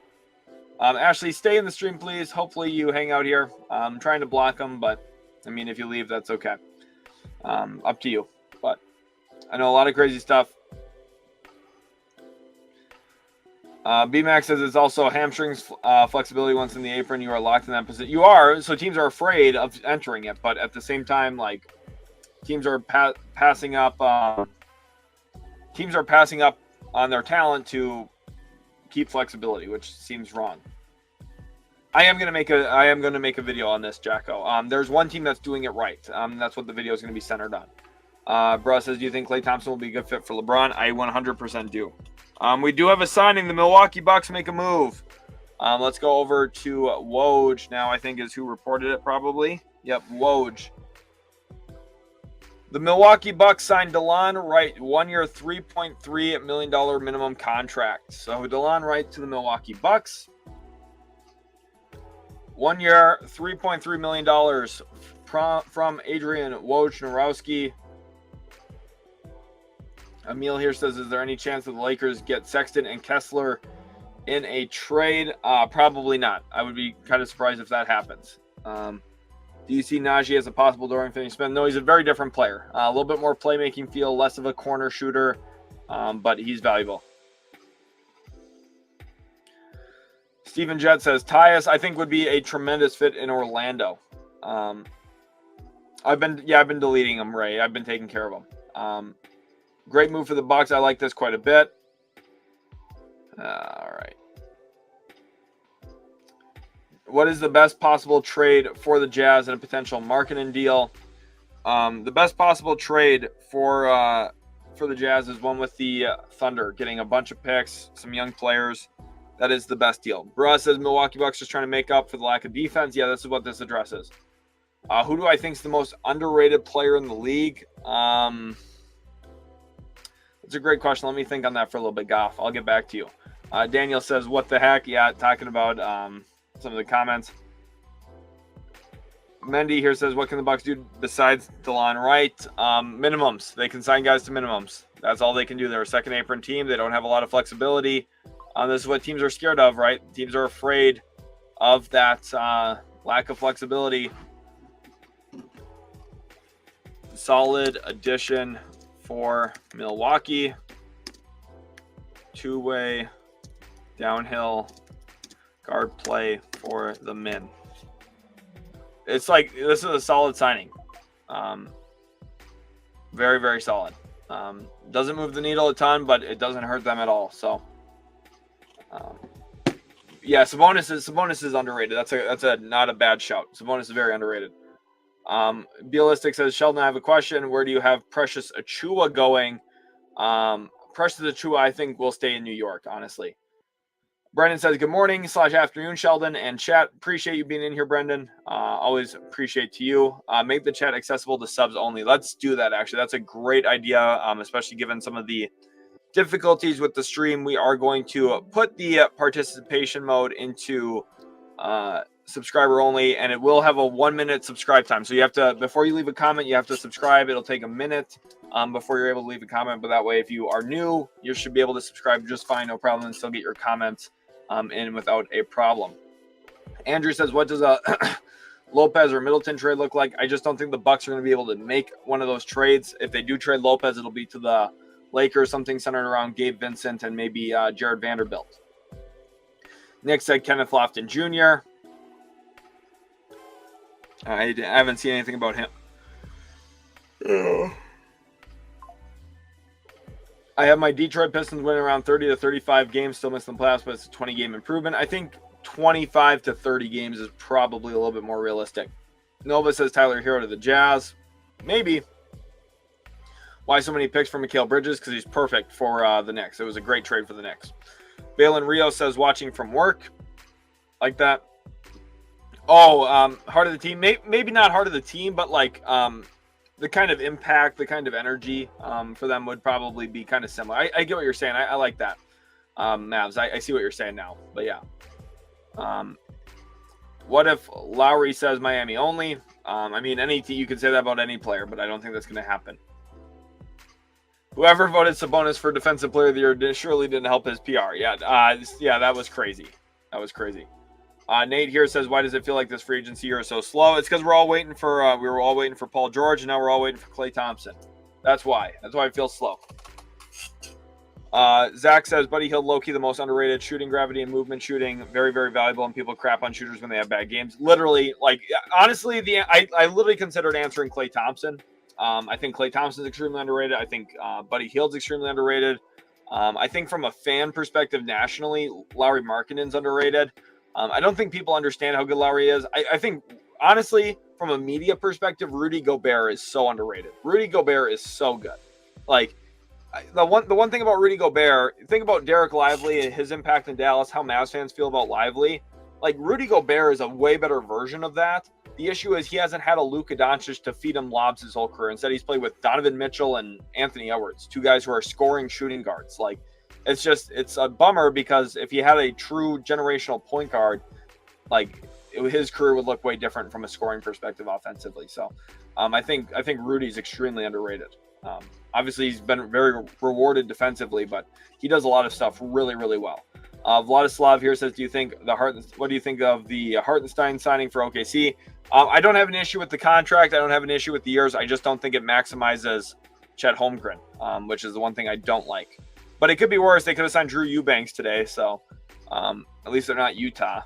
Ashley, stay in the stream, please. Hopefully you hang out here. I'm trying to block them, but, if you leave, that's okay. Up to you. But I know a lot of crazy stuff. BMAX says it's also hamstrings flexibility once in the apron. You are locked in that position. You are, so teams are afraid of entering it, but at the same time, teams are passing up. Teams are passing up on their talent to keep flexibility, which seems wrong. I am going to make a video on this, Jacko. There's one team that's doing it right. That's what the video is going to be centered on. Bro says, do you think Klay Thompson will be a good fit for LeBron? I 100% do. We do have a signing. The Milwaukee Bucks make a move. Let's go over to Woj now, I think is who reported it probably. Yep, Woj. The Milwaukee Bucks signed DeLon Wright, 1 year, $3.3 million minimum contract. So DeLon Wright to the Milwaukee Bucks. 1 year, $3.3 million from Adrian Wojnarowski. Emil here says, is there any chance that the Lakers get Sexton and Kessler in a trade? Probably not. I would be kind of surprised if that happens. Do you see Najee as a possible Dorian Finney-Smith? No, he's a very different player. A little bit more playmaking feel, less of a corner shooter, but he's valuable. Steven Jett says, Tyus, I think, would be a tremendous fit in Orlando. I've been deleting him, Ray. I've been taking care of him. Great move for the Bucks. I like this quite a bit. All right. What is the best possible trade for the Jazz and a potential Markkanen deal? The best possible trade for the Jazz is one with the Thunder, getting a bunch of picks, some young players. That is the best deal. Bruh says Milwaukee Bucks just trying to make up for the lack of defense. Yeah, this is what this addresses. Who do I think is the most underrated player in the league? That's a great question. Let me think on that for a little bit, Goff. I'll get back to you. Daniel says, what the heck? Yeah, talking about some of the comments. Mendy here says, what can the Bucks do besides DeLon Wright? Minimums. They can sign guys to minimums. That's all they can do. They're a second apron team. They don't have a lot of flexibility. This is what teams are scared of, right? Teams are afraid of that lack of flexibility. Solid addition for Milwaukee. Two-way downhill guard play for the Min. It's like, this is a solid signing. Very, very solid. Doesn't move the needle a ton, but it doesn't hurt them at all. So, yeah, Sabonis is underrated. That's a not a bad shout. Sabonis is very underrated. Bealistic says, Sheldon, I have a question. Where do you have Precious Achiuwa going? Precious Achiuwa, I think, will stay in New York, honestly. Brendan says, good morning / afternoon, Sheldon and chat. Appreciate you being in here, Brendan. Always appreciate to you. Make the chat accessible to subs only. Let's do that, actually. That's a great idea, especially given some of the difficulties with the stream. We are going to put the participation mode into subscriber only, and it will have a 1 minute subscribe time. So you have to, before you leave a comment, you have to subscribe. It'll take a minute before you're able to leave a comment. But that way, if you are new, you should be able to subscribe just fine, no problem, and still get your comments in without a problem. Andrew says, what does a Lopez or Middleton trade look like? I just don't think the Bucks are going to be able to make one of those trades. If they do trade Lopez, it'll be to the Lakers, something centered around Gabe Vincent and maybe Jared Vanderbilt. Nick said Kenneth Lofton Jr. I haven't seen anything about him. I have my Detroit Pistons winning around 30 to 35 games, still missing the playoffs, but it's a 20-game improvement. I think 25 to 30 games is probably a little bit more realistic. Nova says Tyler Hero to the Jazz. Maybe. Why so many picks for Mikal Bridges? Because he's perfect for the Knicks. It was a great trade for the Knicks. Valen Rio says watching from work. Like that. Oh, heart of the team. Maybe not heart of the team, but like the kind of impact, the kind of energy for them would probably be kind of similar. I get what you're saying. I like that. Mavs, I see what you're saying now. But yeah. What if Lauri says Miami only? I mean, you could say that about any player, but I don't think that's going to happen. Whoever voted Sabonis for Defensive Player of the Year surely didn't help his PR. Yeah, that was crazy. That was crazy. Nate here says, why does it feel like this free agency year is so slow? It's because we were all waiting for Paul George, and now we're all waiting for Klay Thompson. That's why. That's why it feels slow. Zach says, Buddy Hield, low-key the most underrated. Shooting, gravity, and movement shooting. Very, very valuable, and people crap on shooters when they have bad games. Literally, like, honestly, I literally considered answering Klay Thompson. I think Klay Thompson is extremely underrated. I think Buddy Hield's extremely underrated. I think from a fan perspective nationally, Lauri Markkanen's underrated. I don't think people understand how good Lauri is. I think, honestly, from a media perspective, Rudy Gobert is so underrated. Rudy Gobert is so good. Like, the one thing about Rudy Gobert, think about Derek Lively and his impact in Dallas, how Mavs fans feel about Lively. Like, Rudy Gobert is a way better version of that. The issue is he hasn't had a Luka Doncic to feed him lobs his whole career. Instead, he's played with Donovan Mitchell and Anthony Edwards, two guys who are scoring shooting guards. Like, it's a bummer, because if he had a true generational point guard, like, his career would look way different from a scoring perspective offensively. So I think Rudy's extremely underrated. Obviously, he's been very rewarded defensively, but he does a lot of stuff really, really well. Vladislav here says, what do you think of the Hartenstein signing for OKC? I don't have an issue with the contract. I don't have an issue with the years. I just don't think it maximizes Chet Holmgren, which is the one thing I don't like. But it could be worse. They could have signed Drew Eubanks today, so at least they're not Utah.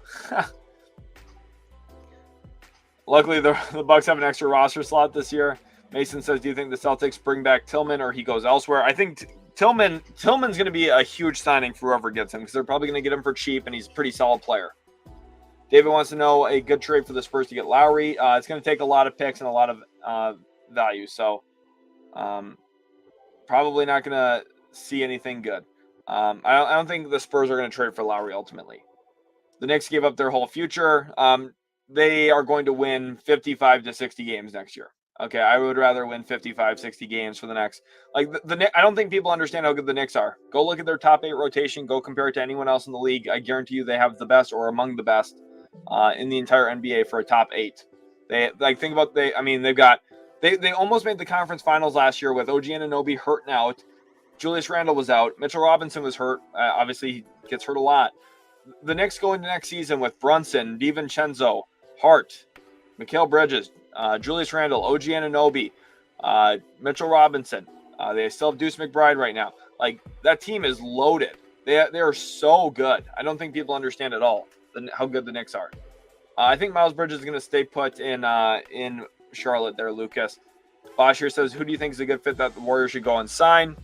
Luckily, the Bucks have an extra roster slot this year. Mason says, do you think the Celtics bring back Tillman or he goes elsewhere? I think Tillman's going to be a huge signing for whoever gets him, because they're probably going to get him for cheap, and he's a pretty solid player. David wants to know a good trade for the Spurs to get Lauri. It's going to take a lot of picks and a lot of value, so probably not going to see anything good. I don't think the Spurs are going to trade for Lauri ultimately. The Knicks gave up their whole future. They are going to win 55 to 60 games next year. Okay, I would rather win 55, 60 games for the next. Like, I don't think people understand how good the Knicks are. Go look at their top 8 rotation. Go compare it to anyone else in the league. I guarantee you they have the best or among the best in the entire NBA for a top 8. They almost made the conference finals last year with OG Anunoby hurting out. Julius Randle was out. Mitchell Robinson was hurt. Obviously, he gets hurt a lot. The Knicks go into next season with Brunson, DiVincenzo, Hart, Mikal Bridges, Julius Randle, OG Anunoby, Mitchell Robinson. They still have Deuce McBride right now. Like, that team is loaded. They are so good. I don't think people understand at all how good the Knicks are. I think Miles Bridges is going to stay put in Charlotte there, Lucas. Bosch here says, who do you think is a good fit that the Warriors should go and sign?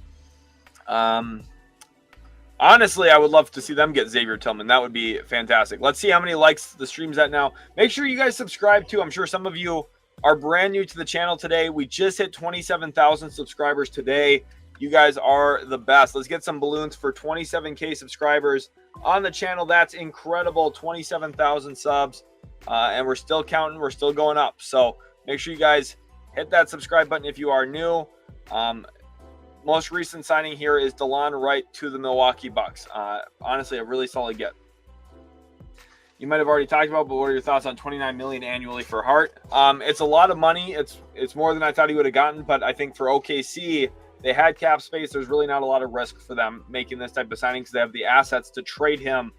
Honestly, I would love to see them get Xavier Tillman. That would be fantastic. Let's see how many likes the stream's at now. Make sure you guys subscribe too. I'm sure some of you are brand new to the channel today. We just hit 27,000 subscribers today. You guys are the best. Let's get some balloons for 27K subscribers on the channel. That's incredible. 27,000 subs. And we're still counting. We're still going up. So make sure you guys hit that subscribe button if you are new. Most recent signing here is DeLon Wright to the Milwaukee Bucks. Honestly, a really solid get. You might have already talked about, but what are your thoughts on $29 million annually for Hart? It's a lot of money. It's more than I thought he would have gotten, but I think for OKC, they had cap space. There's really not a lot of risk for them making this type of signing, because they have the assets to trade him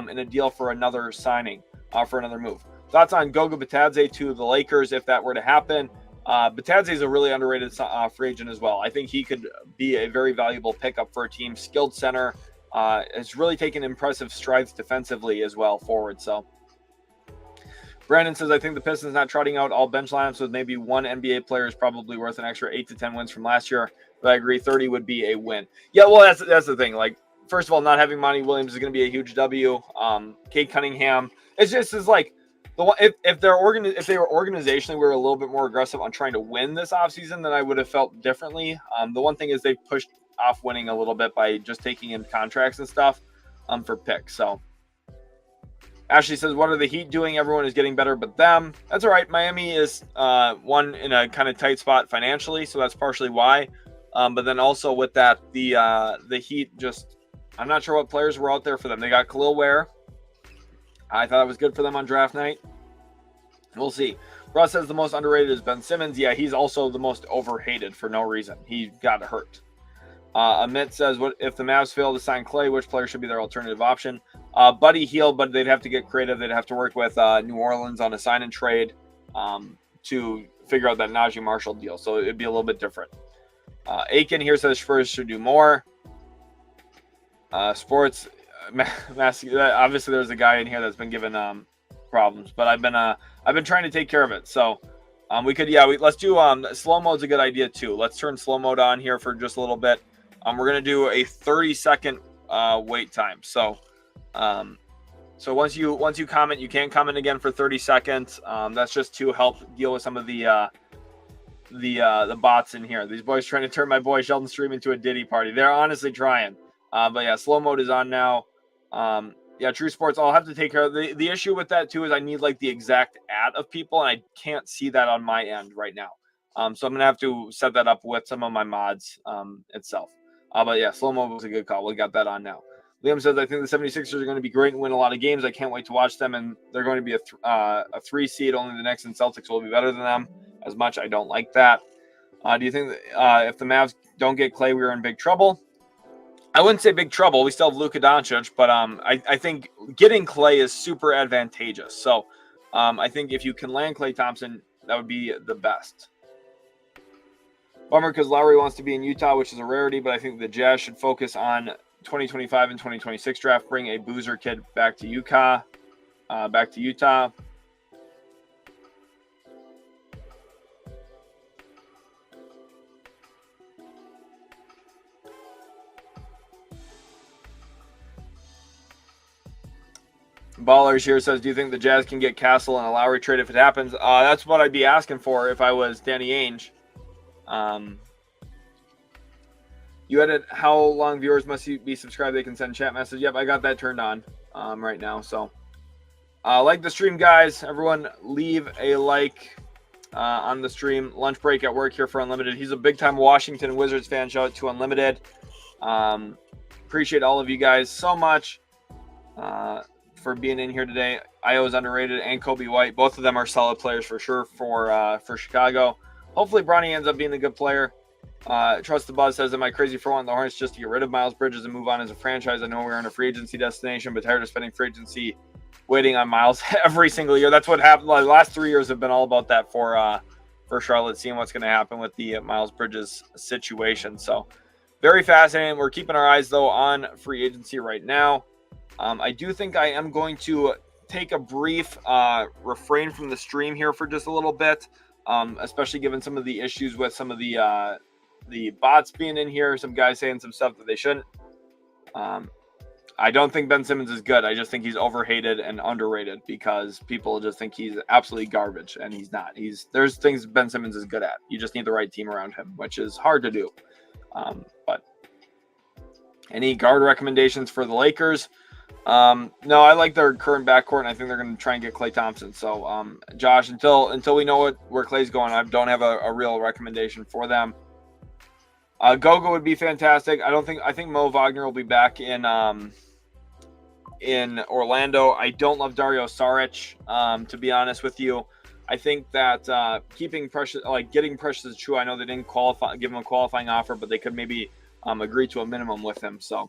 in a deal for another signing, for another move. Thoughts on Goga Bitadze to the Lakers if that were to happen? Bitadze is a really underrated free agent as well. I think he could be a very valuable pickup for a team. Skilled center, has really taken impressive strides defensively as well forward. So Brandon says, I think the Pistons not trotting out all bench lineups with maybe one NBA player is probably worth an extra 8 to 10 wins from last year. But I agree, 30 would be a win. Yeah, well, that's the thing. Like, first of all, not having Monty Williams is going to be a huge W. Cade Cunningham, it's just is like, if they were organizationally, we were a little bit more aggressive on trying to win this offseason, then I would have felt differently. The one thing is they pushed off winning a little bit by just taking in contracts and stuff for picks. So Ashley says, what are the Heat doing? Everyone is getting better but them. That's all right. Miami is one in a kind of tight spot financially, so that's partially why. But then also with that, the Heat just, I'm not sure what players were out there for them. They got Khalil Ware. I thought it was good for them on draft night. We'll see. Russ says the most underrated is Ben Simmons. Yeah, he's also the most overhated for no reason. He got hurt. Amit says, what if the Mavs fail to sign Klay, which player should be their alternative option? Buddy Hield, but they'd have to get creative. They'd have to work with New Orleans on a sign and trade to figure out that Najee Marshall deal. So it'd be a little bit different. Aiken here says Spurs should do more. Sports, obviously there's a guy in here that's been given problems, but I've been trying to take care of it. So let's do slow mode's a good idea too. Let's turn slow mode on here for just a little bit. We're gonna do a 30-second wait time. So once you comment, you can't comment again for 30 seconds. That's just to help deal with some of the the bots in here. These boys trying to turn my boy Sheldon Stream into a Diddy party. They're honestly trying. But yeah, slow mode is on now. Yeah, True Sports, I'll have to take care of the issue with that too is I need like the exact ad of people, and I can't see that on my end right now. So I'm gonna have to set that up with some of my mods itself. But yeah, slow mode was a good call. We got that on now. Liam says, I think the 76ers are going to be great and win a lot of games. I can't wait to watch them, and they're going to be a 3 seed. Only the Knicks and Celtics will be better than them. As much, I don't like that. Do you think that, if the Mavs don't get Klay, we're in big trouble? I wouldn't say big trouble. We still have Luka Doncic, but I think getting Klay is super advantageous. So I think if you can land Klay Thompson, that would be the best. Bummer because Lauri wants to be in Utah, which is a rarity, but I think the Jazz should focus on 2025 and 2026 draft. Bring a Boozer kid back to Utah. Ballers here says, do you think the Jazz can get Castle and a Lowry trade if it happens? That's what I'd be asking for if I was Danny Ainge. You edit how long viewers must be subscribed? They can send chat message. Yep, I got that turned on right now. So like the stream, guys. Everyone leave a like on the stream. Lunch break at work here for Unlimited. He's a big-time Washington Wizards fan. Shout out to Unlimited. Appreciate all of you guys so much for being in here today. Io is underrated, and Kobe White. Both of them are solid players for sure for Chicago. Hopefully, Bronny ends up being a good player. Trust the Buzz says, am I crazy for wanting the Hornets just to get rid of Miles Bridges and move on as a franchise? I know we're in a free agency destination, but tired of spending free agency waiting on Miles every single year. That's what happened. The last 3 years have been all about that for Charlotte, seeing what's going to happen with the Miles Bridges situation. So very fascinating. We're keeping our eyes, though, on free agency right now. I do think I am going to take a brief refrain from the stream here for just a little bit, especially given some of the issues with some of the bots being in here, some guys saying some stuff that they shouldn't. I don't think Ben Simmons is good. I just think he's overhated and underrated because people just think he's absolutely garbage, and he's not. There's things Ben Simmons is good at. You just need the right team around him, which is hard to do. But any guard recommendations for the Lakers? No, I like their current backcourt, and I think they're going to try and get Klay Thompson. So, Josh, until we know where Klay's going, I don't have a real recommendation for them. Goga would be fantastic. I think Mo Wagner will be back in Orlando. I don't love Dario Saric, to be honest with you. I think that getting Precious Achiuwa, I know they didn't give him a qualifying offer, but they could maybe agree to a minimum with him. So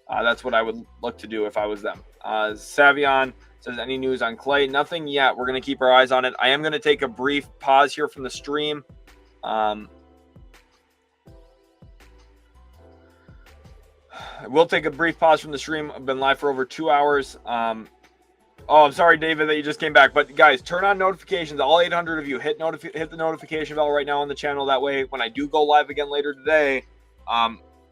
that's what I would look to do if I was them. Savion says, any news on Klay? Nothing yet. We're going to keep our eyes on it. I am going to take a brief pause here from the stream. We'll take a brief pause from the stream. I've been live for over 2 hours. I'm sorry, David, that you just came back. But, guys, turn on notifications. All 800 of you, hit the notification bell right now on the channel. That way, when I do go live again later today,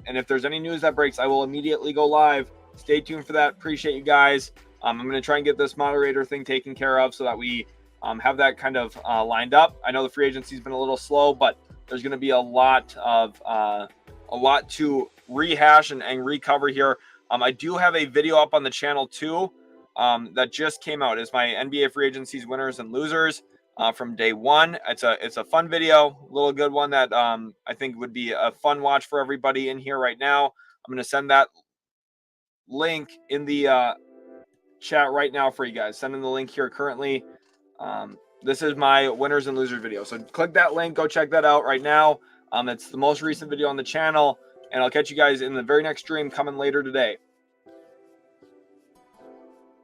and if there's any news that breaks, I will immediately go live. Stay tuned for that. Appreciate you guys. I'm going to try and get this moderator thing taken care of so that we have that kind of lined up. I know the free agency's been a little slow, but there's going to be a lot to rehash and recover here. I do have a video up on the channel too that just came out. It's my NBA free agency's winners and losers from day one. It's a fun video, a little good one that I think would be a fun watch for everybody in here right now. I'm going to send that link in the chat right now for you guys. Sending the link here currently. This is my winners and losers video. So click that link, go check that out right now. It's the most recent video on the channel, and I'll catch you guys in the very next stream coming later today.